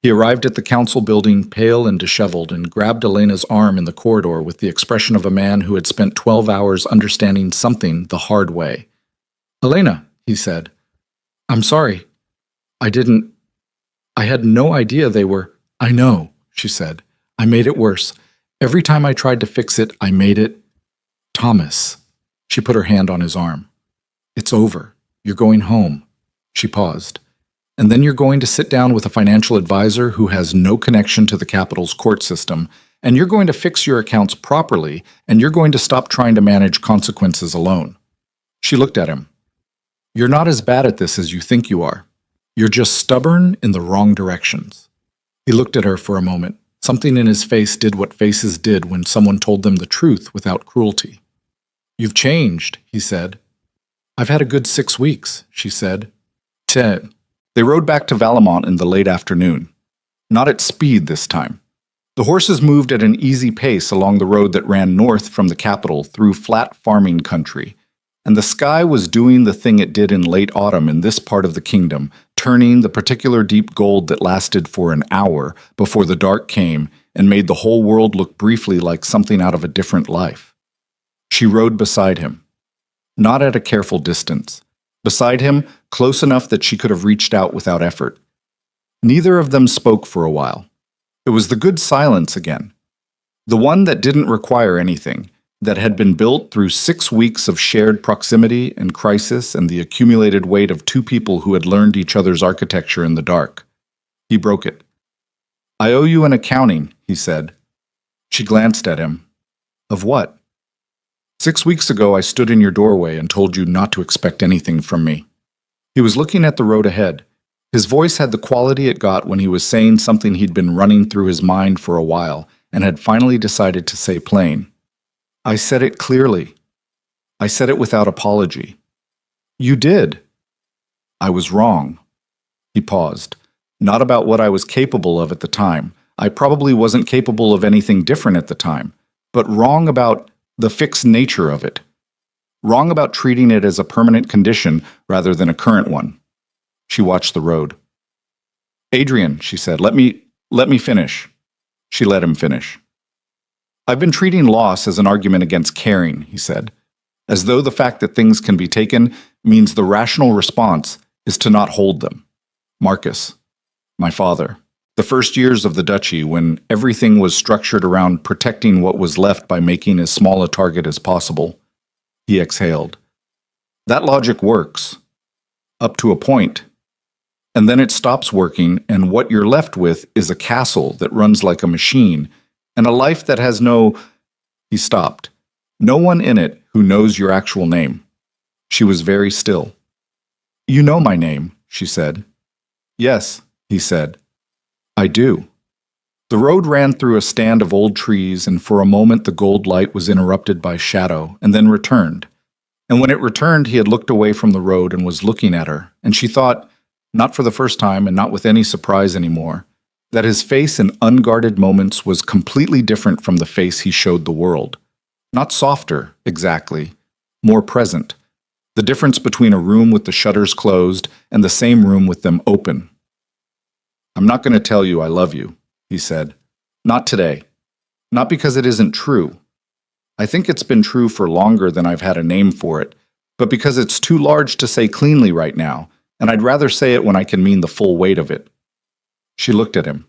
He arrived at the council building pale and disheveled and grabbed Elena's arm in the corridor with the expression of a man who had spent 12 hours understanding something the hard way. "Elena," he said, "I'm sorry. I had no idea they were—" "I know," she said. "I made it worse. Every time I tried to fix it, I made it—" "Thomas." She put her hand on his arm. "It's over. You're going home." She paused. "And then you're going to sit down with a financial advisor who has no connection to the capital's court system, and you're going to fix your accounts properly, and you're going to stop trying to manage consequences alone." She looked at him. "You're not as bad at this as you think you are. You're just stubborn in the wrong directions." He looked at her for a moment. Something in his face did what faces did when someone told them the truth without cruelty. "You've changed," he said. "I've had a good 6 weeks," she said. 10. They rode back to Valemont in the late afternoon. Not at speed this time. The horses moved at an easy pace along the road that ran north from the capital through flat farming country, and the sky was doing the thing it did in late autumn in this part of the kingdom, turning the particular deep gold that lasted for an hour before the dark came and made the whole world look briefly like something out of a different life. She rode beside him, not at a careful distance. Beside him, close enough that she could have reached out without effort. Neither of them spoke for a while. It was the good silence again. The one that didn't require anything, that had been built through 6 weeks of shared proximity and crisis and the accumulated weight of two people who had learned each other's architecture in the dark. He broke it. "I owe you an accounting," he said. She glanced at him. "Of what?" "6 weeks ago I stood in your doorway and told you not to expect anything from me." He was looking at the road ahead. His voice had the quality it got when he was saying something he'd been running through his mind for a while and had finally decided to say plain. "I said it clearly. I said it without apology." "You did." "I was wrong." He paused. "Not about what I was capable of at the time. I probably wasn't capable of anything different at the time, but wrong about the fixed nature of it. Wrong about treating it as a permanent condition rather than a current one." She watched the road. "Adrian," she said, let me finish." She let him finish. "I've been treating loss as an argument against caring," he said, "as though the fact that things can be taken means the rational response is to not hold them. Marcus, my father, the first years of the duchy when everything was structured around protecting what was left by making as small a target as possible." He exhaled. "That logic works. Up to a point. And then it stops working, and what you're left with is a castle that runs like a machine, and a life that has no—" He stopped. "No one in it who knows your actual name." She was very still. "You know my name," she said. "Yes," he said. "I do." The road ran through a stand of old trees, and for a moment the gold light was interrupted by shadow, and then returned. And when it returned, he had looked away from the road and was looking at her, and she thought, not for the first time and not with any surprise anymore, that his face in unguarded moments was completely different from the face he showed the world. Not softer, exactly, more present. The difference between a room with the shutters closed and the same room with them open. "I'm not going to tell you I love you," he said. "Not today. Not because it isn't true. I think it's been true for longer than I've had a name for it, but because it's too large to say cleanly right now, and I'd rather say it when I can mean the full weight of it." She looked at him.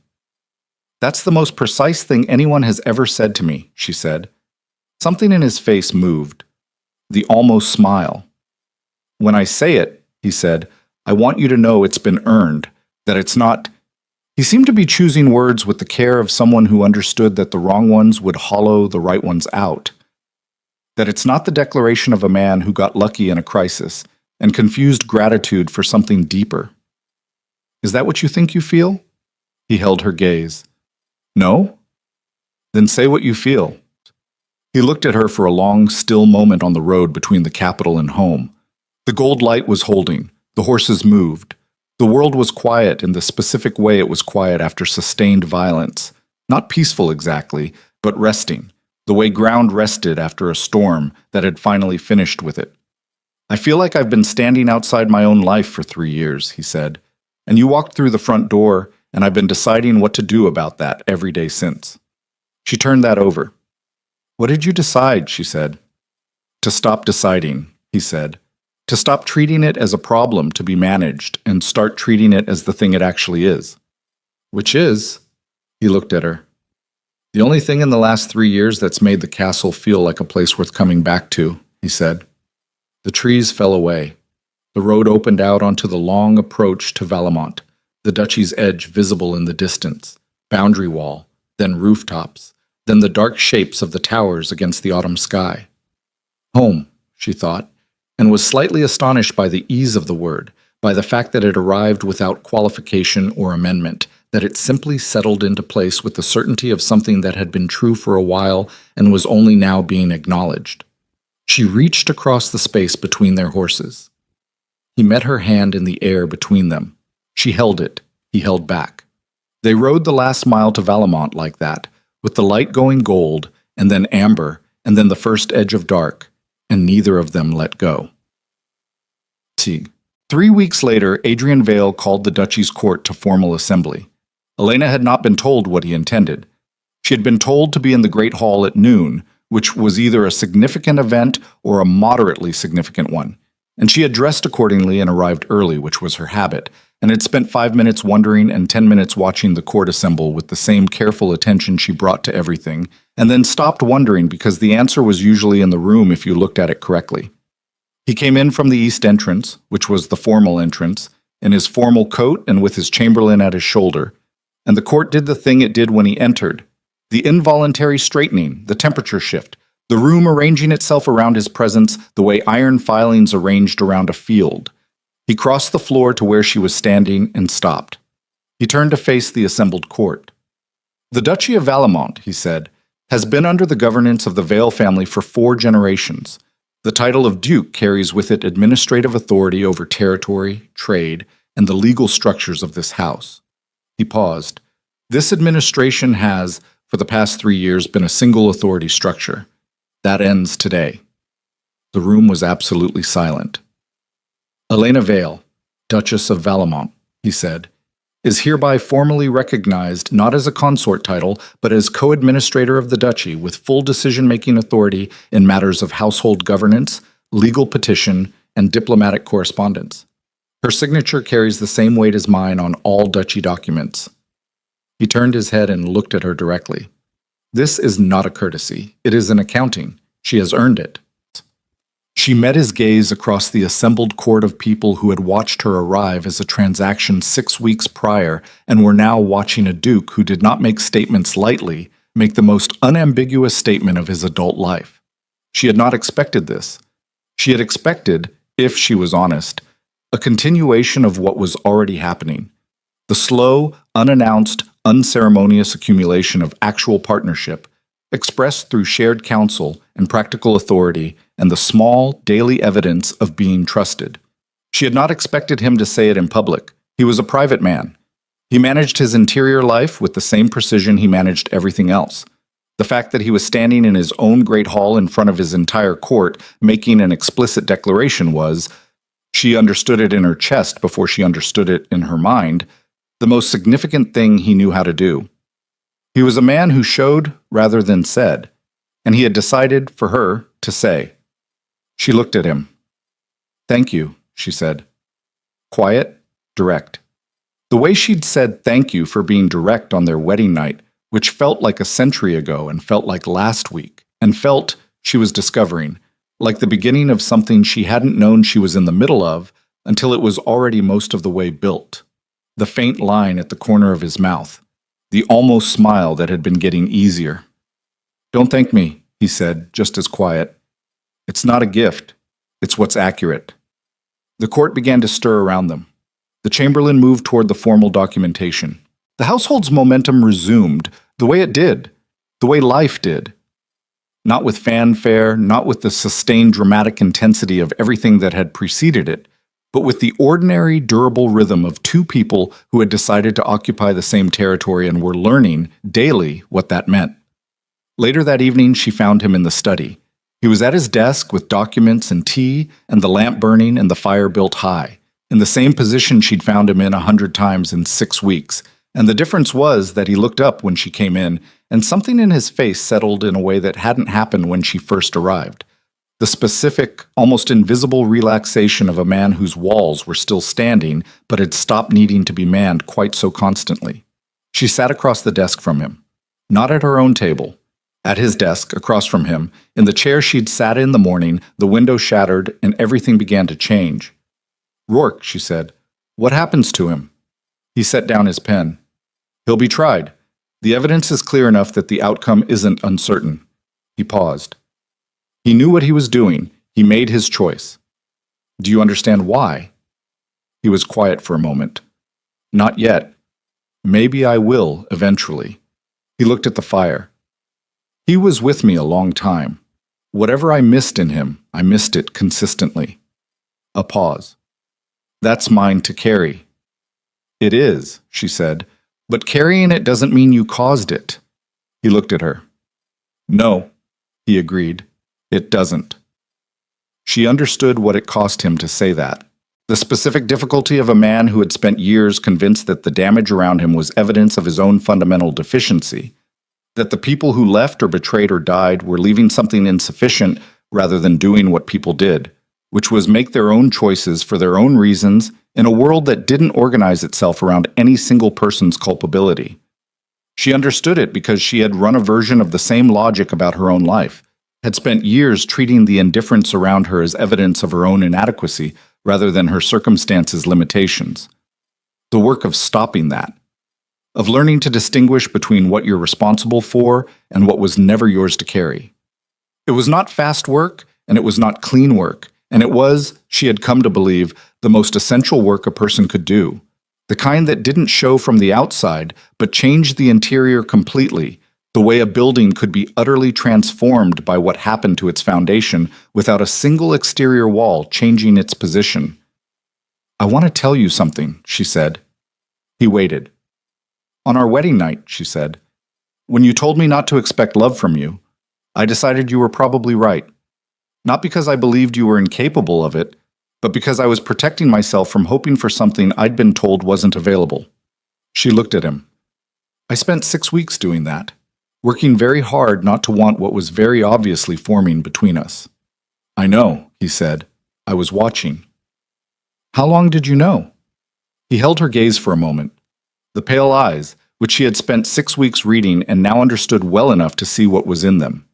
"That's the most precise thing anyone has ever said to me," she said. Something in his face moved. the almost smile. "When I say it," he said, "I want you to know it's been earned, that it's not—" He seemed to be choosing words with the care of someone who understood that the wrong ones would hollow the right ones out. "That it's not the declaration of a man who got lucky in a crisis and confused gratitude for something deeper. Is that what you think you feel?" He held her gaze. "No? Then say what you feel." He looked at her for a long, still moment on the road between the capital and home. The gold light was holding. The horses moved. The world was quiet in the specific way it was quiet after sustained violence. Not peaceful exactly, but resting, the way ground rested after a storm that had finally finished with it. "I feel like I've been standing outside my own life for 3 years," he said. "And you walked through the front door, and I've been deciding what to do about that every day since." She turned that over. "What did you decide?" she said. "To stop deciding," he said. "To stop treating it as a problem to be managed and start treating it as the thing it actually is." "Which is?" He looked at her. "The only thing in the last 3 years that's made the castle feel like a place worth coming back to," he said. The trees fell away. The road opened out onto the long approach to Valemont, the duchy's edge visible in the distance, boundary wall, then rooftops, then the dark shapes of the towers against the autumn sky. Home, she thought, and was slightly astonished by the ease of the word, by the fact that it arrived without qualification or amendment, that it simply settled into place with the certainty of something that had been true for a while and was only now being acknowledged. She reached across the space between their horses. He met her hand in the air between them. She held it. He held back. They rode the last mile to Valemont like that, with the light going gold, and then amber, and then the first edge of dark, and neither of them let go. 3 weeks later, Adrian Vale called the duchy's court to formal assembly. Elena had not been told what he intended. She had been told to be in the Great Hall at noon, which was either a significant event or a moderately significant one, and she had dressed accordingly and arrived early, which was her habit, and had spent 5 minutes wondering and 10 minutes watching the court assemble with the same careful attention she brought to everything, and then stopped wondering because the answer was usually in the room if you looked at it correctly. He came in from the east entrance, which was the formal entrance, in his formal coat and with his chamberlain at his shoulder, and the court did the thing it did when he entered. The involuntary straightening, the temperature shift, the room arranging itself around his presence the way iron filings arranged around a field. He crossed the floor to where she was standing and stopped. He turned to face the assembled court. "The Duchy of Valemont," he said, "has been under the governance of the Vale family for 4 generations. The title of Duke carries with it administrative authority over territory, trade, and the legal structures of this house." He paused. "This administration has, for the past 3 years, been a single authority structure. That ends today." The room was absolutely silent. "Elena Vale, Duchess of Valemont," he said, "is hereby formally recognized not as a consort title, but as co-administrator of the duchy with full decision-making authority in matters of household governance, legal petition, and diplomatic correspondence. Her signature carries the same weight as mine on all duchy documents." He turned his head and looked at her directly. "This is not a courtesy. It is an accounting. She has earned it." She met his gaze across the assembled court of people who had watched her arrive as a transaction 6 weeks prior and were now watching a duke who did not make statements lightly, make the most unambiguous statement of his adult life. She had not expected this. She had expected, if she was honest, a continuation of what was already happening. The slow, unannounced, unceremonious accumulation of actual partnership, expressed through shared counsel and practical authority and the small, daily evidence of being trusted. She had not expected him to say it in public. He was a private man. He managed his interior life with the same precision he managed everything else. The fact that he was standing in his own great hall in front of his entire court, making an explicit declaration was, she understood it in her chest before she understood it in her mind, the most significant thing he knew how to do. He was a man who showed rather than said, and he had decided for her to say. She looked at him. "Thank you," she said. Quiet, direct. The way she'd said thank you for being direct on their wedding night, which felt like a century ago and felt like last week, and felt, she was discovering, like the beginning of something she hadn't known she was in the middle of until it was already most of the way built. The faint line at the corner of his mouth, the almost smile that had been getting easier. "Don't thank me," he said, just as quiet. "It's not a gift. It's what's accurate." The court began to stir around them. The chamberlain moved toward the formal documentation. The household's momentum resumed, the way it did, the way life did. Not with fanfare, not with the sustained dramatic intensity of everything that had preceded it, but with the ordinary, durable rhythm of two people who had decided to occupy the same territory and were learning daily what that meant. Later that evening, she found him in the study. He was at his desk with documents and tea and the lamp burning and the fire built high, in the same position she'd found him in 100 times in 6 weeks. And the difference was that he looked up when she came in, and something in his face settled in a way that hadn't happened when she first arrived. The specific, almost invisible relaxation of a man whose walls were still standing but had stopped needing to be manned quite so constantly. She sat across the desk from him. Not at her own table. At his desk, across from him, in the chair she'd sat in the morning, the window shattered and everything began to change. "Rourke," she said, "what happens to him?" He set down his pen. "He'll be tried. The evidence is clear enough that the outcome isn't uncertain." He paused. He knew what he was doing. He made his choice. "Do you understand why?" He was quiet for a moment. "Not yet. Maybe I will, eventually." He looked at the fire. "He was with me a long time. Whatever I missed in him, I missed it consistently." A pause. "That's mine to carry." "It is," she said, "but carrying it doesn't mean you caused it." He looked at her. "No," he agreed, "it doesn't." She understood what it cost him to say that. The specific difficulty of a man who had spent years convinced that the damage around him was evidence of his own fundamental deficiency, that the people who left or betrayed or died were leaving something insufficient rather than doing what people did, which was make their own choices for their own reasons in a world that didn't organize itself around any single person's culpability. She understood it because she had run a version of the same logic about her own life, had spent years treating the indifference around her as evidence of her own inadequacy rather than her circumstances' limitations. The work of stopping that, of learning to distinguish between what you're responsible for and what was never yours to carry. It was not fast work, and it was not clean work, and it was, she had come to believe, the most essential work a person could do, the kind that didn't show from the outside, but changed the interior completely, the way a building could be utterly transformed by what happened to its foundation without a single exterior wall changing its position. "I want to tell you something," she said. He waited. "On our wedding night," she said, "when you told me not to expect love from you, I decided you were probably right. Not because I believed you were incapable of it, but because I was protecting myself from hoping for something I'd been told wasn't available." She looked at him. "I spent 6 weeks doing that, working very hard not to want what was very obviously forming between us." "I know," he said. "I was watching." "How long did you know?" He held her gaze for a moment. The pale eyes, which she had spent 6 weeks reading and now understood well enough to see what was in them.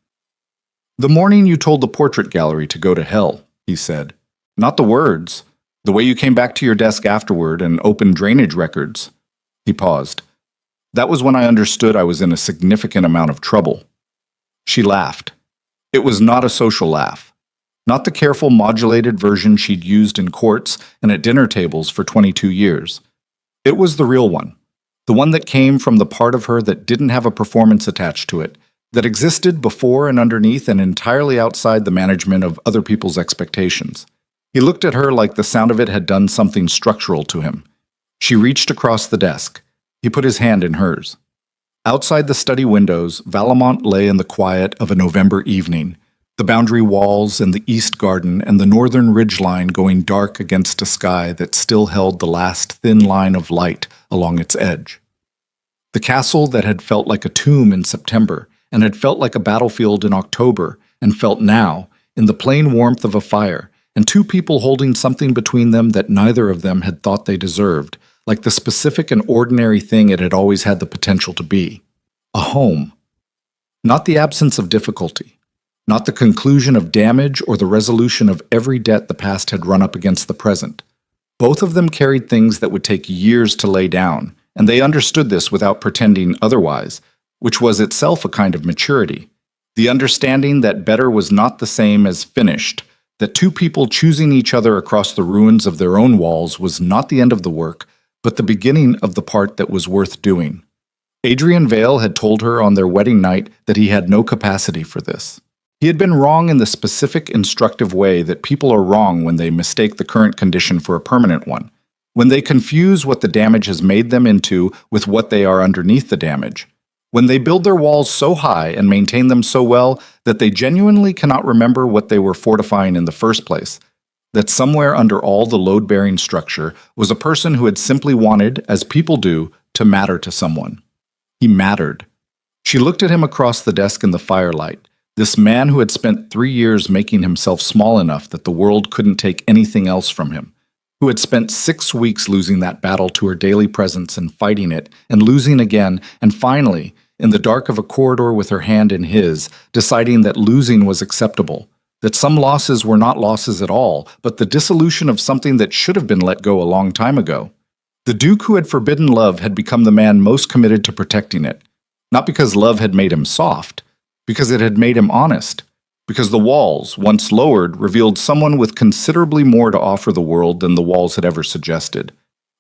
"The morning you told the portrait gallery to go to hell," he said. "Not the words. The way you came back to your desk afterward and opened drainage records." He paused. "That was when I understood I was in a significant amount of trouble." She laughed. It was not a social laugh. Not the careful modulated version she'd used in courts and at dinner tables for 22 years. It was the real one. The one that came from the part of her that didn't have a performance attached to it, that existed before and underneath and entirely outside the management of other people's expectations. He looked at her like the sound of it had done something structural to him. She reached across the desk. He put his hand in hers. Outside the study windows, Valemount lay in the quiet of a November evening, the boundary walls and the east garden and the northern ridgeline going dark against a sky that still held the last thin line of light along its edge. The castle that had felt like a tomb in September and had felt like a battlefield in October and felt now, in the plain warmth of a fire, and two people holding something between them that neither of them had thought they deserved, like the specific and ordinary thing it had always had the potential to be. A home. Not the absence of difficulty. not the conclusion of damage or the resolution of every debt the past had run up against the present. Both of them carried things that would take years to lay down, and they understood this without pretending otherwise, which was itself a kind of maturity. The understanding that better was not the same as finished, that two people choosing each other across the ruins of their own walls was not the end of the work, but the beginning of the part that was worth doing. Adrian Vale had told her on their wedding night that he had no capacity for this. He had been wrong in the specific instructive way that people are wrong when they mistake the current condition for a permanent one, when they confuse what the damage has made them into with what they are underneath the damage, when they build their walls so high and maintain them so well that they genuinely cannot remember what they were fortifying in the first place, that somewhere under all the load-bearing structure was a person who had simply wanted, as people do, to matter to someone. He mattered. She looked at him across the desk in the firelight, this man who had spent 3 years making himself small enough that the world couldn't take anything else from him, who had spent 6 weeks losing that battle to her daily presence and fighting it, and losing again, and finally, in the dark of a corridor with her hand in his, deciding that losing was acceptable, that some losses were not losses at all, but the dissolution of something that should have been let go a long time ago. The Duke who had forbidden love had become the man most committed to protecting it, not because love had made him soft, because it had made him honest, because the walls, once lowered, revealed someone with considerably more to offer the world than the walls had ever suggested.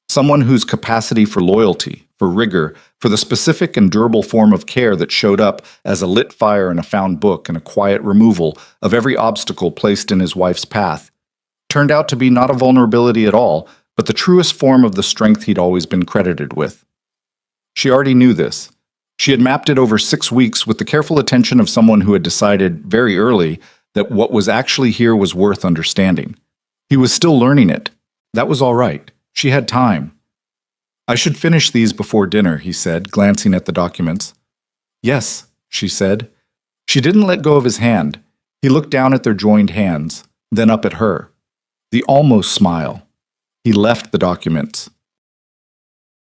Someone whose capacity for loyalty, for rigor, for the specific and durable form of care that showed up as a lit fire in a found book and a quiet removal of every obstacle placed in his wife's path, turned out to be not a vulnerability at all, but the truest form of the strength he'd always been credited with. She already knew this. She had mapped it over 6 weeks with the careful attention of someone who had decided, very early, that what was actually here was worth understanding. He was still learning it. That was all right. She had time. "I should finish these before dinner," he said, glancing at the documents. "Yes," she said. She didn't let go of his hand. He looked down at their joined hands, then up at her. The almost smile. He left the documents.